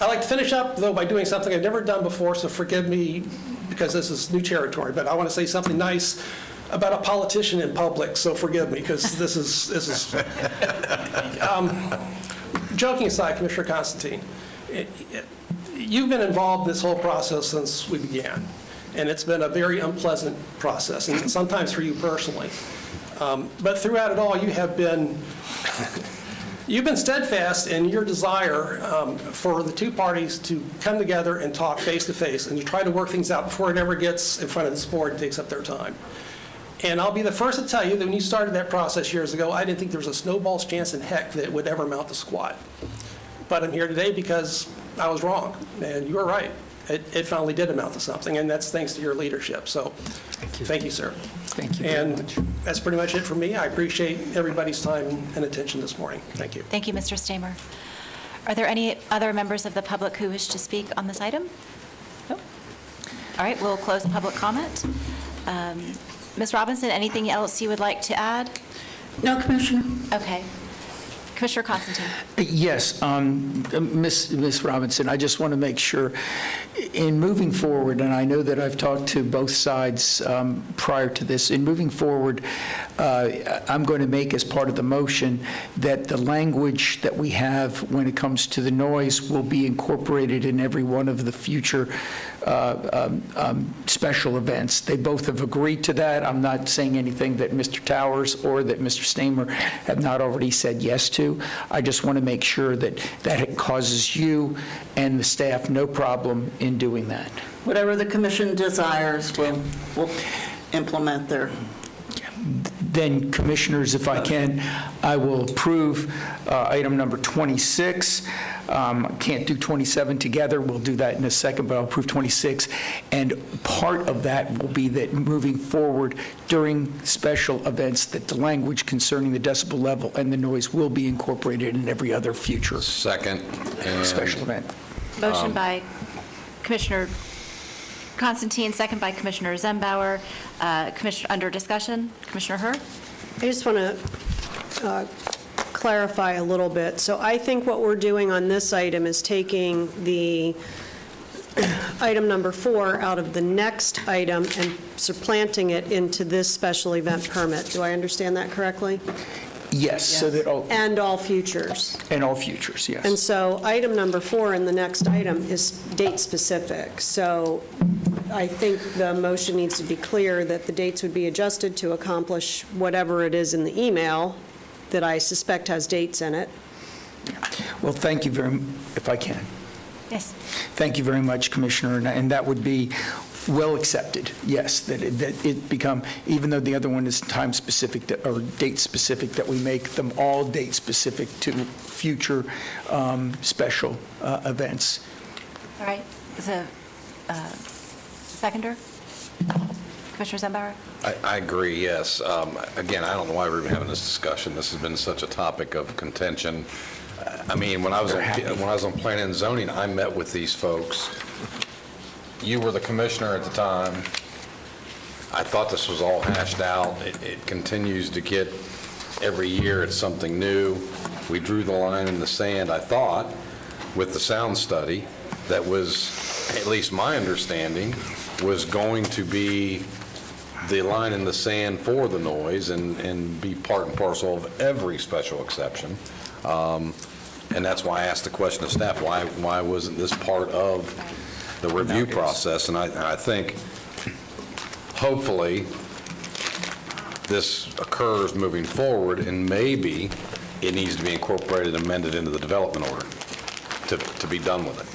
I'd like to finish up, though, by doing something I've never done before, so forgive me because this is new territory, but I want to say something nice about a politician in public, so forgive me because this is joking aside, Commissioner Constantine, you've been involved in this whole process since we began, and it's been a very unpleasant process, and sometimes for you personally. But throughout it all, you've been steadfast in your desire for the 2 parties to come together and talk face to face and to try to work things out before it ever gets in front of this board and takes up their time. And I'll be the first to tell you that when you started that process years ago, I didn't think there was a snowball's chance in heck that it would ever amount to squat. But I'm here today because I was wrong, and you were right. It finally did amount to something, and that's thanks to your leadership. So thank you, sir. Thank you very much. That's pretty much it for me. I appreciate everybody's time and attention this morning. Thank you. Thank you, Mr. Stamer. Are there any other members of the public who wish to speak on this item? No? All right, we'll close the public comment. Ms. Robinson, anything else you would like to add? No, Commissioner. Okay. Commissioner Constantine. Yes, Ms. Robinson, I just want to make sure, in moving forward, and I know that I've talked to both sides prior to this, in moving forward, I'm going to make as part of the motion that the language that we have when it comes to the noise will be incorporated in every one of the future special events. They both have agreed to that. I'm not saying anything that Mr. Towers or that Mr. Stamer have not already said yes to. I just want to make sure that it causes you and the staff no problem in doing that. Whatever the commission desires, we'll implement their. Then, Commissioners, if I can, I will approve item number 26. Can't do 27 together. We'll do that in a second, but I'll approve 26. And part of that will be that moving forward during special events, that the language concerning the decibel level and the noise will be incorporated in every other future Second. special event. Motion by Commissioner Constantine, second by Commissioner Zembauer. Commissioner, under discussion, Commissioner Herr? I just want to clarify a little bit. So I think what we're doing on this item is taking the item number 4 out of the next item and supplanting it into this special event permit. Do I understand that correctly? Yes, so that all... And all futures. And all futures, yes. And so item number 4 in the next item is date-specific. So I think the motion needs to be clear that the dates would be adjusted to accomplish whatever it is in the email that I suspect has dates in it. Well, thank you very, if I can. Yes. Thank you very much, Commissioner, and that would be well accepted, yes, that it become, even though the other one is time-specific or date-specific, that we make them all date-specific to future special events. All right. The seconder? Commissioner Zembauer? I agree, yes. Again, I don't know why we're even having this discussion. This has been such a topic of contention. I mean, when I was on planning and zoning, I met with these folks. You were the commissioner at the time. I thought this was all hashed out. It continues to get, every year it's something new. We drew the line in the sand, I thought, with the sound study that was, at least my understanding, was going to be the line in the sand for the noise and be part and parcel of every special exception. And that's why I asked the question of staff, why wasn't this part of the review process? And I think, hopefully, this occurs moving forward, and maybe it needs to be incorporated, amended into the development order to be done with it.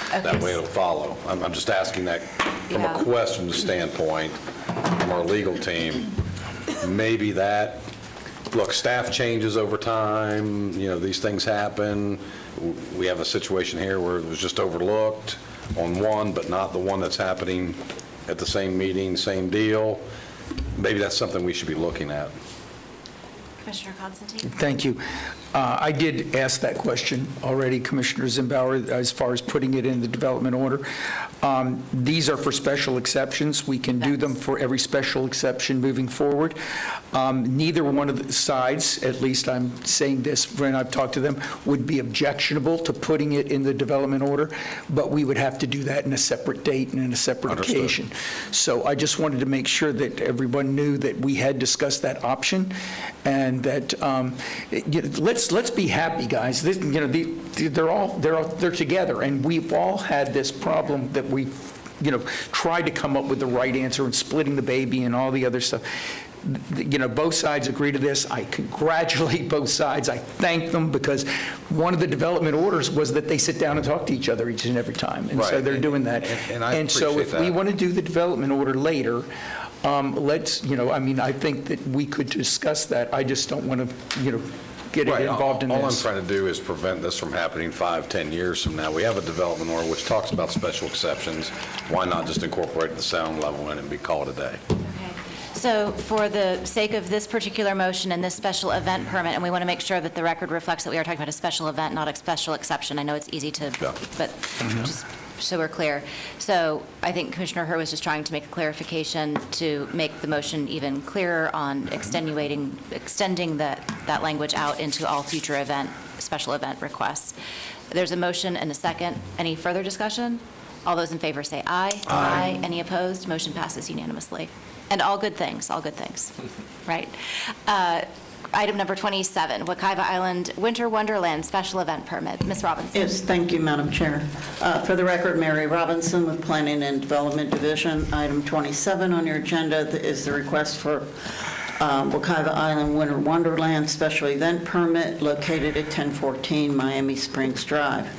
Okay. That way it'll follow. I'm just asking that from a questions standpoint, from our legal team. Maybe that, look, staff changes over time, these things happen. We have a situation here where it was just overlooked on one, but not the one that's happening at the same meeting, same deal. Maybe that's something we should be looking at. Commissioner Constantine? Thank you. I did ask that question already, Commissioner Zembauer, as far as putting it in the development order. These are for special exceptions. We can do them for every special exception moving forward. Neither one of the sides, at least I'm saying this when I've talked to them, would be objectionable to putting it in the development order, but we would have to do that in a separate date and in a separate occasion. So I just wanted to make sure that everyone knew that we had discussed that option, and that let's be happy, guys. This, they're together, and we've all had this problem that we tried to come up with the right answer and splitting the baby and all the other stuff. Both sides agree to this. I congratulate both sides. I thank them, because one of the development orders was that they sit down and talk to each other each and every time, and so they're doing that. And so if we want to do the development order later, let's, I think that we could discuss that. I just don't want to, get it involved in this. All I'm trying to do is prevent this from happening 5-10 years from now. We have a development order which talks about special exceptions. Why not just incorporate the sound level in it and be called a day? So for the sake of this particular motion and this special event permit, and we want to make sure that the record reflects that we are talking about a special event, not a special exception. I know it's easy to, but just so we're clear. So I think Commissioner Herr was just trying to make a clarification to make the motion even clearer on extending that language out into all future special event requests. There's a motion and a second. Any further discussion? All those in favor say aye. Aye. Any opposed? Motion passes unanimously. And all good things, right? Item number 27, Wekiva Island Winter Wonderland Special Event Permit. Ms. Robinson. Yes, thank you, Madam Chair. For the record, Mary Robinson with Planning and Development Division. Item 27 on your agenda is the request for Wekiva Island Winter Wonderland Special Event Permit located at 1014 Miami Springs Drive.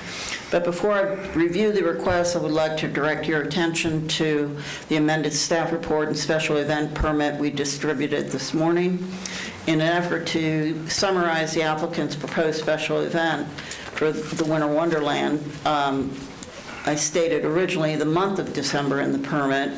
But before I review the request, I would like to direct your attention to the amended staff report and special event permit we distributed this morning. In an effort to summarize the applicant's proposed special event for the Winter Wonderland, I stated originally the month of December in the permit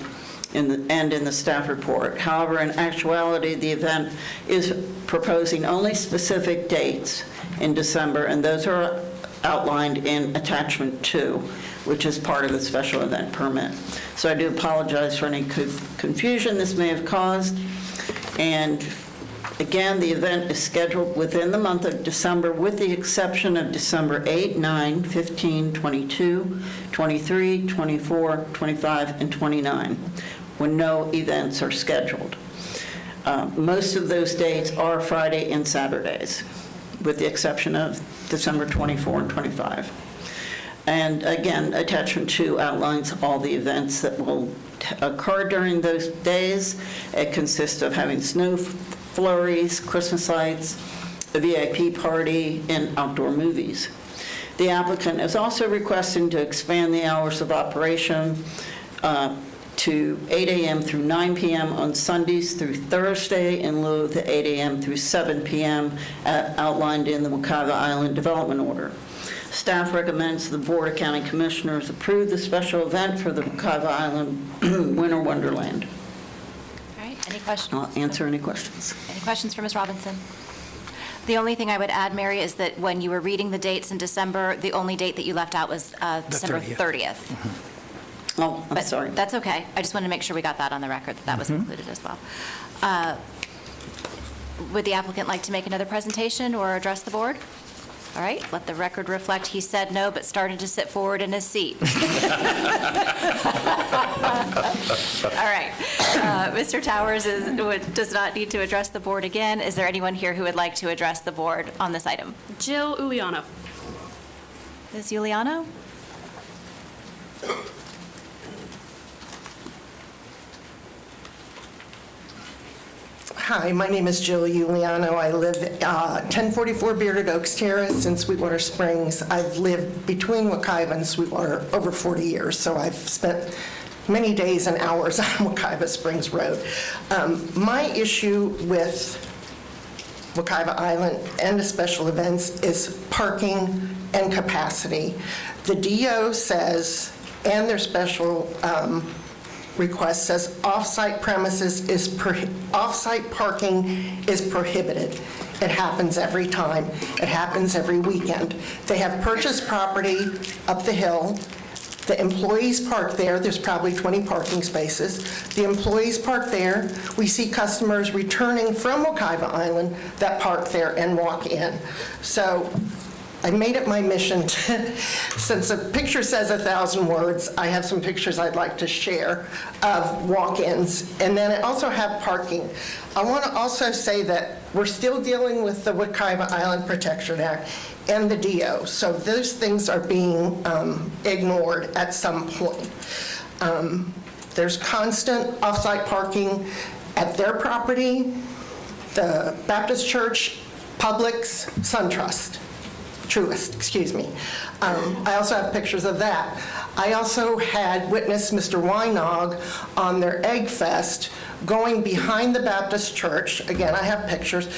and in the staff report. However, in actuality, the event is proposing only specific dates in December, and those are outlined in attachment 2, which is part of the special event permit. So I do apologize for any confusion this may have caused. And again, the event is scheduled within the month of December with the exception of December 8, 9, 15, 22, 23, 24, 25, and 29, when no events are scheduled. Most of those dates are Friday and Saturdays, with the exception of December 24 and 25. And again, attachment 2 outlines all the events that will occur during those days. It consists of having snow flurries, Christmas lights, a VIP party, and outdoor movies. The applicant is also requesting to expand the hours of operation to 8 a.m. through 9 p.m. on Sundays through Thursday in lieu of the 8 a.m. through 7 p.m. Outlined in the Wekiva Island Development Order. Staff recommends the Board of County Commissioners approve the special event for the Wekiva Island Winter Wonderland. All right, any questions? I'll answer any questions. Any questions for Ms. Robinson? The only thing I would add, Mary, is that when you were reading the dates in December, the only date that you left out was December 30th. Oh, I'm sorry. That's okay. I just wanted to make sure we got that on the record, that was included as well. Would the applicant like to make another presentation or address the board? All right, let the record reflect he said no, but started to sit forward in his seat. All right. Mr. Towers does not need to address the board again. Is there anyone here who would like to address the board on this item? Jill Uliano. Ms. Giuliano? Hi, my name is Jill Uliano. I live 1044 Bearded Oaks Terrace in Sweetwater Springs. I've lived between Wekiva and Sweetwater over 40 years, so I've spent many days and hours on Wekiva Springs Road. My issue with Wekiva Island and the special events is parking and capacity. The DO says, and their special request says off-site off-site parking is prohibited. It happens every time. It happens every weekend. They have purchased property up the hill. The employees park there. There's probably 20 parking spaces. The employees park there. We see customers returning from Wekiva Island that park there and walk in. So I made it my mission to, since a picture says 1,000 words, I have some pictures I'd like to share of walk-ins. And then I also have parking. I want to also say that we're still dealing with the Wekiva Island Protection Act and the DO. So those things are being ignored at some point. There's constant off-site parking at their property, the Baptist Church, Publix, SunTrust. Truist, excuse me. I also have pictures of that. I also had witnessed Mr. Weinog on their Egg Fest going behind the Baptist Church. Again, I have pictures,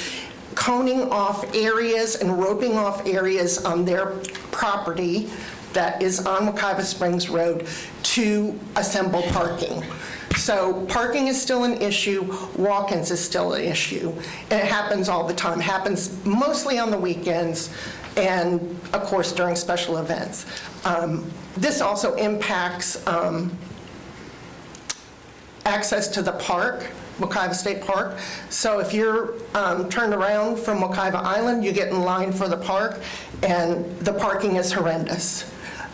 coning off areas and roping off areas on their property that is on Wekiva Springs Road to assemble parking. So parking is still an issue, walk-ins is still an issue, and it happens all the time. It happens mostly on the weekends and, of course, during special events. This also impacts access to the park, Wekiva State Park. So if you're turned around from Wekiva Island, you get in line for the park, and the parking is horrendous.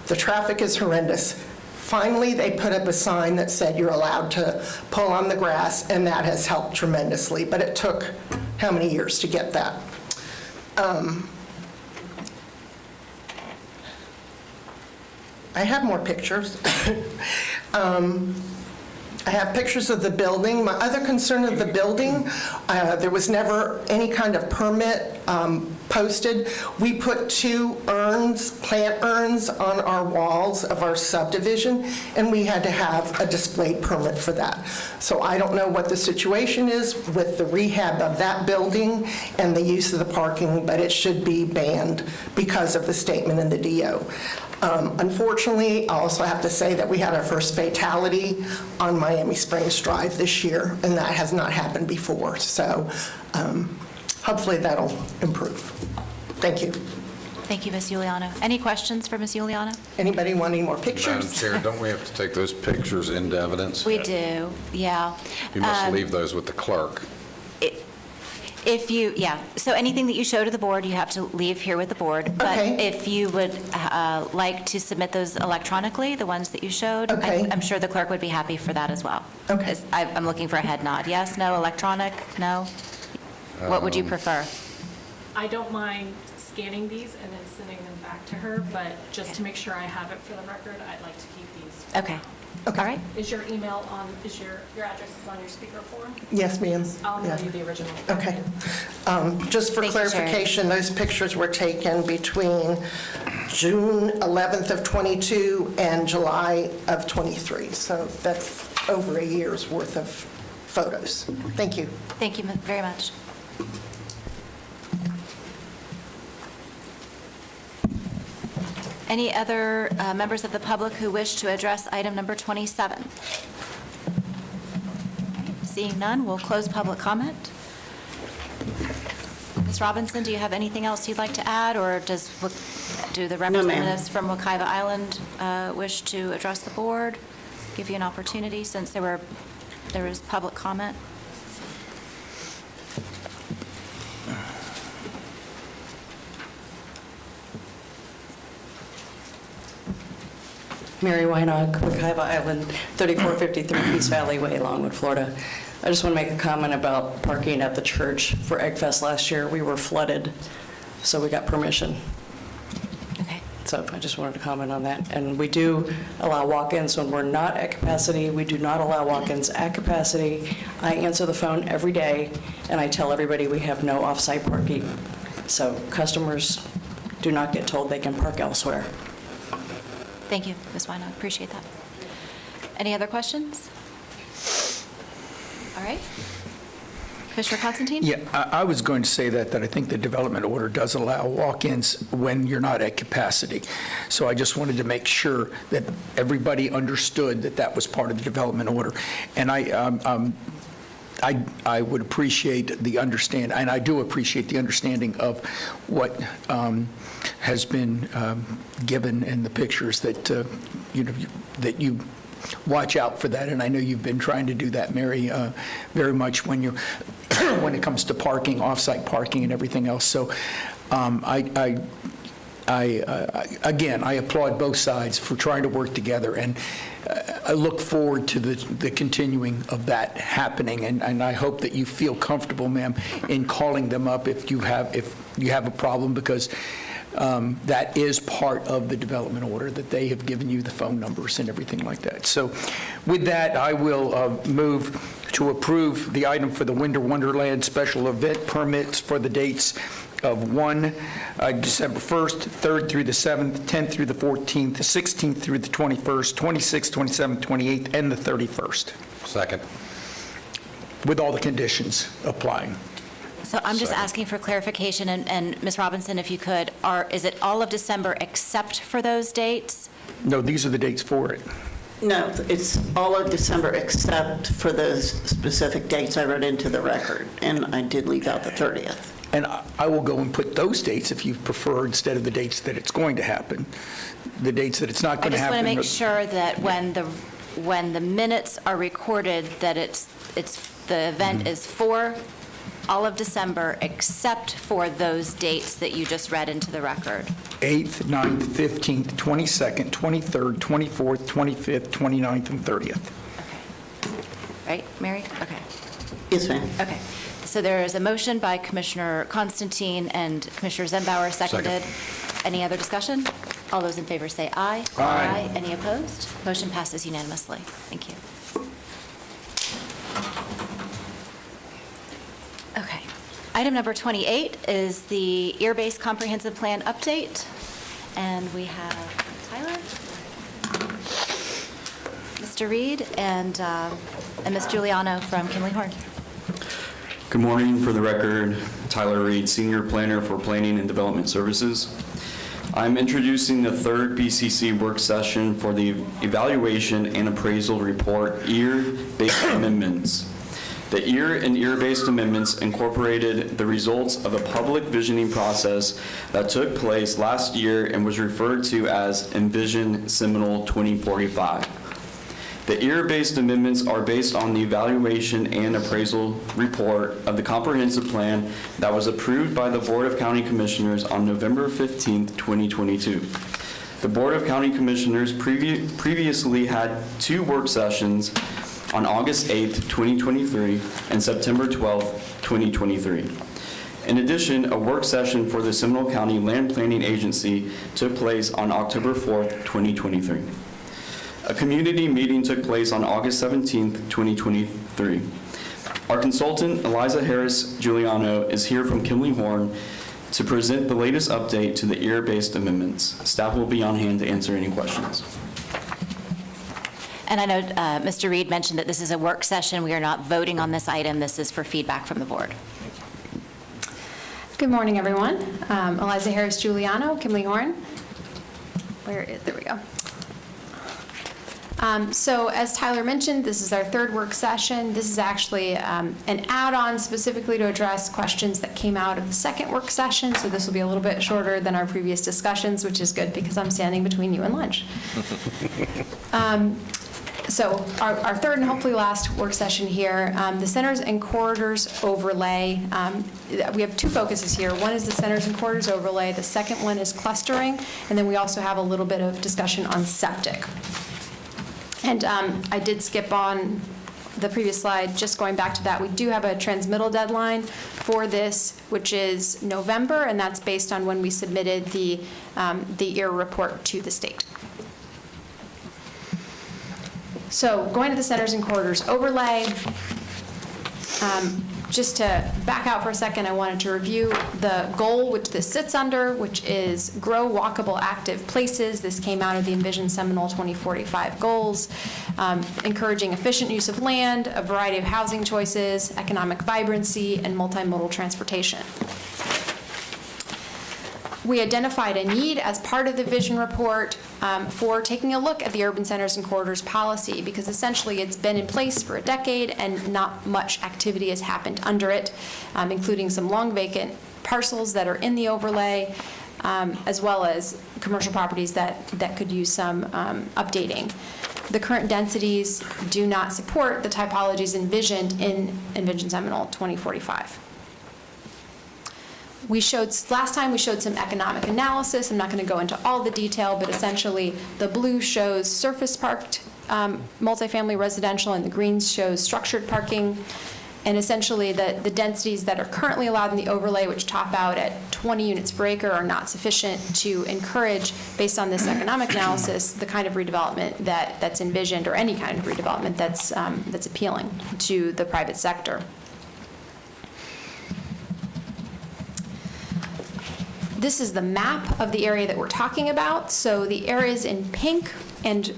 The traffic is horrendous. Finally, they put up a sign that said you're allowed to pull on the grass, and that has helped tremendously. But it took how many years to get that? I have more pictures. I have pictures of the building. My other concern of the building, there was never any kind of permit posted. We put 2 urns, plant urns, on our walls of our subdivision, and we had to have a displayed permit for that. So I don't know what the situation is with the rehab of that building and the use of the parking, but it should be banned because of the statement in the DO. Unfortunately, I also have to say that we had our first fatality on Miami Springs Drive this year, and that has not happened before. So hopefully that'll improve. Thank you. Thank you, Ms. Giuliano. Any questions for Ms. Giuliano? Anybody want any more pictures? Madam Chair, don't we have to take those pictures into evidence? We do, yeah. You must leave those with the clerk. If you, yeah, so anything that you show to the board, you have to leave here with the board. But Okay. if you would like to submit those electronically, the ones that you showed, Okay. I'm sure the clerk would be happy for that as well. Okay. I'm looking for a head nod. Yes, no, electronic, no? What would you prefer? I don't mind scanning these and then sending them back to her, but just to make sure I have it for the record, I'd like to keep these. Okay. All right. Is your email on, is your address is on your speaker form? Yes, ma'am. I'll mail Yeah. you the original. Okay. Just for Thank you, Sharon. clarification, those pictures were taken between June 11th of '22 and July of '23. So that's over a year's worth of photos. Thank you. Thank you very much. Any other members of the public who wish to address item number 27? Seeing none, we'll close public comment. Ms. Robinson, do you have anything else you'd like to add, or do the representatives from Wekiva Island wish to address the board? Give you an opportunity since there was public comment. Mary Weinog, Wekiva Island, 3453 East Valley Way, Longwood, Florida. I just want to make a comment about parking at the church for Egg Fest last year. We were flooded, so we got permission. Okay. So I just wanted to comment on that. And we do allow walk-ins when we're not at capacity. We do not allow walk-ins at capacity. I answer the phone every day, and I tell everybody we have no off-site parking. So customers do not get told they can park elsewhere. Thank you, Ms. Weiner, appreciate that. Any other questions? All right. Commissioner Constantine? Yeah, I was going to say that I think the development order does allow walk-ins when you're not at capacity. So I just wanted to make sure that everybody understood that that was part of the development order. And I would appreciate the understand, and I do appreciate the understanding of what has been given in the pictures that, that you watch out for that. And I know you've been trying to do that, Mary, very much when you're, when it comes to parking, off-site parking and everything else. So again, I applaud both sides for trying to work together, and I look forward to the continuing of that happening, and I hope that you feel comfortable, ma'am, in calling them up if you have a problem, because that is part of the development order, that they have given you the phone numbers and everything like that. So with that, I will move to approve the item for the Winter Wonderland special event permits for the dates of December 1st, 3rd through the 7th, 10th through the 14th, 16th through the 21st, 26th, 27th, 28th, and the 31st. Second. With all the conditions applying. So I'm just asking for clarification, and Ms. Robinson, if you could, is it all of December except for those dates? No, these are the dates for it. No, it's all of December except for those specific dates I wrote into the record, and I did leave out the 30th. And I will go and put those dates, if you prefer, instead of the dates that it's going to happen, the dates that it's not I going to just happen. want to make sure that when the minutes are recorded, that the event is for all of December, except for those dates that you just read into the record. 8th, 9th, 15th, 22nd, 23rd, 24th, 25th, 29th, and 30th. Right, Mary? Okay. Yes, ma'am. Okay. So there is a motion by Commissioner Constantine and Commissioner Zembauer, seconded. Any other discussion? All those in favor say aye. Aye. Any opposed? Motion passes unanimously. Thank you. Okay. Item number 28 is the ear-based comprehensive plan update. And we have Tyler, Mr. Reed, and Ms. Giuliano from Kimley Horn. Good morning. For the record, Tyler Reed, Senior Planner for Planning and Development Services. I'm introducing the third BCC work session for the Evaluation and Appraisal Report Ear-Based Amendments. The ear and ear-based amendments incorporated the results of a public visioning process that took place last year and was referred to as Envision Seminole 2045. The ear-based amendments are based on the evaluation and appraisal report of the comprehensive plan that was approved by the Board of County Commissioners on November 15, 2022. The Board of County Commissioners previously had 2 work sessions on August 8, 2023 and September 12, 2023. In addition, a work session for the Seminole County Land Planning Agency took place on October 4, 2023. A community meeting took place on August 17, 2023. Our consultant, Eliza Harris Giuliano, is here from Kimley Horn to present the latest update to the ear-based amendments. Staff will be on hand to answer any questions. And I know Mr. Reed mentioned that this is a work session. We are not voting on this item. This is for feedback from the board. Good morning, everyone. Eliza Harris Giuliano, Kimley Horn. There we go. So as Tyler mentioned, this is our third work session. This is actually an add-on specifically to address questions that came out of the second work session. So this will be a little bit shorter than our previous discussions, which is good because I'm standing between you and lunch. So our third and hopefully last work session here, the centers and corridors overlay. We have 2 focuses here. One is the centers and corridors overlay. The second one is clustering. And then we also have a little bit of discussion on septic. And I did skip on the previous slide, just going back to that. We do have a transmittal deadline for this, which is November, and that's based on when we submitted the EAR report to the state. So going to the centers and corridors overlay, just to back out for a second, I wanted to review the goal which this sits under, which is grow walkable active places. This came out of the Envision Seminole 2045 goals, encouraging efficient use of land, a variety of housing choices, economic vibrancy, and multimodal transportation. We identified a need as part of the vision report for taking a look at the urban centers and corridors policy, because essentially it's been in place for a decade and not much activity has happened under it, including some long vacant parcels that are in the overlay, as well as commercial properties that could use some updating. The current densities do not support the typologies envisioned in Envision Seminole 2045. Last time we showed some economic analysis. I'm not going to go into all the detail, but essentially the blue shows surface parked multifamily residential and the green shows structured parking. And essentially the densities that are currently allowed in the overlay, which top out at 20 units per acre, are not sufficient to encourage, based on this economic analysis, the kind of redevelopment that's envisioned, or any kind of redevelopment that's appealing to the private sector. This is the map of the area that we're talking about. So the areas in pink and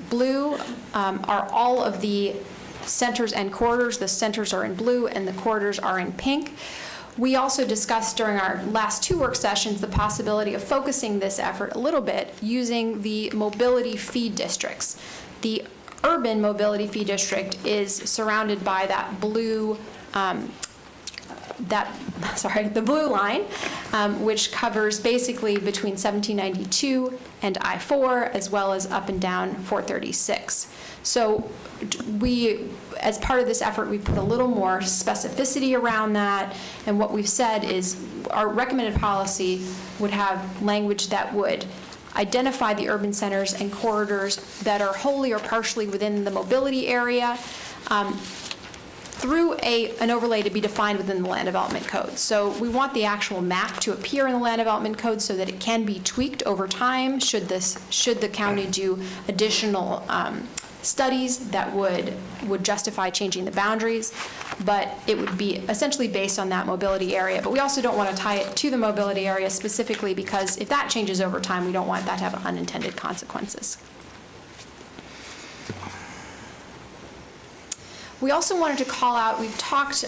blue are all of the centers and corridors. The centers are in blue and the corridors are in pink. We also discussed during our last 2 work sessions the possibility of focusing this effort a little bit using the mobility fee districts. The urban mobility fee district is surrounded by that blue, the blue line, which covers basically between 1792 and I-4, as well as up and down 436. So we, as part of this effort, we put a little more specificity around that, and what we've said is our recommended policy would have language that would identify the urban centers and corridors that are wholly or partially within the mobility area, through an overlay to be defined within the land development code. So we want the actual map to appear in the land development code so that it can be tweaked over time should the county do additional studies that would justify changing the boundaries, but it would be essentially based on that mobility area. But we also don't want to tie it to the mobility area specifically, because if that changes over time, we don't want that to have unintended consequences. We also wanted to call out, we've talked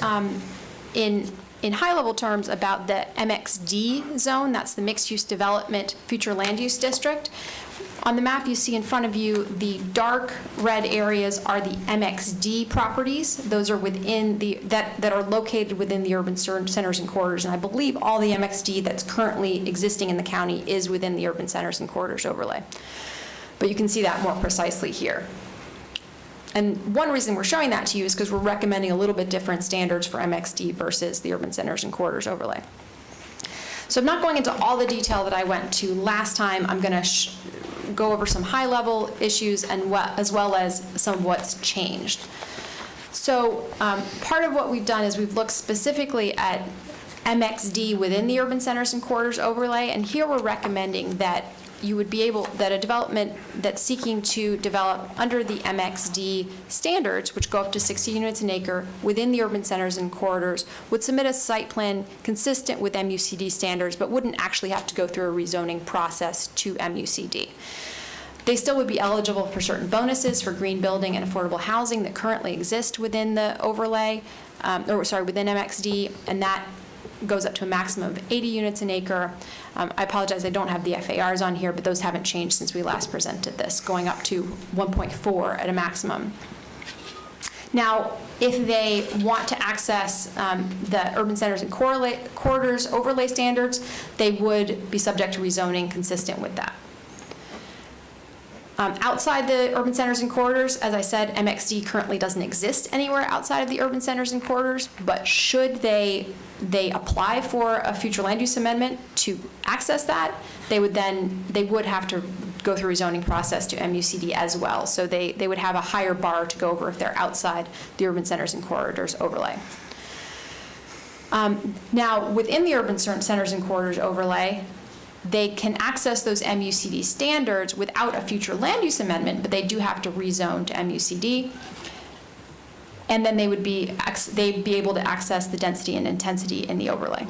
in high-level terms about the MXD zone, that's the Mixed-Use Development Future Land Use District. On the map you see in front of you, the dark red areas are the MXD properties. Those are within that are located within the urban centers and corridors, and I believe all the MXD that's currently existing in the county is within the urban centers and corridors overlay. But you can see that more precisely here. And one reason we're showing that to you is because we're recommending a little bit different standards for MXD versus the urban centers and corridors overlay. So I'm not going into all the detail that I went to last time. I'm going to go over some high-level issues and as well as some of what's changed. So part of what we've done is we've looked specifically at MXD within the urban centers and corridors overlay, and here we're recommending that you would be able, that a development that's seeking to develop under the MXD standards, which go up to 60 units an acre within the urban centers and corridors, would submit a site plan consistent with MUCD standards, but wouldn't actually have to go through a rezoning process to MUCD. They still would be eligible for certain bonuses for green building and affordable housing that currently exist within the overlay, within MXD, and that goes up to a maximum of 80 units an acre. I apologize, I don't have the FARs on here, but those haven't changed since we last presented this, going up to 1.4 at a maximum. Now, if they want to access the urban centers and corridors overlay standards, they would be subject to rezoning consistent with that. Outside the urban centers and corridors, as I said, MXD currently doesn't exist anywhere outside of the urban centers and corridors, but should they apply for a future land use amendment to access that, they would have to go through a rezoning process to MUCD as well. So they would have a higher bar to go over if they're outside the urban centers and corridors overlay. Now, within the urban centers and corridors overlay, they can access those MUCD standards without a future land use amendment, but they do have to rezone to MUCD. And then they'd be able to access the density and intensity in the overlay.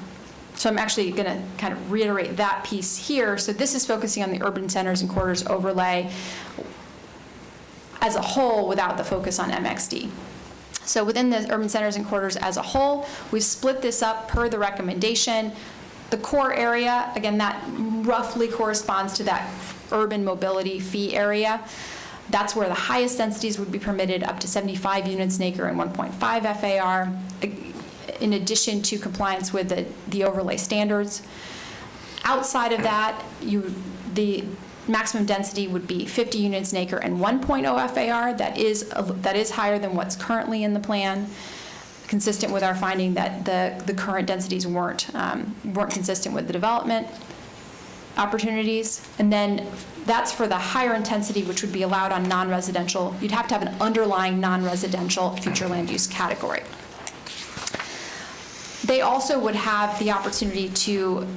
So I'm actually going to kind of reiterate that piece here. So this is focusing on the urban centers and corridors overlay as a whole without the focus on MXD. So within the urban centers and corridors as a whole, we've split this up per the recommendation. The core area, again, that roughly corresponds to that urban mobility fee area. That's where the highest densities would be permitted, up to 75 units an acre and 1.5 FAR, in addition to compliance with the overlay standards. Outside of that, the maximum density would be 50 units an acre and 1.0 FAR. That is higher than what's currently in the plan, consistent with our finding that the current densities weren't consistent with the development opportunities. And then that's for the higher intensity, which would be allowed on non-residential. You'd have to have an underlying non-residential future land use category. They also would have the opportunity to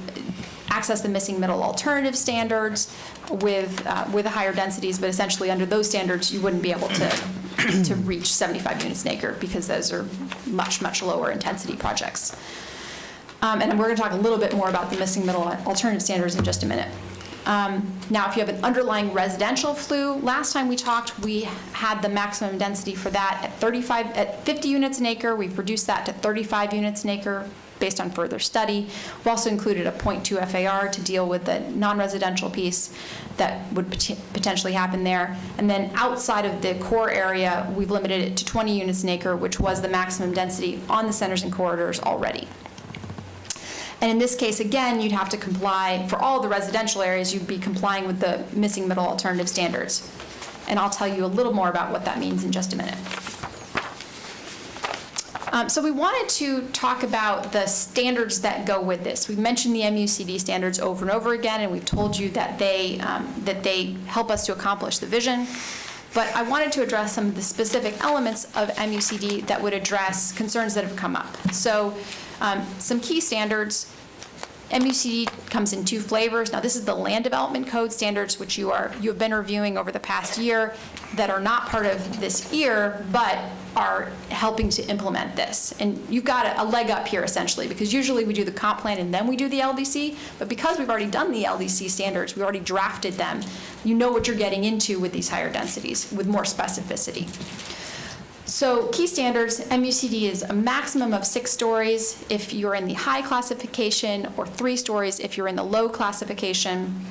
access the missing middle alternative standards with higher densities, but essentially under those standards, you wouldn't be able to reach 75 units an acre because those are much, much lower intensity projects. And we're going to talk a little bit more about the missing middle alternative standards in just a minute. Now, if you have an underlying residential flue, last time we talked, we had the maximum density for that at 50 units an acre. We've reduced that to 35 units an acre based on further study. We've also included a 0.2 FAR to deal with the non-residential piece that would potentially happen there. And then outside of the core area, we've limited it to 20 units an acre, which was the maximum density on the centers and corridors already. And in this case, again, you'd have to comply, for all the residential areas, you'd be complying with the missing middle alternative standards. And I'll tell you a little more about what that means in just a minute. So we wanted to talk about the standards that go with this. We've mentioned the MUCD standards over and over again, and we've told you that they help us to accomplish the vision. But I wanted to address some of the specific elements of MUCD that would address concerns that have come up. So some key standards. MUCD comes in two flavors. Now, this is the Land Development Code standards, which you have been reviewing over the past year, that are not part of this year, but are helping to implement this. And you've got a leg up here, essentially, because usually we do the comp plan and then we do the LDC, but because we've already done the LDC standards, we already drafted them, you know what you're getting into with these higher densities, with more specificity. So key standards, MUCD is a maximum of 6 stories if you're in the high classification, or 3 stories if you're in the low classification.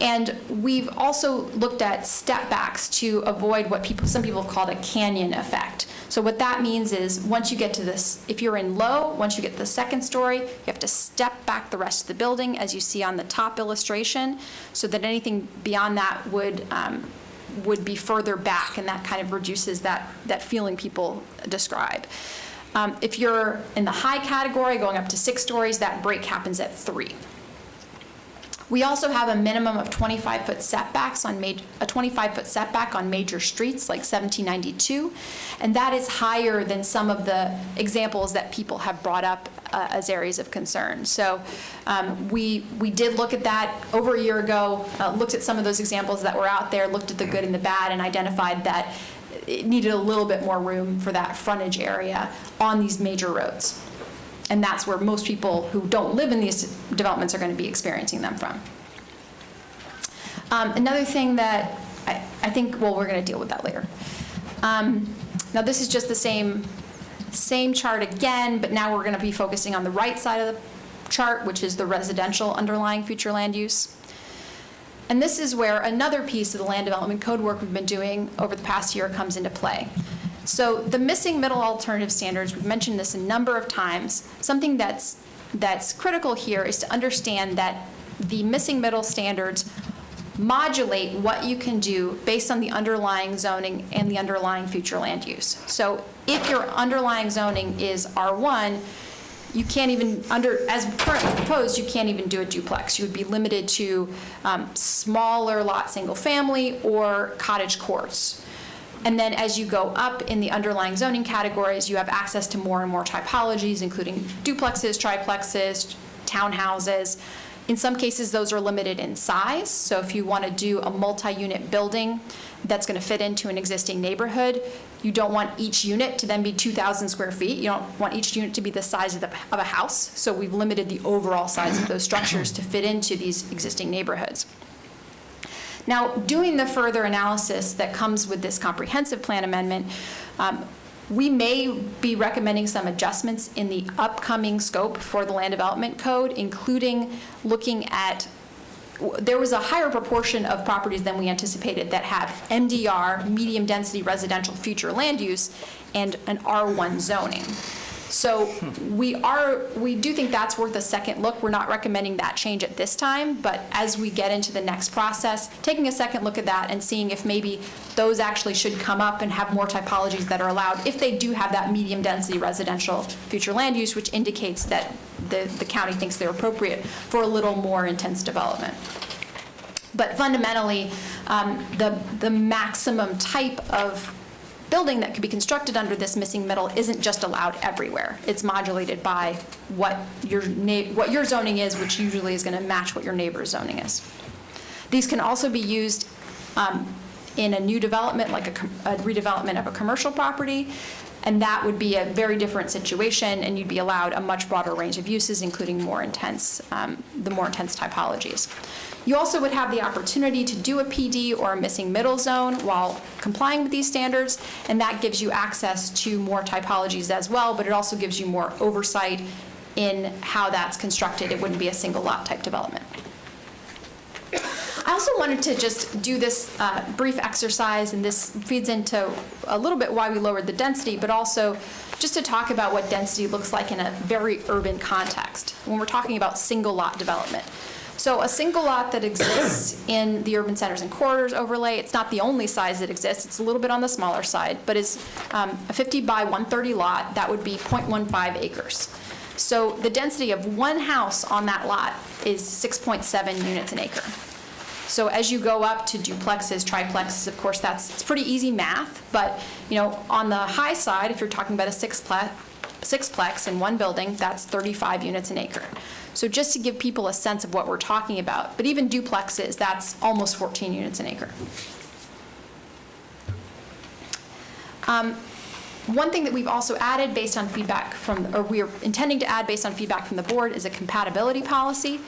And we've also looked at step backs to avoid what some people have called a canyon effect. So what that means is, once you get to this, if you're in low, once you get to the 2nd story, you have to step back the rest of the building, as you see on the top illustration, so that anything beyond that would be further back, and that kind of reduces that feeling people describe. If you're in the high category, going up to 6 stories, that break happens at 3. We also have a minimum of 25-foot setbacks on a 25-foot setback on major streets like 1792, and that is higher than some of the examples that people have brought up as areas of concern. So we did look at that over a year ago, looked at some of those examples that were out there, looked at the good and the bad, and identified that it needed a little bit more room for that frontage area on these major roads. And that's where most people who don't live in these developments are going to be experiencing them from. Another thing that I think, well, we're going to deal with that later. Now, this is just the same chart again, but now we're going to be focusing on the right side of the chart, which is the residential underlying future land use. And this is where another piece of the land development code work we've been doing over the past year comes into play. So the missing middle alternative standards, we've mentioned this a number of times. Something that's critical here is to understand that the missing middle standards modulate what you can do based on the underlying zoning and the underlying future land use. So if your underlying zoning is R1, you can't even, as currently proposed, you can't even do a duplex. You would be limited to smaller lot single family or cottage courts. And then as you go up in the underlying zoning categories, you have access to more and more typologies, including duplexes, triplexes, townhouses. In some cases, those are limited in size. So if you want to do a multi-unit building that's going to fit into an existing neighborhood, you don't want each unit to then be 2,000 square feet. You don't want each unit to be the size of a house. So we've limited the overall size of those structures to fit into these existing neighborhoods. Now, doing the further analysis that comes with this comprehensive plan amendment, we may be recommending some adjustments in the upcoming scope for the land development code, including looking at, there was a higher proportion of properties than we anticipated that have MDR, medium density residential future land use, and an R1 zoning. So we do think that's worth a second look. We're not recommending that change at this time, but as we get into the next process, taking a second look at that and seeing if maybe those actually should come up and have more typologies that are allowed if they do have that medium density residential future land use, which indicates that the county thinks they're appropriate for a little more intense development. But fundamentally, the maximum type of building that could be constructed under this missing middle isn't just allowed everywhere. It's modulated by what your zoning is, which usually is going to match what your neighbor's zoning is. These can also be used in a new development, like a redevelopment of a commercial property, and that would be a very different situation, and you'd be allowed a much broader range of uses, including the more intense typologies. You also would have the opportunity to do a PD or a missing middle zone while complying with these standards, and that gives you access to more typologies as well, but it also gives you more oversight in how that's constructed. It wouldn't be a single lot type development. I also wanted to just do this brief exercise, and this feeds into a little bit why we lowered the density, but also just to talk about what density looks like in a very urban context when we're talking about single lot development. So a single lot that exists in the urban centers and corridors overlay, it's not the only size that exists, it's a little bit on the smaller side, but is a 50 by 130 lot, that would be 0.15 acres. So the density of one house on that lot is 6.7 units an acre. So as you go up to duplexes, triplexes, of course, it's pretty easy math, but on the high side, if you're talking about a sixplex in one building, that's 35 units an acre. So just to give people a sense of what we're talking about, but even duplexes, that's almost 14 units an acre. One thing that we've also added based on feedback or we are intending to add based on feedback from the board is a compatibility policy.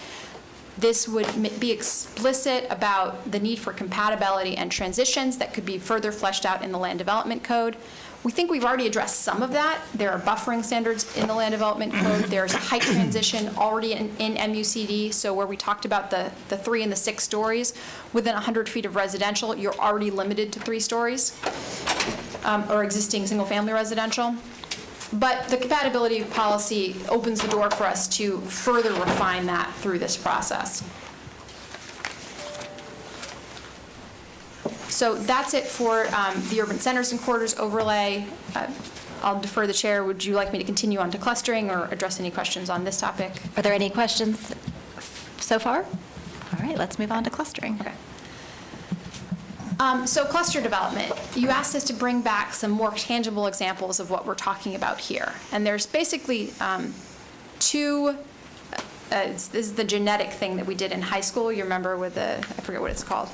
This would be explicit about the need for compatibility and transitions that could be further fleshed out in the Land Development Code. We think we've already addressed some of that. There are buffering standards in the Land Development Code. There's a height transition already in MUCD, so where we talked about the 3 and the 6 stories, within 100 feet of residential, you're already limited to 3 stories, or existing single-family residential. But the compatibility policy opens the door for us to further refine that through this process. So that's it for the urban centers and corridors overlay. I'll defer the chair. Would you like me to continue on to clustering or address any questions on this topic? Are there any questions so far? All right, let's move on to clustering. Okay. So cluster development, you asked us to bring back some more tangible examples of what we're talking about here. And there's basically two, this is the genetic thing that we did in high school. You remember with the, I forget what it's called.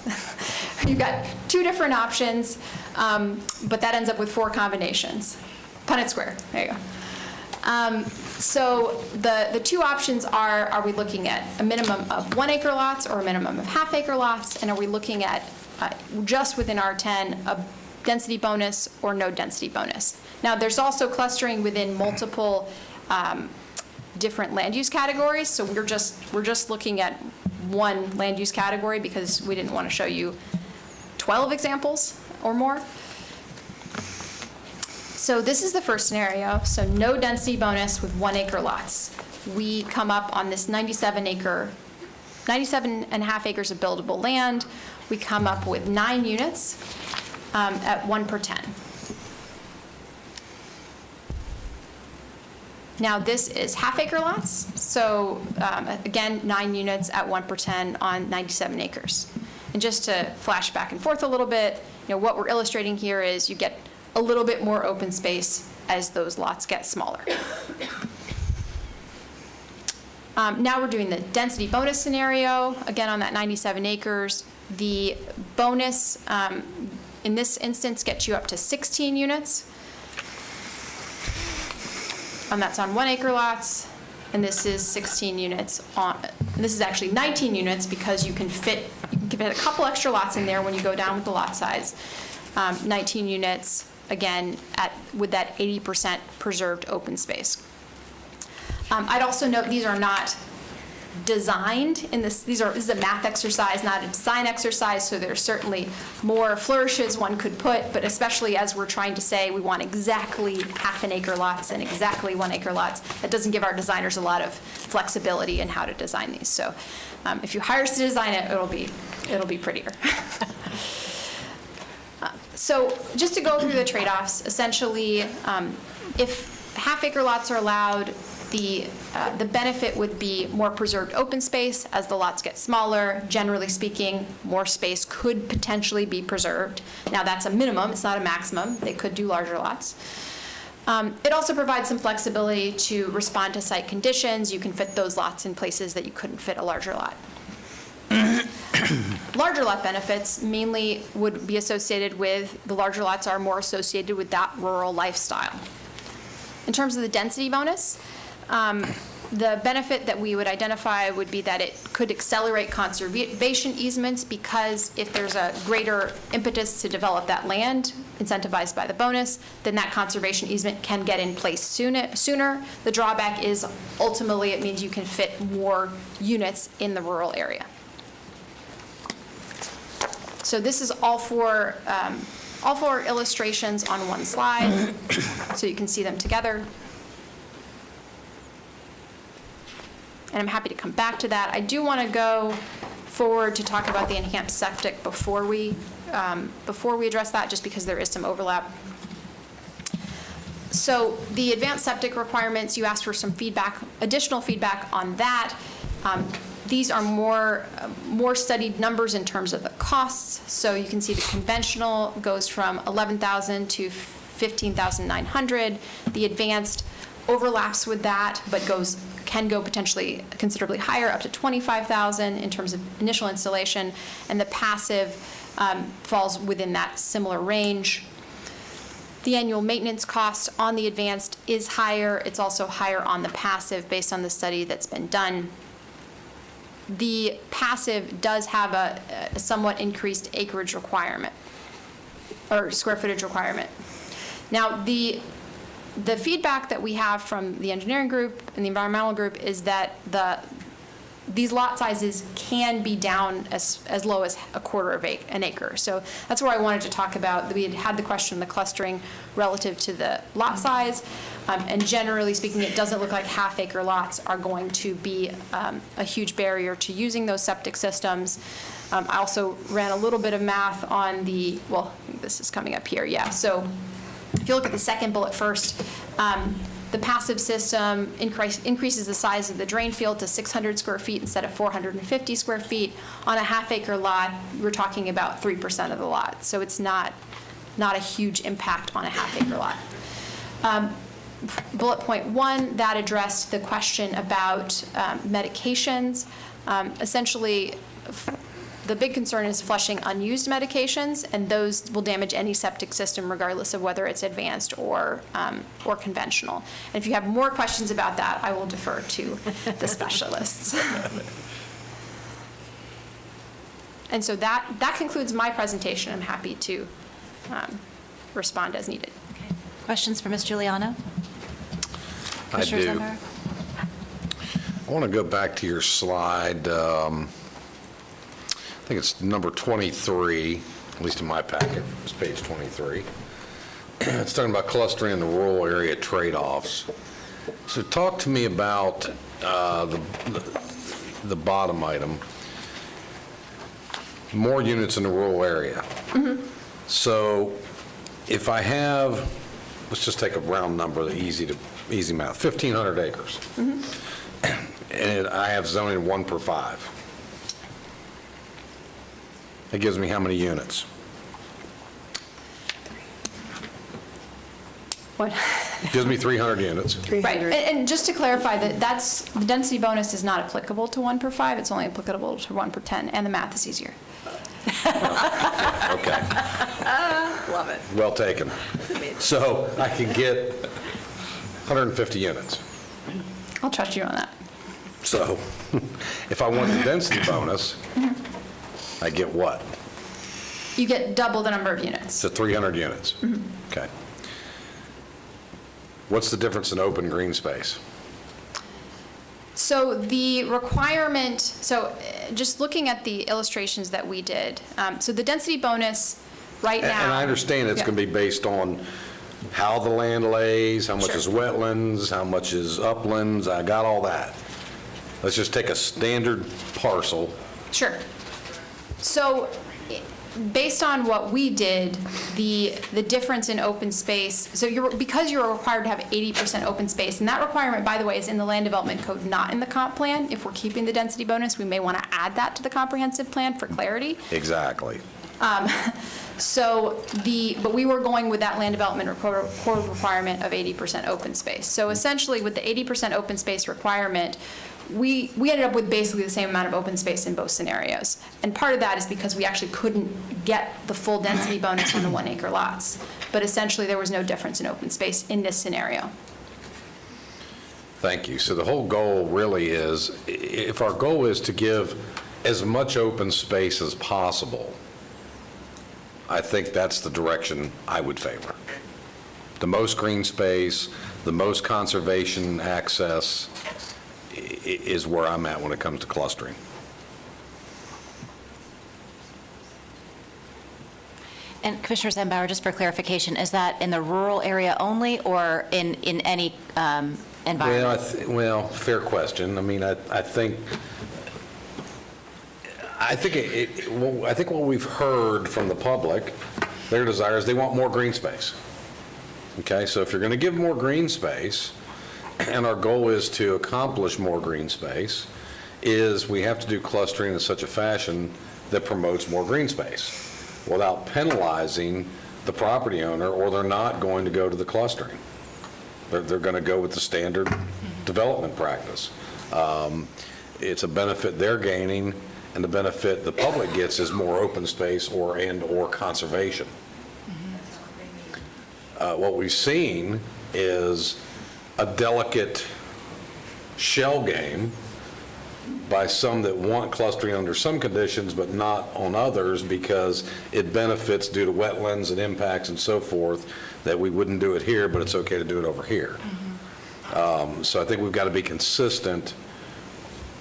You've got 2 different options, but that ends up with 4 combinations. Punnett square, there you go. So the 2 options are we looking at a minimum of 1 acre lots or a minimum of half-acre lots? And are we looking at just within R10, a density bonus or no density bonus? Now, there's also clustering within multiple different land use categories. So we're just looking at one land use category because we didn't want to show you 12 examples or more. So this is the first scenario. So no density bonus with 1 acre lots. We come up on this 97 and a half acres of buildable land. We come up with 9 units at 1 per 10. Now this is half-acre lots, so again, 9 units at 1 per 10 on 97 acres. And just to flash back and forth a little bit, what we're illustrating here is you get a little bit more open space as those lots get smaller. Now we're doing the density bonus scenario, again on that 97 acres. The bonus in this instance gets you up to 16 units. And that's on 1 acre lots. And this is 16 units on, and this is actually 19 units because you can fit a couple extra lots in there when you go down with the lot size. 19 units, again, with that 80% preserved open space. I'd also note these are not designed in this. This is a math exercise, not a design exercise, so there's certainly more flourishes one could put, but especially as we're trying to say we want exactly half-an acre lots and exactly 1 acre lots, that doesn't give our designers a lot of flexibility in how to design these. So if you hire us to design it, it'll be prettier. So just to go through the trade-offs, essentially, if half-acre lots are allowed, the benefit would be more preserved open space as the lots get smaller. Generally speaking, more space could potentially be preserved. Now that's a minimum, it's not a maximum. They could do larger lots. It also provides some flexibility to respond to site conditions. You can fit those lots in places that you couldn't fit a larger lot. Larger lot benefits mainly would be associated with, the larger lots are more associated with that rural lifestyle. In terms of the density bonus, The benefit that we would identify would be that it could accelerate conservation easements, because if there's a greater impetus to develop that land, incentivized by the bonus, then that conservation easement can get in place sooner. The drawback is ultimately it means you can fit more units in the rural area. So this is all four illustrations on one slide, so you can see them together. And I'm happy to come back to that. I do want to go forward to talk about the enhanced septic before we address that, just because there is some overlap. So the advanced septic requirements, you asked for some feedback, additional feedback on that. These are more studied numbers in terms of the costs. So you can see the conventional goes from $11,000 to $15,900. The advanced overlaps with that, but can go potentially considerably higher, up to $25,000 in terms of initial installation, and the passive falls within that similar range. The annual maintenance cost on the advanced is higher. It's also higher on the passive based on the study that's been done. The passive does have a somewhat increased acreage requirement, or square footage requirement. Now, the feedback that we have from the engineering group and the environmental group is that these lot sizes can be down as low as a quarter of an acre. So that's where I wanted to talk about. We had the question, the clustering relative to the lot size. And generally speaking, it doesn't look like half-acre lots are going to be a huge barrier to using those septic systems. I also ran a little bit of math on this is coming up here, yeah. So if you look at the second bullet first, the passive system increases the size of the drain field to 600 square feet instead of 450 square feet. On a half-acre lot, we're talking about 3% of the lot. So it's not a huge impact on a half-acre lot. Bullet point 1, that addressed the question about medications. Essentially, the big concern is flushing unused medications, and those will damage any septic system regardless of whether it's advanced or conventional. And if you have more questions about that, I will defer to the specialists. And so that concludes my presentation. I'm happy to respond as needed. Okay. Questions for Ms. Giuliano? I do. I want to go back to your slide. I think it's number 23, at least in my packet. It's page 23. It's talking about clustering in the rural area trade-offs. So talk to me about the bottom item, more units in the rural area. Mm-hmm. So if I have, let's just take a round number, easy math, 1,500 acres. Mm-hmm. And I have zoning 1 per 5. That gives me how many units? What? Gives me 300 units. Right, and just to clarify, the density bonus is not applicable to 1 per 5, it's only applicable to 1 per 10, and the math is easier. Okay. Love it. Well taken. So I can get 150 units. I'll trust you on that. So if I want the density bonus, I get what? You get double the number of units. So 300 units. Mhm. Okay. What's the difference in open green space? So the requirement, just looking at the illustrations that we did, so the density bonus right now. And I understand it's Yeah. going to be based on how the land lays, how much Sure. is wetlands, how much is uplands, I got all that. Let's just take a standard parcel. Sure. So based on what we did, the difference in open space, so because you're required to have 80% open space, and that requirement, by the way, is in the land development code, not in the comp plan. If we're keeping the density bonus, we may want to add that to the comprehensive plan for clarity. Exactly. But we were going with that land development code requirement of 80% open space. So essentially, with the 80% open space requirement, we ended up with basically the same amount of open space in both scenarios. And part of that is because we actually couldn't get the full density bonus on the 1 acre lots. But essentially, there was no difference in open space in this scenario. Thank you. So the whole goal really is, if our goal is to give as much open space as possible, I think that's the direction I would favor. The most green space, the most conservation access is where I'm at when it comes to clustering. And Commissioner Sandbauer, just for clarification, is that in the rural area only or in any environment? Well, fair question. I mean, I think what we've heard from the public, their desire is they want more green space. Okay, so if you're going to give more green space, and our goal is to accomplish more green space, is we have to do clustering in such a fashion that promotes more green space without penalizing the property owner, or they're not going to go to the clustering. They're going to go with the standard development practice. It's a benefit they're gaining, and the benefit the public gets is more open space or conservation. What we've seen is a delicate shell game by some that want clustering under some conditions but not on others because it benefits due to wetlands and impacts and so forth, that we wouldn't do it here, but it's okay to do it over here. So I think we've got to be consistent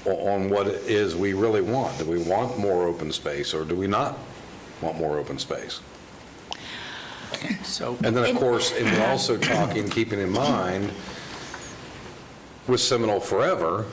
on what it is we really want. Do we want more open space, or do we not want more open space? And then, of course, and we're also talking, keeping in mind, with Seminole Forever,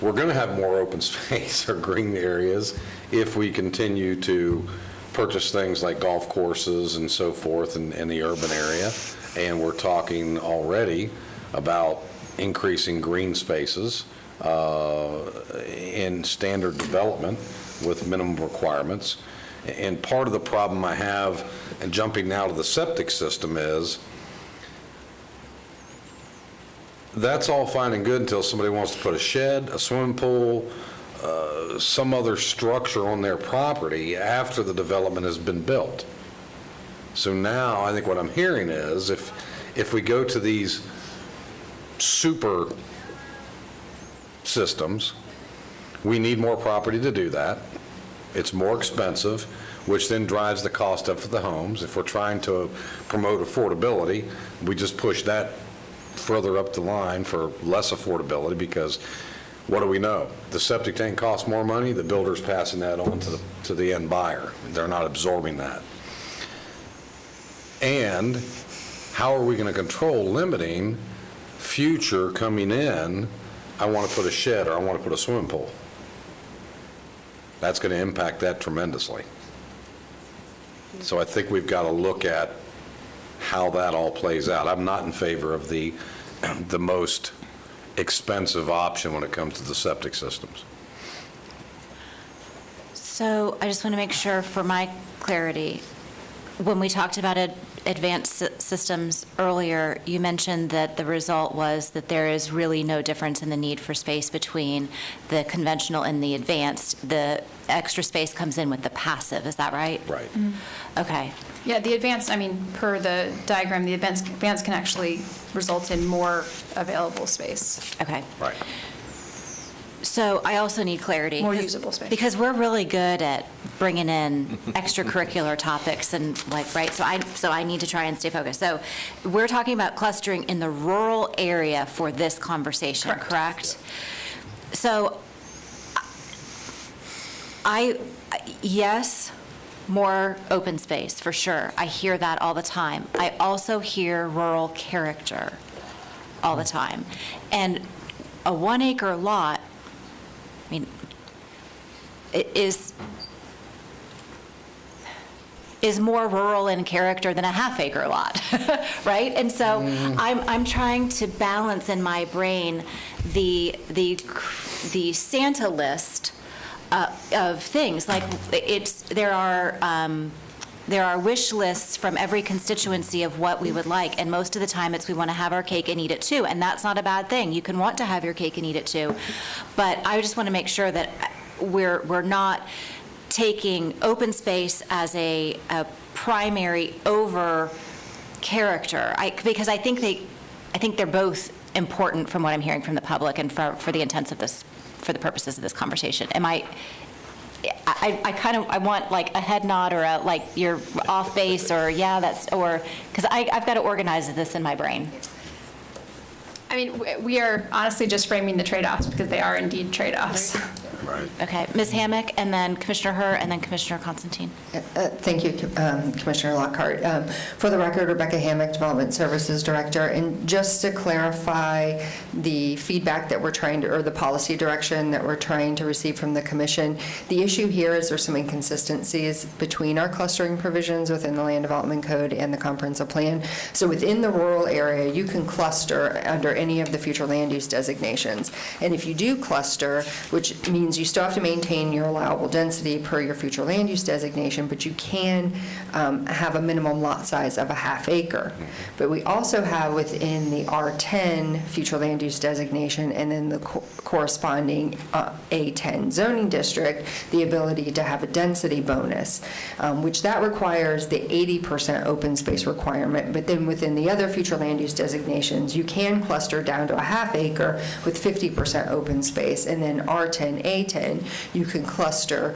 we're going to have more open space or green areas if we continue to purchase things like golf courses and so forth in the urban area. And we're talking already about increasing green spaces in standard development with minimum requirements. And part of the problem I have, and jumping now to the septic system, is that's all fine and good until somebody wants to put a shed, a swimming pool, some other structure on their property after the development has been built. So now I think what I'm hearing is if we go to these super systems, we need more property to do that. It's more expensive, which then drives the cost up for the homes. If we're trying to promote affordability, we just push that further up the line for less affordability, because what do we know? The septic tank costs more money, the builder's passing that on to the end buyer. They're not absorbing that. And how are we going to control limiting future coming in, I want to put a shed or I want to put a swimming pool? That's going to impact that tremendously. So I think we've got to look at how that all plays out. I'm not in favor of the most expensive option when it comes to the septic systems. So I just want to make sure for my clarity, when we talked about advanced systems earlier, you mentioned that the result was that there is really no difference in the need for space between the conventional and the advanced. The extra space comes in with the passive, is that right? Right. Okay. Yeah, the advanced, I mean, per the diagram, the advanced can actually result in more available space. Okay. Right. So I also need clarity. More usable space. Because we're really good at bringing in extracurricular topics and right? So I need to try and stay focused. So we're talking about clustering in the rural area for this conversation, correct? Yeah. So yes, more open space, for sure. I hear that all the time. I also hear rural character all the time. And a 1 acre lot, I mean, it is more rural in character than a half-acre lot, right? And so I'm trying to balance in my brain the Santa list of things. Like there are wish lists from every constituency of what we would like, and most of the time it's we want to have our cake and eat it too, and that's not a bad thing. You can want to have your cake and eat it too, but I just want to make sure that we're not taking open space as a primary over character, because I think they're both important from what I'm hearing from the public and for the intents of this, for the purposes of this conversation. I want like a head nod or a, like, you're off base, or yeah, that's, or, because I've got to organize this in my brain. I mean, we are honestly just framing the trade-offs because they are indeed trade-offs. Right. Okay, Ms. Hammock, and then Commissioner Herr, and then Commissioner Constantine. Thank you, Commissioner Lockhart. For the record, Rebecca Hammock, Development Services Director. And just to clarify the feedback that we're trying to, or the policy direction that we're trying to receive from the Commission, the issue here is there's some inconsistencies between our clustering provisions within the Land Development Code and the Comprehensive Plan. So within the rural area, you can cluster under any of the future land use designations. And if you do cluster, which means you still have to maintain your allowable density per your future land use designation, but you can have a minimum lot size of a half acre. But we also have within the R10 future land use designation and then the corresponding A10 zoning district, the ability to have a density bonus, which that requires the 80% open space requirement. But then within the other future land use designations, you can cluster down to a half acre with 50% open space. And then R10, A10, you can cluster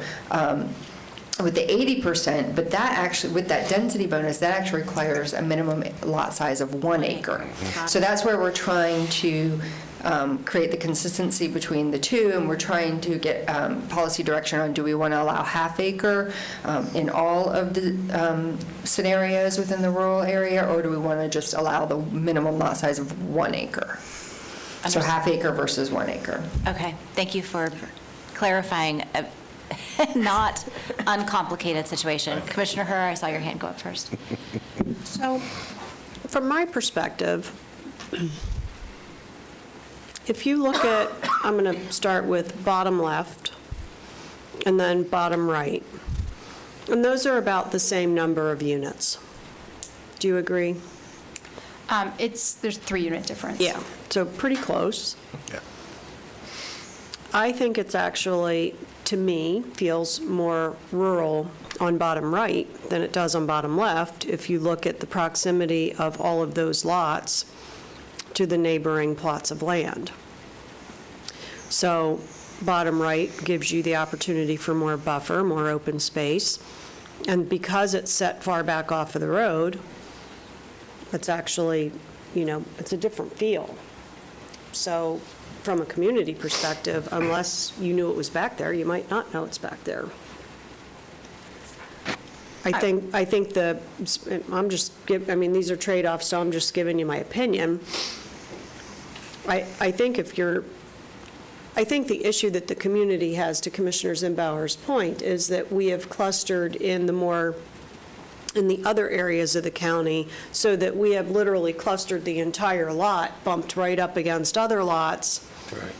with the 80%, but that actually, with that density bonus, that actually requires a minimum lot size of 1 acre. So that's where we're trying to create the consistency between the two, and we're trying to get policy direction on, do we want to allow half acre in all of the scenarios within the rural area, or do we want to just allow the minimum lot size of 1 acre? So half acre versus 1 acre. Okay, thank you for clarifying a not uncomplicated situation. Commissioner Herr, I saw your hand go up first. So, from my perspective, if you look at, I'm going to start with bottom left and then bottom right, and those are about the same number of units. Do you agree? There's 3-unit difference. Yeah, so pretty close. Yeah. I think it's actually, to me, feels more rural on bottom right than it does on bottom left if you look at the proximity of all of those lots to the neighboring plots of land. So bottom right gives you the opportunity for more buffer, more open space, and because it's set far back off of the road, it's actually, it's a different feel. So from a community perspective, unless you knew it was back there, you might not know it's back there. I think these are trade-offs, so I'm just giving you my opinion. I think the issue that the community has, to Commissioner Zimbauer's point, is that we have clustered in the other areas of the county, so that we have literally clustered the entire lot, bumped right up against other lots. Right.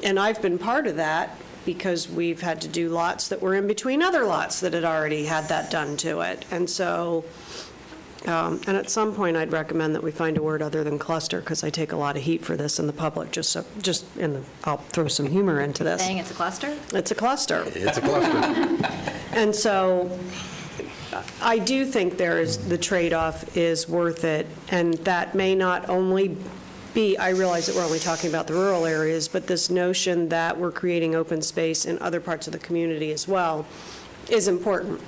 And I've been part of that because we've had to do lots that were in between other lots that had already had that done to it. And so, and at some point, I'd recommend that we find a word other than cluster, because I take a lot of heat for this in the public, I'll throw some humor into this. Saying it's a cluster? It's a cluster. It's a cluster. And so I do think the trade-off is worth it, and that may not only be, I realize that we're only talking about the rural areas, but this notion that we're creating open space in other parts of the community as well is important.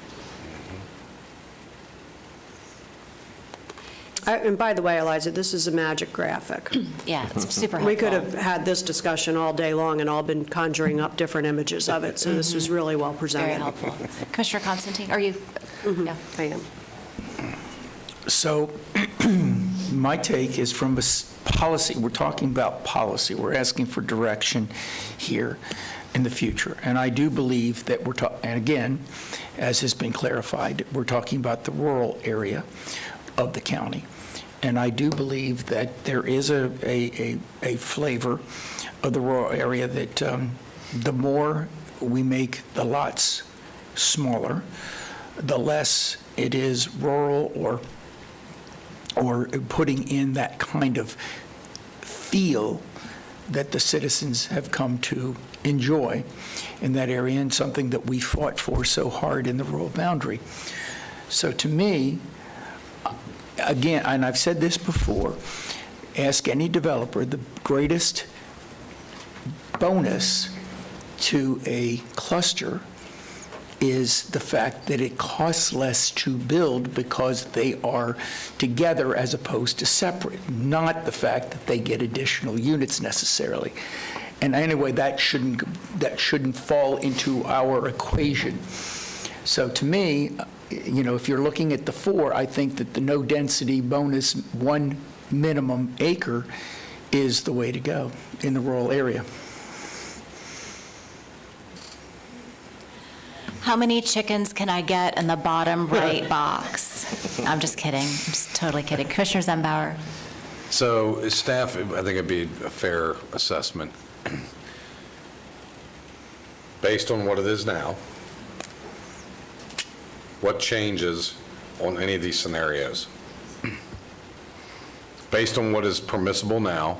And by the way, Eliza, this is a magic graphic. Yeah, it's super helpful. We could have had this discussion all day long and all been conjuring up different images of it, so this was really well presented. Very helpful. Commissioner Constantine, are you? Yeah. I am. So my take is from a policy, we're talking about policy. We're asking for direction here in the future. And I do believe that and again, as has been clarified, we're talking about the rural area of the county. And I do believe that there is a flavor of the rural area that the more we make the lots smaller, the less it is rural or putting in that kind of feel that the citizens have come to enjoy in that area, and something that we fought for so hard in the rural boundary. So to me, again, and I've said this before, ask any developer, the greatest bonus to a cluster is the fact that it costs less to build because they are together as opposed to separate, not the fact that they get additional units necessarily. And anyway, that shouldn't fall into our equation. So to me, if you're looking at the 4, I think that the no density bonus 1 minimum acre is the way to go in the rural area. How many chickens can I get in the bottom right box? I'm just kidding. I'm just totally kidding. Commissioner Zembauer. So staff, I think it'd be a fair assessment. Based on what it is now, what changes on any of these scenarios? Based on what is permissible now,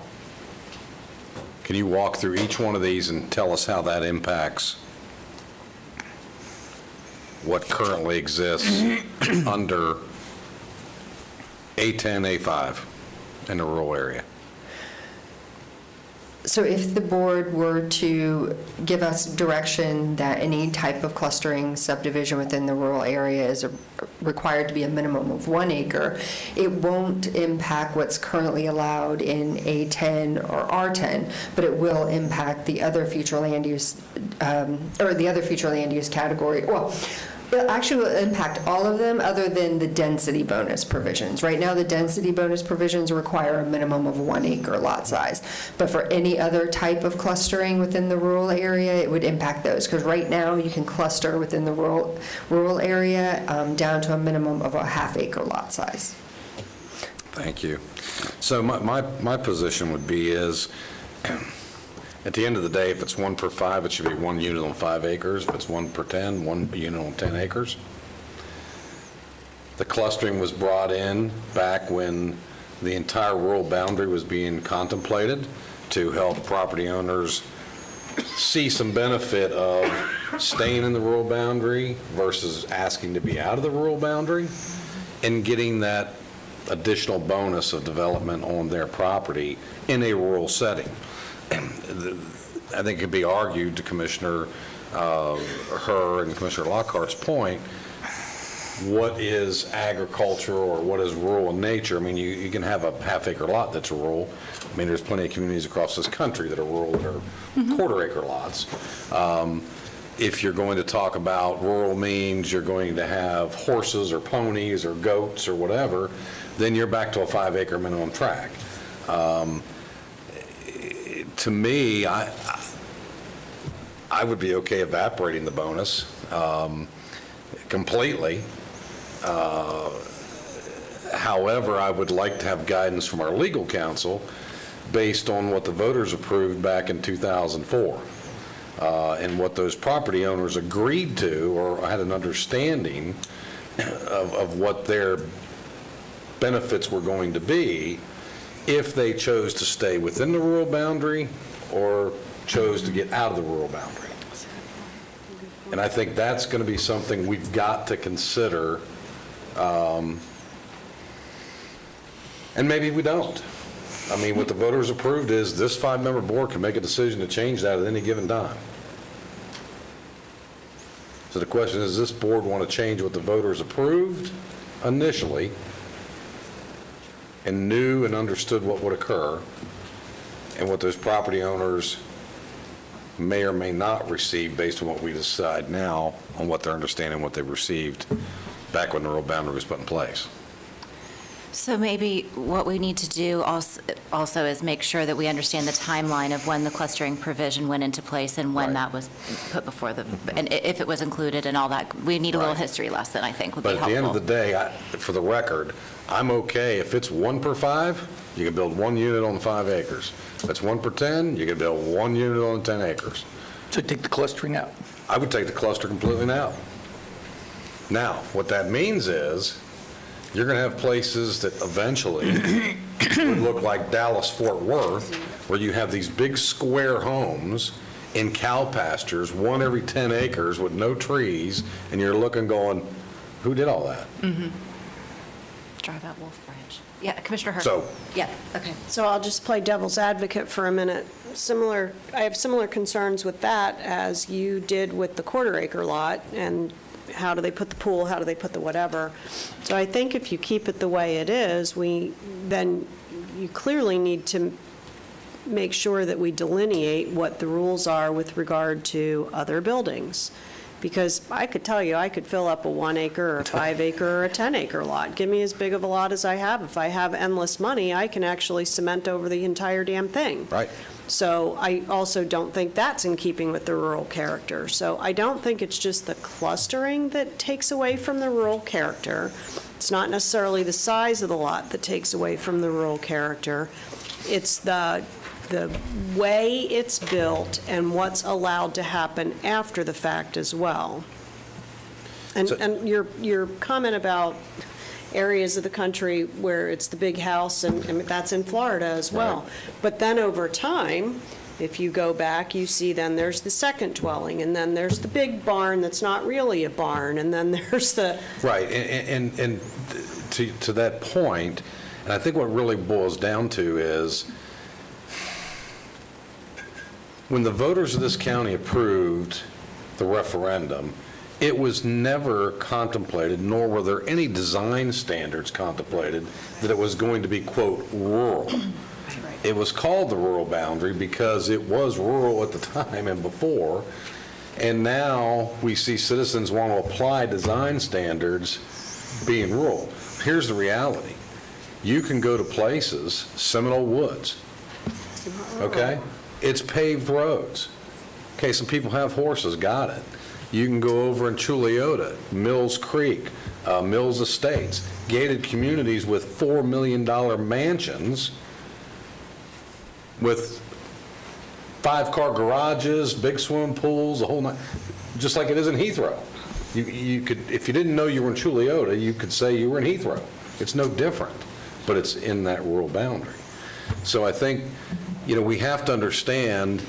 can you walk through each one of these and tell us how that impacts what currently exists under A10, A5 in the rural area? So if the board were to give us direction that any type of clustering subdivision within the rural area is required to be a minimum of 1 acre, it won't impact what's currently allowed in A10 or R10, but it will impact the other future land use, or the other future land use category. Well, it actually will impact all of them other than the density bonus provisions. Right now, the density bonus provisions require a minimum of 1 acre lot size. But for any other type of clustering within the rural area, it would impact those. Because right now, you can cluster within the rural area down to a minimum of a ½ acre lot size. Thank you. So my position would be is, at the end of the day, if it's 1 per 5, it should be 1 unit on 5 acres. If it's 1 per 10, 1 unit on 10 acres. The clustering was brought in back when the entire rural boundary was being contemplated to help property owners see some benefit of staying in the rural boundary versus asking to be out of the rural boundary and getting that additional bonus of development on their property in a rural setting. I think it could be argued to Commissioner Herr and Commissioner Lockhart's point, what is agriculture or what is rural in nature? I mean, you can have a ½ acre lot that's rural. I mean, there's plenty of communities across this country that are rural that are quarter acre lots. If you're going to talk about rural means you're going to have horses or ponies or goats or whatever, then you're back to a 5 acre minimum tract. To me, I would be okay evaporating the bonus completely. However, I would like to have guidance from our legal counsel based on what the voters approved back in 2004 and what those property owners agreed to or had an understanding of what their benefits were going to be if they chose to stay within the rural boundary or chose to get out of the rural boundary. And I think that's going to be something we've got to consider, and maybe we don't. I mean, what the voters approved is this 5-member board can make a decision to change that at any given time. So the question is, does this board want to change what the voters approved initially and knew and understood what would occur and what those property owners may or may not receive based on what we decide now on what they're understanding, what they received back when the rural boundary was put in place? So maybe what we need to do also is make sure that we understand the timeline of when the clustering provision went into place and when that was put before and if it was included and all that. We need a little history lesson, I think, would be helpful. But at the end of the day, for the record, I'm okay. If it's 1 per 5, you can build 1 unit on 5 acres. If it's 1 per 10, you can build 1 unit on 10 acres. So take the clustering out. I would take the cluster completely out. Now, what that means is you're going to have places that eventually would look like Dallas-Fort Worth, where you have these big square homes in cow pastures, 1 every 10 acres with no trees, and you're looking going, who did all that? drive out Wolf Branch. Yeah, Commissioner Hurd. So- Yeah, okay. So I'll just play devil's advocate for a minute. I have similar concerns with that as you did with the quarter-acre lot, and how do they put the pool, how do they put the whatever. So I think if you keep it the way it is, then you clearly need to make sure that we delineate what the rules are with regard to other buildings. Because I could tell you, I could fill up a 1 acre or a 5 acre or a 10 acre lot. Give me as big of a lot as I have. If I have endless money, I can actually cement over the entire damn thing. Right. So I also don't think that's in keeping with the rural character. So I don't think it's just the clustering that takes away from the rural character. It's not necessarily the size of the lot that takes away from the rural character. It's the way it's built and what's allowed to happen after the fact as well. And your comment about areas of the country where it's the big house, and that's in Florida as well. Right. But then over time, if you go back, you see then there's the second dwelling, and then there's the big barn that's not really a barn, and then there's the... Right, and to that point, and I think what really boils down to is, when the voters of this county approved the referendum, it was never contemplated, nor were there any design standards contemplated, that it was going to be, quote, rural. It was called the rural boundary because it was rural at the time and before, and now we see citizens want to apply design standards being rural. Here's the reality. You can go to places, Seminole Woods, okay? It's paved roads. Okay, some people have horses, got it. You can go over in Chuliota, Mills Creek, Mills Estates, gated communities with $4 million mansions with 5-car garages, big swimming pools, the whole night, just like it is in Heathrow. You could, if you didn't know you were in Chuliota, you could say you were in Heathrow. It's no different, but it's in that rural boundary. So I think, we have to understand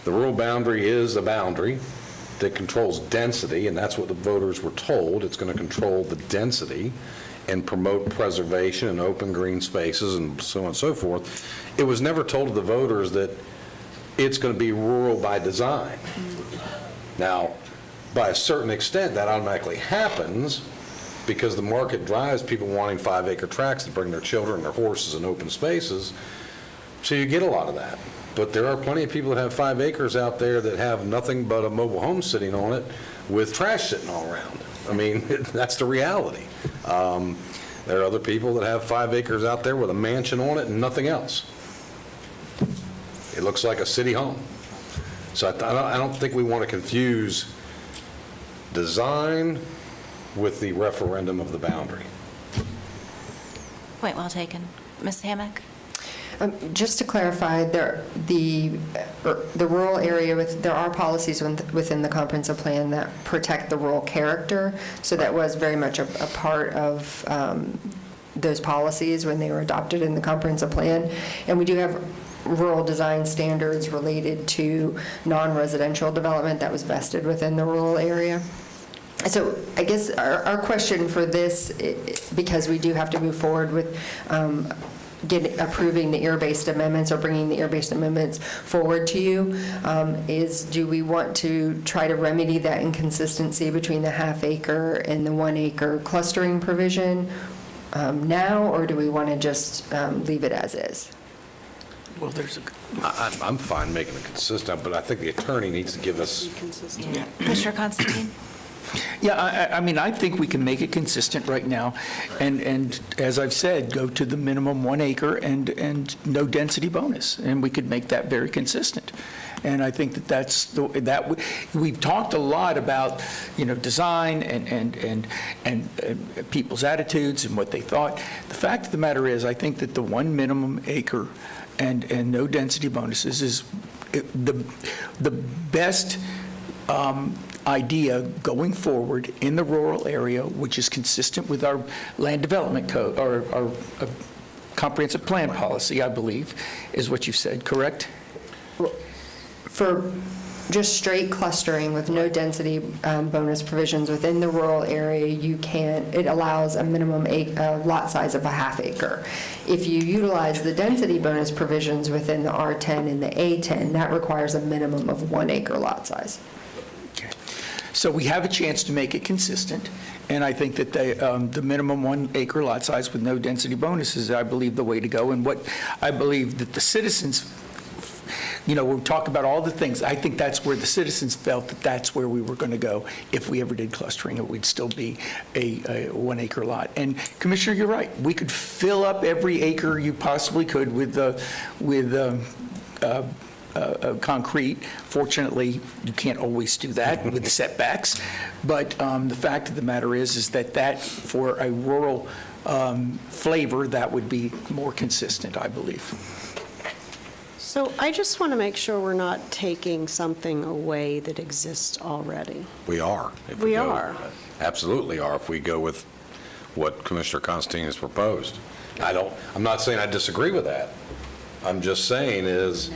the rural boundary is a boundary that controls density, and that's what the voters were told. It's going to control the density and promote preservation and open green spaces and so on and so forth. It was never told to the voters that it's going to be rural by design. Now, by a certain extent, that automatically happens because the market drives people wanting 5-acre tracts to bring their children, their horses, in open spaces. So you get a lot of that. But there are plenty of people that have 5 acres out there that have nothing but a mobile home sitting on it with trash sitting all around. I mean, that's the reality. There are other people that have 5 acres out there with a mansion on it and nothing else. It looks like a city home. So I don't think we want to confuse design with the referendum of the boundary. Point well taken. Ms. Hammack? Just to clarify, the rural area, there are policies within the comprehensive plan that protect the rural character, so that was very much a part of those policies when they were adopted in the comprehensive plan. And we do have rural design standards related to non-residential development that was vested within the rural area. So I guess our question for this, because we do have to move forward with approving the ear-based amendments or bringing the ear-based amendments forward to you, is do we want to try to remedy that inconsistency between the half-acre and the 1-acre clustering provision now, or do we want to just leave it as is? Well, I'm fine making it consistent, but I think the attorney needs to give us... Yeah. Commissioner Constantine? Yeah, I mean, I think we can make it consistent right now, and as I've said, go to the minimum 1 acre and no density bonus, and we could make that very consistent. And I think that we've talked a lot about, design and people's attitudes and what they thought. The fact of the matter is, I think that the 1 minimum acre and no density bonuses is the best idea going forward in the rural area, which is consistent with our land development code, or our comprehensive plan policy, I believe, is what you said, correct? For just straight clustering with no density bonus provisions within the rural area, it allows a minimum lot size of a half acre. If you utilize the density bonus provisions within the R10 and the A10, that requires a minimum of 1 acre lot size. So we have a chance to make it consistent, and I think that the minimum 1 acre lot size with no density bonus is, I believe, the way to go. And what I believe that the citizens, we talk about all the things, I think that's where the citizens felt that that's where we were going to go. If we ever did clustering, it would still be a 1 acre lot. And Commissioner, you're right. We could fill up every acre you possibly could with concrete. Fortunately, you can't always do that with setbacks. But the fact of the matter is that for a rural flavor, that would be more consistent, I believe. So I just want to make sure we're not taking something away that exists already. We are. If We go- are. Absolutely are, if we go with what Commissioner Constantine has proposed. I'm not saying I disagree with that. I'm just saying is,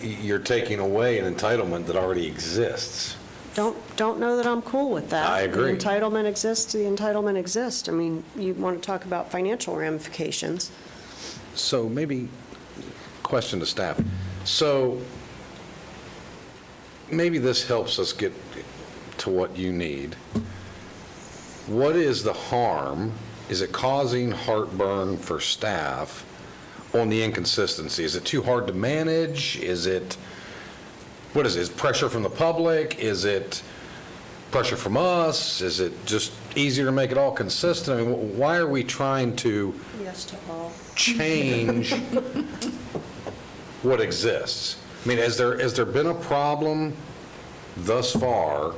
you're taking away an entitlement that already exists. Don't know that I'm cool with that. I agree. The entitlement exists. I mean, you want to talk about financial ramifications. So maybe, question to staff. So maybe this helps us get to what you need. What is the harm? Is it causing heartburn for staff on the inconsistency? Is it too hard to manage? Is it pressure from the public? Is it pressure from us? Is it just easier to make it all consistent? I mean, why are we trying to Yes to all. change what exists? I mean, has there been a problem thus far?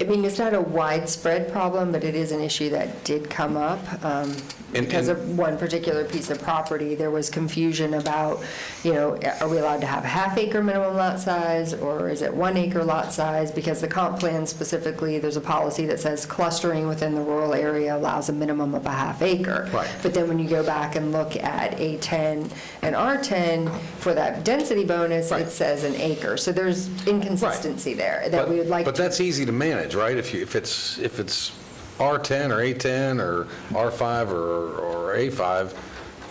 I mean, it's not a widespread problem, but it is an issue that did come up. Because of one particular piece of property, there was confusion about, are we allowed to have a half acre minimum lot size, or is it 1 acre lot size? Because the comp plan specifically, there's a policy that says clustering within the rural area allows a minimum of a half acre. Right. But then when you go back and look at A10 and R10, for that density bonus, it says an acre. So there's inconsistency there that we would like. But that's easy to manage, right? If it's R10 or A10 or R5 or A5,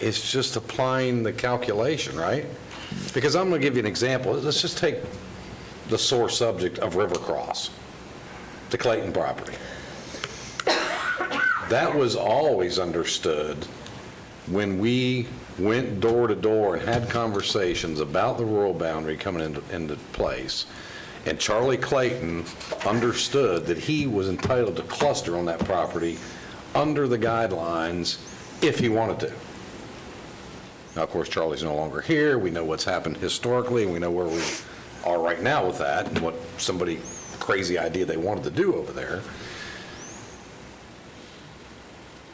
it's just applying the calculation, right? Because I'm going to give you an example. Let's just take the sore subject of Rivercross, the Clayton property. That was always understood when we went door to door and had conversations about the rural boundary coming into place. And Charlie Clayton understood that he was entitled to cluster on that property under the guidelines if he wanted to. Now, of course, Charlie's no longer here. We know what's happened historically, and we know where we are right now with that and what somebody crazy idea they wanted to do over there.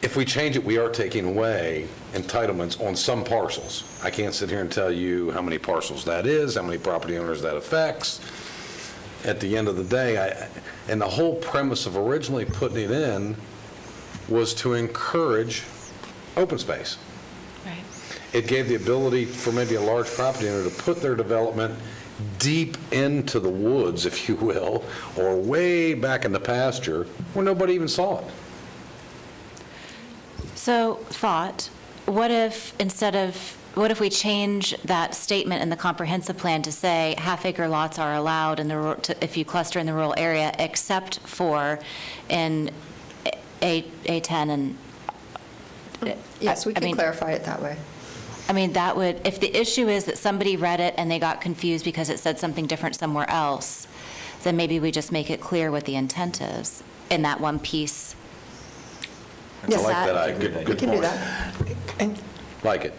If we change it, we are taking away entitlements on some parcels. I can't sit here and tell you how many parcels that is, how many property owners that affects. At the end of the day, and the whole premise of originally putting it in was to encourage open space. Right. It gave the ability for maybe a large property owner to put their development deep into the woods, if you will, or way back in the pasture where nobody even saw it. So, what if we change that statement in the comprehensive plan to say half-acre lots are allowed if you cluster in the rural area, except for in A10 and... Yes, we can clarify it that way. I mean, that would, if the issue is that somebody read it and they got confused because it said something different somewhere else, then maybe we just make it clear what the intent is in that one piece. I like that. Good We can do point. that. Like it.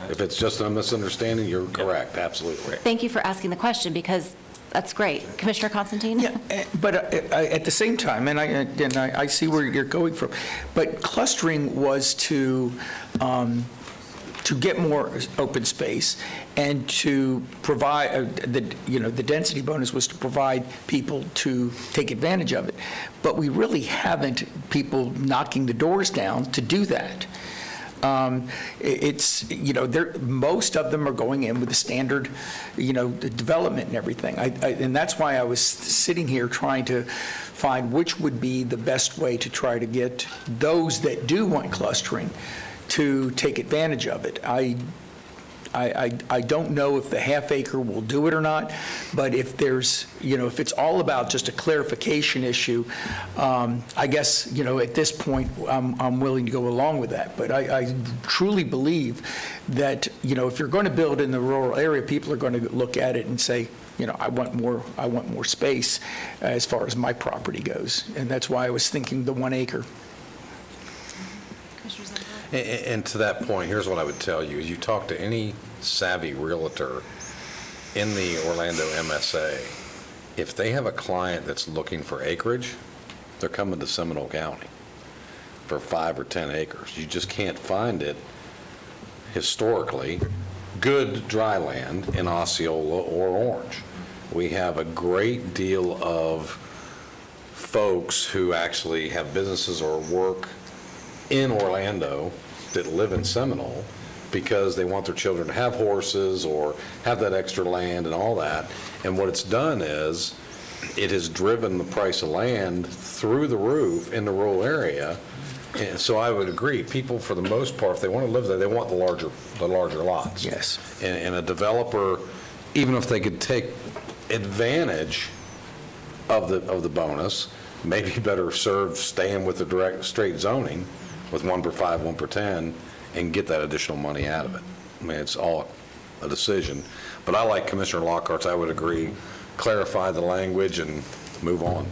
If it's just a misunderstanding, you're correct, absolutely. Thank you for asking the question, because that's great. Commissioner Constantine? Yeah, but at the same time, and I see where you're going from, but clustering was to get more open space and to provide, the density bonus was to provide people to take advantage of it. But we really haven't people knocking the doors down to do that. It's, most of them are going in with the standard, the development and everything. And that's why I was sitting here trying to find which would be the best way to try to get those that do want clustering to take advantage of it. I don't know if the half acre will do it or not, but if there's, if it's all about just a clarification issue, I guess, at this point, I'm willing to go along with that. But I truly believe that, if you're going to build in the rural area, people are going to look at it and say, I want more space as far as my property goes. And that's why I was thinking the 1 acre. And to that point, here's what I would tell you. Is you talk to any savvy realtor in the Orlando MSA, if they have a client that's looking for acreage, they're coming to Seminole County for 5 or 10 acres. You just can't find it historically, good dry land in Osceola or Orange. We have a great deal of folks who actually have businesses or work in Orlando that live in Seminole because they want their children to have horses or have that extra land and all that. And what it's done is it has driven the price of land through the roof in the rural area. And so I would agree, people for the most part, if they want to live there, they want the larger lots. Yes. And a developer, even if they could take advantage of the bonus, maybe better served staying with the direct straight zoning with 1 per 5, 1 per 10, and get that additional money out of it. I mean, it's all a decision. But I like Commissioner Lockhart's, I would agree, clarify the language and move on.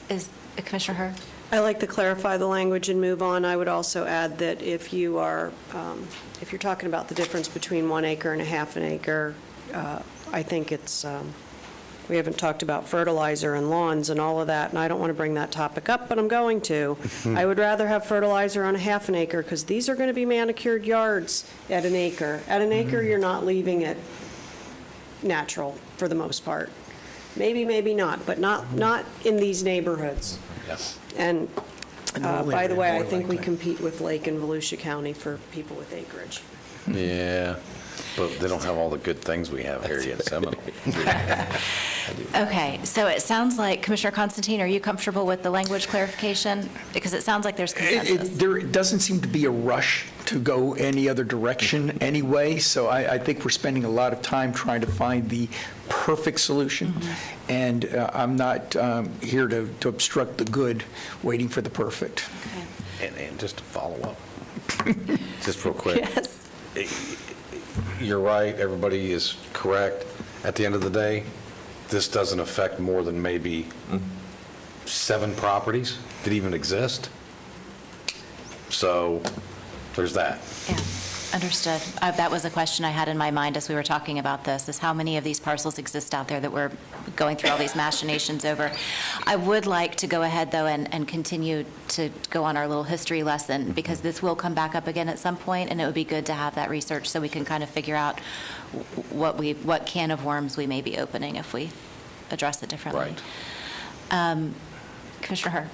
Is Commissioner Herr? I like to clarify the language and move on. I would also add that if you are, if you're talking about the difference between 1 acre and a half an acre, I think it's, we haven't talked about fertilizer and lawns and all of that, and I don't want to bring that topic up, but I'm going to. I would rather have fertilizer on a half an acre because these are going to be manicured yards at an acre. At an acre, you're not leaving it natural for the most part. Maybe, maybe not, but not in these neighborhoods. Yes. And by the way, I think we compete with Lake and Volusia County for people with acreage. Yeah, but they don't have all the good things we have here yet, Seminole. Okay, so it sounds like, Commissioner Constantine, are you comfortable with the language clarification? Because it sounds like there's consensus. There doesn't seem to be a rush to go any other direction anyway, so I think we're spending a lot of time trying to find the perfect solution, and I'm not here to obstruct the good, waiting for the perfect. And just to follow up, just real quick. Yes. You're right, everybody is correct. At the end of the day, this doesn't affect more than maybe 7 properties that even exist. So there's that. Yeah, understood. That was a question I had in my mind as we were talking about this, is how many of these parcels exist out there that we're going through all these machinations over. I would like to go ahead, though, and continue to go on our little history lesson, because this will come back up again at some point, and it would be good to have that research so we can kind of figure out what can of worms we may be opening if we address it differently. Right. Commissioner Herr.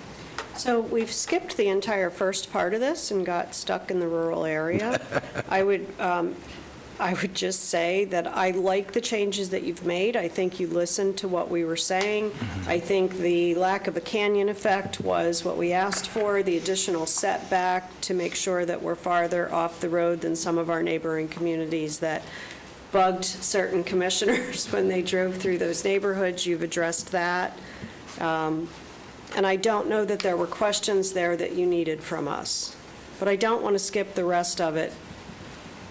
So we've skipped the entire first part of this and got stuck in the rural area. I would just say that I like the changes that you've made. I think you listened to what we were saying. I think the lack of a canyon effect was what we asked for, the additional setback to make sure that we're farther off the road than some of our neighboring communities that bugged certain commissioners when they drove through those neighborhoods. You've addressed that. And I don't know that there were questions there that you needed from us. But I don't want to skip the rest of it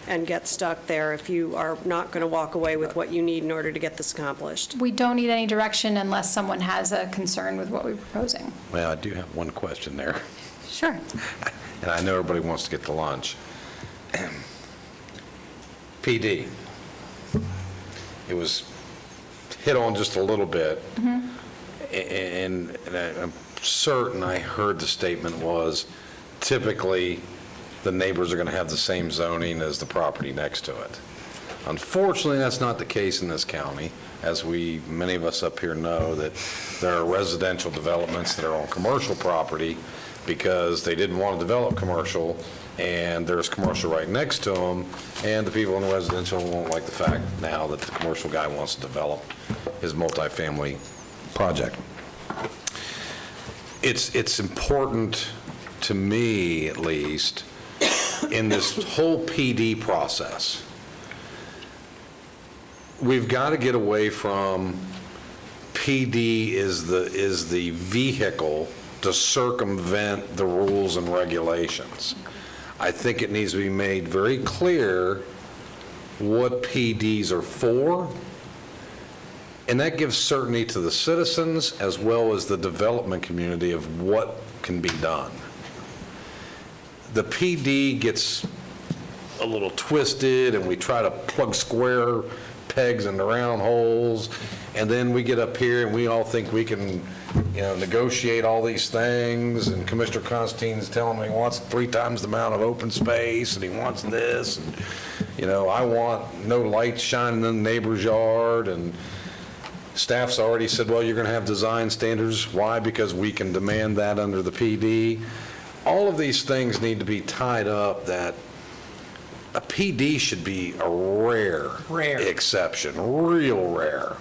and get stuck there if you are not going to walk away with what you need in order to get this accomplished. We don't need any direction unless someone has a concern with what we're proposing. Well, I do have one question there. Sure. And I know everybody wants to get to lunch. PD. It was hit on just a little bit. And I'm certain I heard the statement was typically the neighbors are going to have the same zoning as the property next to it. Unfortunately, that's not the case in this county, as many of us up here know, that there are residential developments that are on commercial property because they didn't want to develop commercial, and there's commercial right next to them, and the people in the residential won't like the fact now that the commercial guy wants to develop his multifamily project. It's important to me, at least, in this whole PD process, we've got to get away from PD is the vehicle to circumvent the rules and regulations. I think it needs to be made very clear what PDs are for, and that gives certainty to the citizens as well as the development community of what can be done. The PD gets a little twisted, and we try to plug square pegs into round holes, and then we get up here and we all think we can, negotiate all these things, and Commissioner Constantine's telling me he wants 3 times the amount of open space, and he wants this, and, I want no lights shining in the neighbor's yard, and staff's already said, well, you're going to have design standards. Why? Because we can demand that under the PD. All of these things need to be tied up that a PD should be a rare exception, real rare,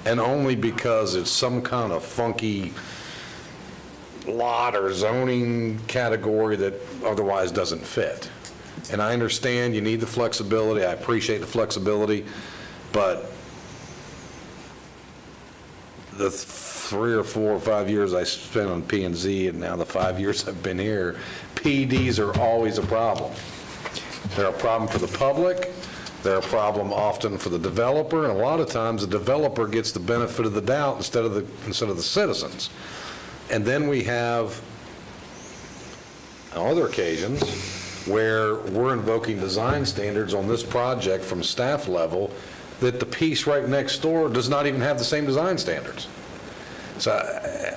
and only because it's some kind of funky lot or zoning category that otherwise doesn't fit. And I understand you need the flexibility. I appreciate the flexibility, but the 3 or 4 or 5 years I spent on P&Z, and now the 5 years I've been here, PDs are always a problem. They're a problem for the public, they're a problem often for the developer, and a lot of times the developer gets the benefit of the doubt instead of the citizens. And then we have, on other occasions, where we're invoking design standards on this project from staff level that the piece right next door does not even have the same design standards. So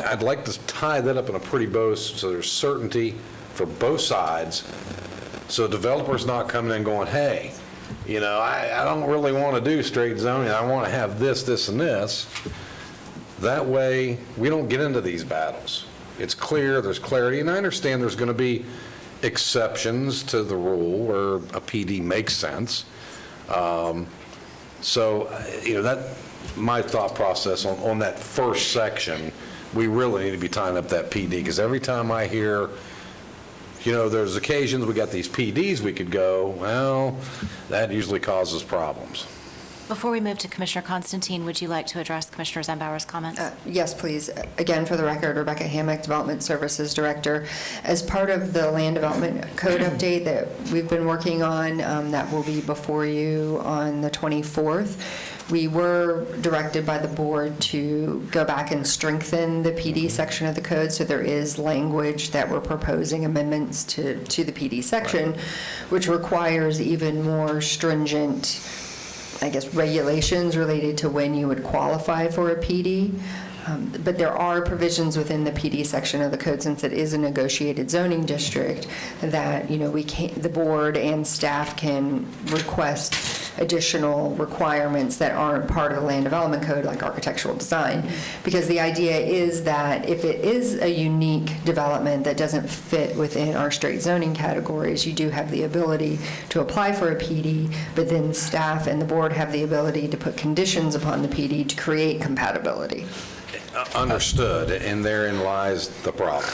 I'd like to tie that up in a pretty bow so there's certainty for both sides, so the developer's not coming in going, hey, I don't really want to do straight zoning, I want to have this, this, and this. That way, we don't get into these battles. It's clear, there's clarity, and I understand there's going to be exceptions to the rule where a PD makes sense. That my thought process on that first section, we really need to be tying up that PD, because every time I hear, there's occasions we got these PDs we could go, well, that usually causes problems. Before we move to Commissioner Constantine, would you like to address Commissioner Zembauer's comments? Yes, please. Again, for the record, Rebecca Hammack, Development Services Director. As part of the Land Development Code update that we've been working on, that will be before you on the 24th, we were directed by the board to go back and strengthen the PD section of the code, so there is language that we're proposing amendments to the PD section, which requires even more stringent, regulations related to when you would qualify for a PD. But there are provisions within the PD section of the code, since it is a negotiated zoning district, that, the board and staff can request additional requirements that aren't part of the land development code, like architectural design. Because the idea is that if it is a unique development that doesn't fit within our straight zoning categories, you do have the ability to apply for a PD, but then staff and the board have the ability to put conditions upon the PD to create compatibility. Understood, and therein lies the problem,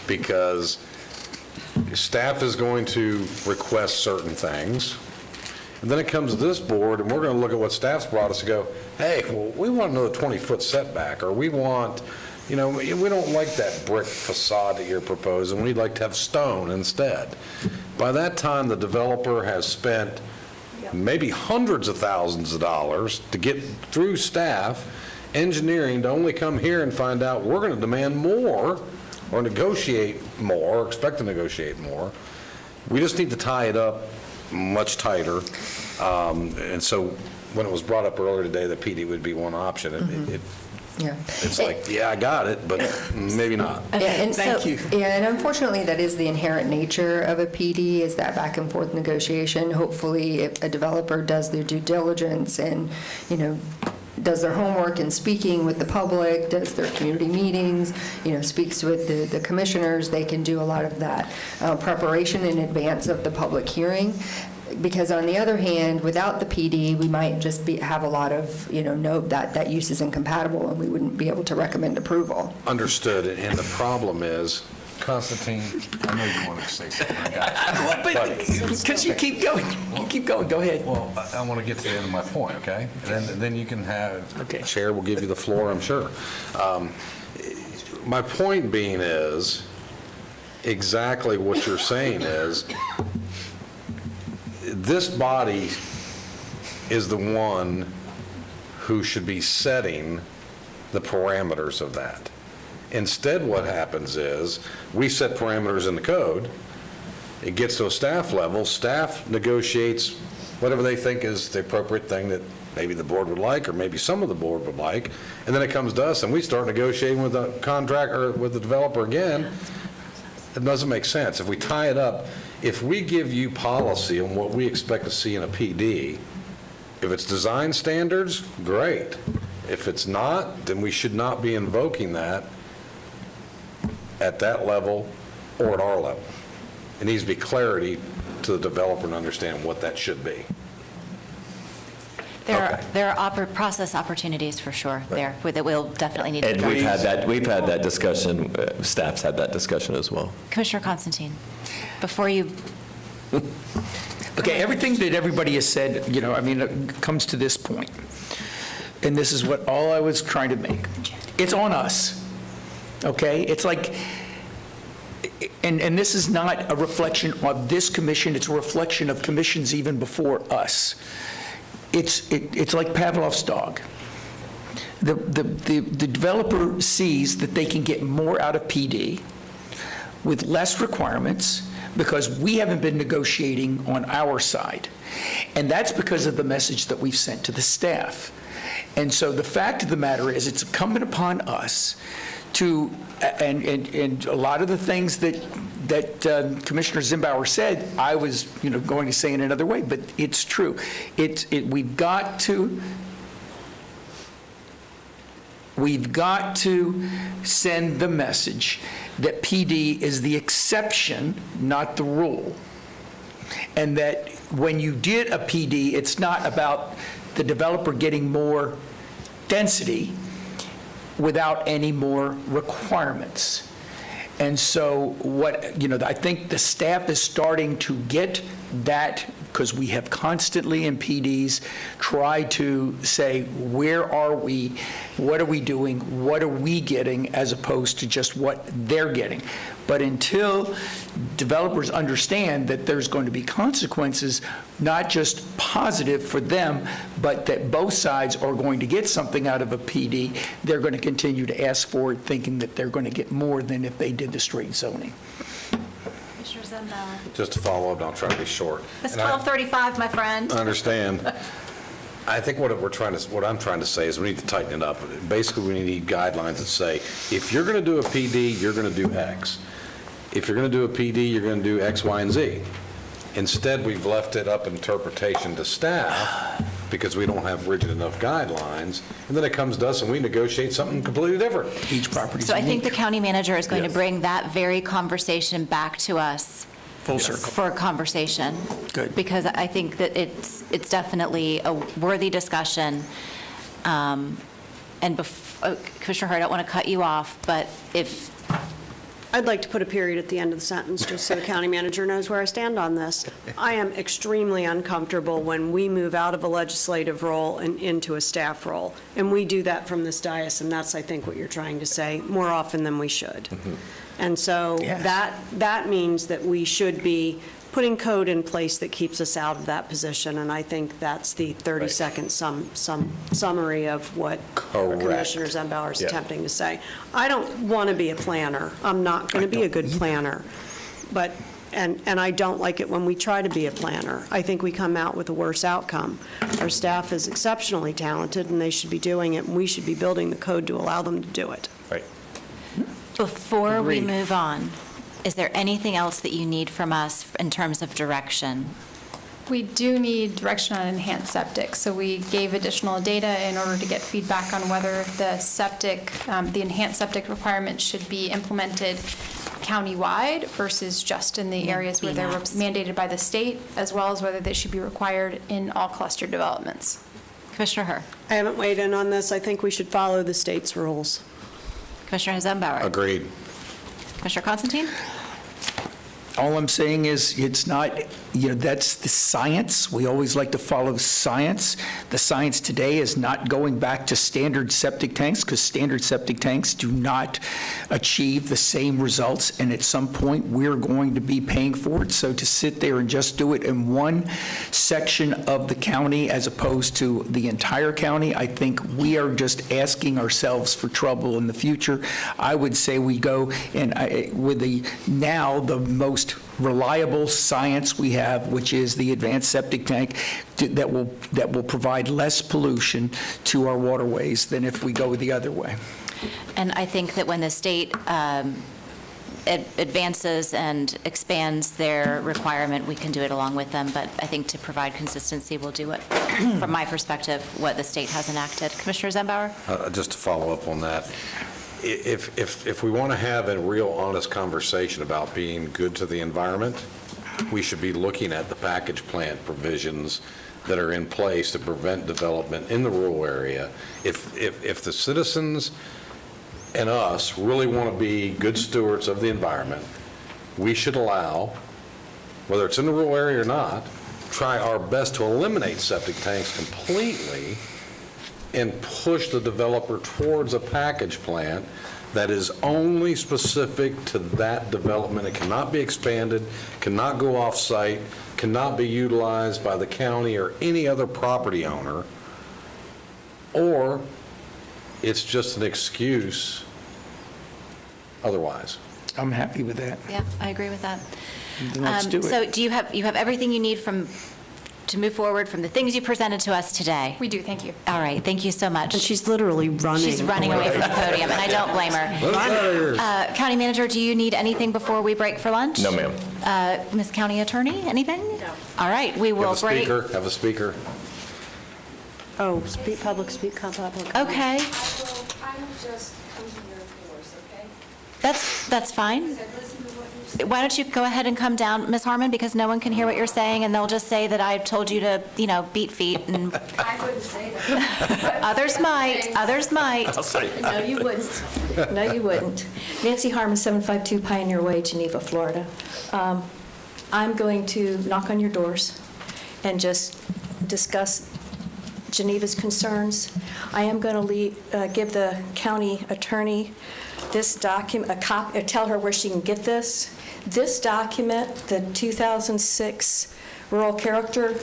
because staff is going to request certain things, and then it comes to this board, and we're going to look at what staff's brought us and go, hey, well, we want another 20-foot setback, or we want, we don't like that brick facade that you're proposing, we'd like to have stone instead. By that time, the developer has spent maybe hundreds of thousands of dollars to get through staff, engineering, to only come here and find out we're going to demand more or negotiate more, or expect to negotiate more. We just need to tie it up much tighter. And so when it was brought up earlier today that PD would be one option, it's like, yeah, I got it, but maybe not. Thank you. Yeah, and unfortunately, that is the inherent nature of a PD, is that back and forth negotiation. Hopefully, if a developer does their due diligence and, does their homework in speaking with the public, does their community meetings, speaks with the commissioners. They can do a lot of that preparation in advance of the public hearing. Because on the other hand, without the PD, we might just have a lot of, note that use is incompatible and we wouldn't be able to recommend approval. Understood, and the problem is, Constantine, I know you want to say something. I got you. Because you keep going. You keep going. Go ahead. Well, I want to get to the end of my point, okay? And then you can have, Chair will give you the floor, I'm sure. My point being is, exactly what you're saying is, this body is the one who should be setting the parameters of that. Instead, what happens is, we set parameters in the code, it gets to a staff level, staff negotiates whatever they think is the appropriate thing that maybe the board would like, or maybe some of the board would like, and then it comes to us, and we start negotiating with the contractor, or with the developer again. It doesn't make sense. If we tie it up, if we give you policy on what we expect to see in a PD, if it's design standards, great. If it's not, then we should not be invoking that at that level or at our level. It needs to be clarity to the developer and understand what that should be. There are process opportunities for sure there that we'll definitely need to And address. we've had that discussion, staff's had that discussion as well. Commissioner Constantine, before you, Okay, everything that everybody has said, it comes to this point. And this is what all I was trying to make. It's on us, okay? It's like, and this is not a reflection of this commission, it's a reflection of commissions even before us. It's like Pavlov's dog. The developer sees that they can get more out of PD with less requirements because we haven't been negotiating on our side. And that's because of the message that we've sent to the staff. And so the fact of the matter is, it's incumbent upon us to, and a lot of the things that Commissioner Zimbauer said, I was going to say in another way, but it's true. We've got to send the message that PD is the exception, not the rule. And that when you did a PD, it's not about the developer getting more density without any more requirements. And so I think the staff is starting to get that, because we have constantly in PDs tried to say, where are we? What are we doing? What are we getting, as opposed to just what they're getting? But until developers understand that there's going to be consequences, not just positive for them, but that both sides are going to get something out of a PD, they're going to continue to ask for it, thinking that they're going to get more than if they did the straight zoning. Commissioner Zimbauer. Just to follow up, I'll try to be short. It's 12:35, my friend. I understand. I think what I'm trying to say is we need to tighten it up. Basically, we need guidelines that say, if you're going to do a PD, you're going to do X. If you're going to do a PD, you're going to do X, Y, and Z. Instead, we've left it up interpretation to staff because we don't have rigid enough guidelines, and then it comes to us and we negotiate something completely different. Each property. So I think the county manager is going to bring that very conversation back to us. Full circle. For a conversation. Good. Because I think that it's definitely a worthy discussion. And Commissioner Hurd, I don't want to cut you off, but if I'd like to put a period at the end of the sentence, just so the county manager knows where I stand on this. I am extremely uncomfortable when we move out of a legislative role and into a staff role. And we do that from this dais, and that's, I think, what you're trying to say, more often than we should. And so that means that we should be putting code in place that keeps us out of that position, and I think that's the 30-second summary of what Commissioner Zimbauer is attempting to say. I don't want to be a planner. I'm not going to be a good planner. But, and I don't like it when we try to be a planner. I think we come out with a worse outcome. Our staff is exceptionally talented, and they should be doing it, and we should be building the code to allow them to do it. Right. before we move on, is there anything else that you need from us in terms of direction? We do need direction on enhanced septic, so we gave additional data in order to get feedback on whether the septic, the enhanced septic requirements should be implemented countywide versus just in the areas where they're mandated by the state, as well as whether they should be required in all cluster developments. Commissioner Herr. I haven't weighed in on this. I think we should follow the state's rules. Commissioner Zembauer. Agreed. Commissioner Constantine. All I'm saying is, it's not, that's the science. We always like to follow science. The science today is not going back to standard septic tanks, because standard septic tanks do not achieve the same results, and at some point, we're going to be paying for it. So to sit there and just do it in one section of the county as opposed to the entire county, I think we are just asking ourselves for trouble in the future. I would say we go and with the most reliable science we have, which is the advanced septic tank that will provide less pollution to our waterways than if we go the other way. And I think that when the state advances and expands their requirement, we can do it along with them. But I think to provide consistency, we'll do it, from my perspective, what the state has enacted. Commissioner Zembauer? Just to follow up on that, if we want to have a real honest conversation about being good to the environment, we should be looking at the package plant provisions that are in place to prevent development in the rural area. If the citizens and us really want to be good stewards of the environment, we should allow, whether it's in the rural area or not, try our best to eliminate septic tanks completely and push the developer towards a package plant that is only specific to that development. It cannot be expanded, cannot go off-site, cannot be utilized by the county or any other property owner, or it's just an excuse otherwise. I'm happy with that. Yeah, I agree with that. Then let's do it. So do you have everything you need to move forward from the things you presented to us today? We do, thank you. All right, thank you so much. And she's literally running. She's running away from the podium, and I don't blame her. County Manager, do you need anything before we break for lunch? No, ma'am. Ms. County Attorney, anything? No. All right, we will break. Have a speaker. Oh, public. Okay. That's fine. Why don't you go ahead and come down, Ms. Harmon, because no one can hear what you're saying, and they'll just say that I told you to, beat feet, and I wouldn't say that. others might. I'll say No, you wouldn't. No, you wouldn't. Nancy Harmon, 752 Pioneer Way, Geneva, Florida. I'm going to knock on your doors and just discuss Geneva's concerns. I am going to give the county attorney this document, a copy, tell her where she can get this. This document, the 2006 Rural Character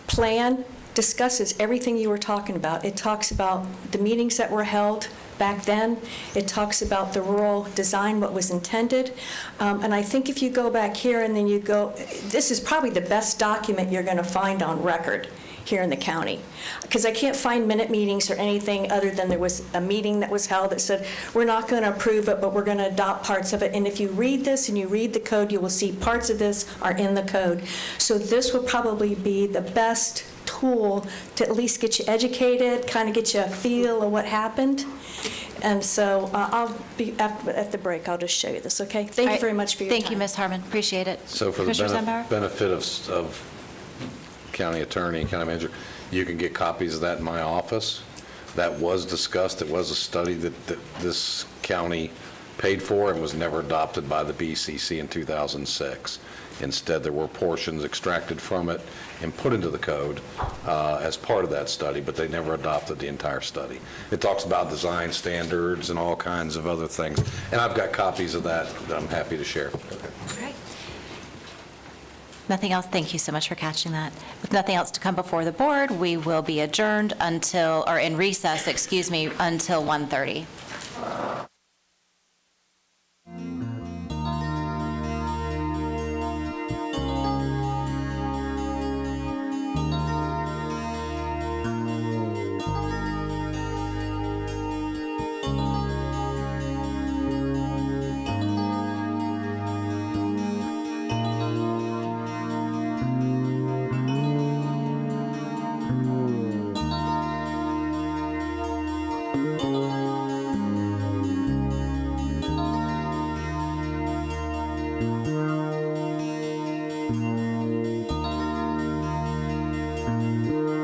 Plan, discusses everything you were talking about. It talks about the meetings that were held back then. It talks about the rural design, what was intended. And I think if you go back here and then you go, this is probably the best document you're going to find on record here in the county. Because I can't find minute meetings or anything other than there was a meeting that was held that said, we're not going to approve it, but we're going to adopt parts of it. And if you read this and you read the code, you will see parts of this are in the code. So this will probably be the best tool to at least get you educated, kind of get you a feel of what happened. And so I'll be, at the break, I'll just show you this, okay? Thank you very much for your time. Thank you, Ms. Harmon. Appreciate it. So for the Commissioner Zembauer? benefit of county attorney and county manager, you can get copies of that in my office. That was discussed. It was a study that this county paid for and was never adopted by the BCC in 2006. Instead, there were portions extracted from it and put into the code as part of that study, but they never adopted the entire study. It talks about design standards and all kinds of other things. And I've got copies of that I'm happy to share. Great. Nothing else? Thank you so much for catching that. With nothing else to come before the board, we will be adjourned in recess, until 1:30.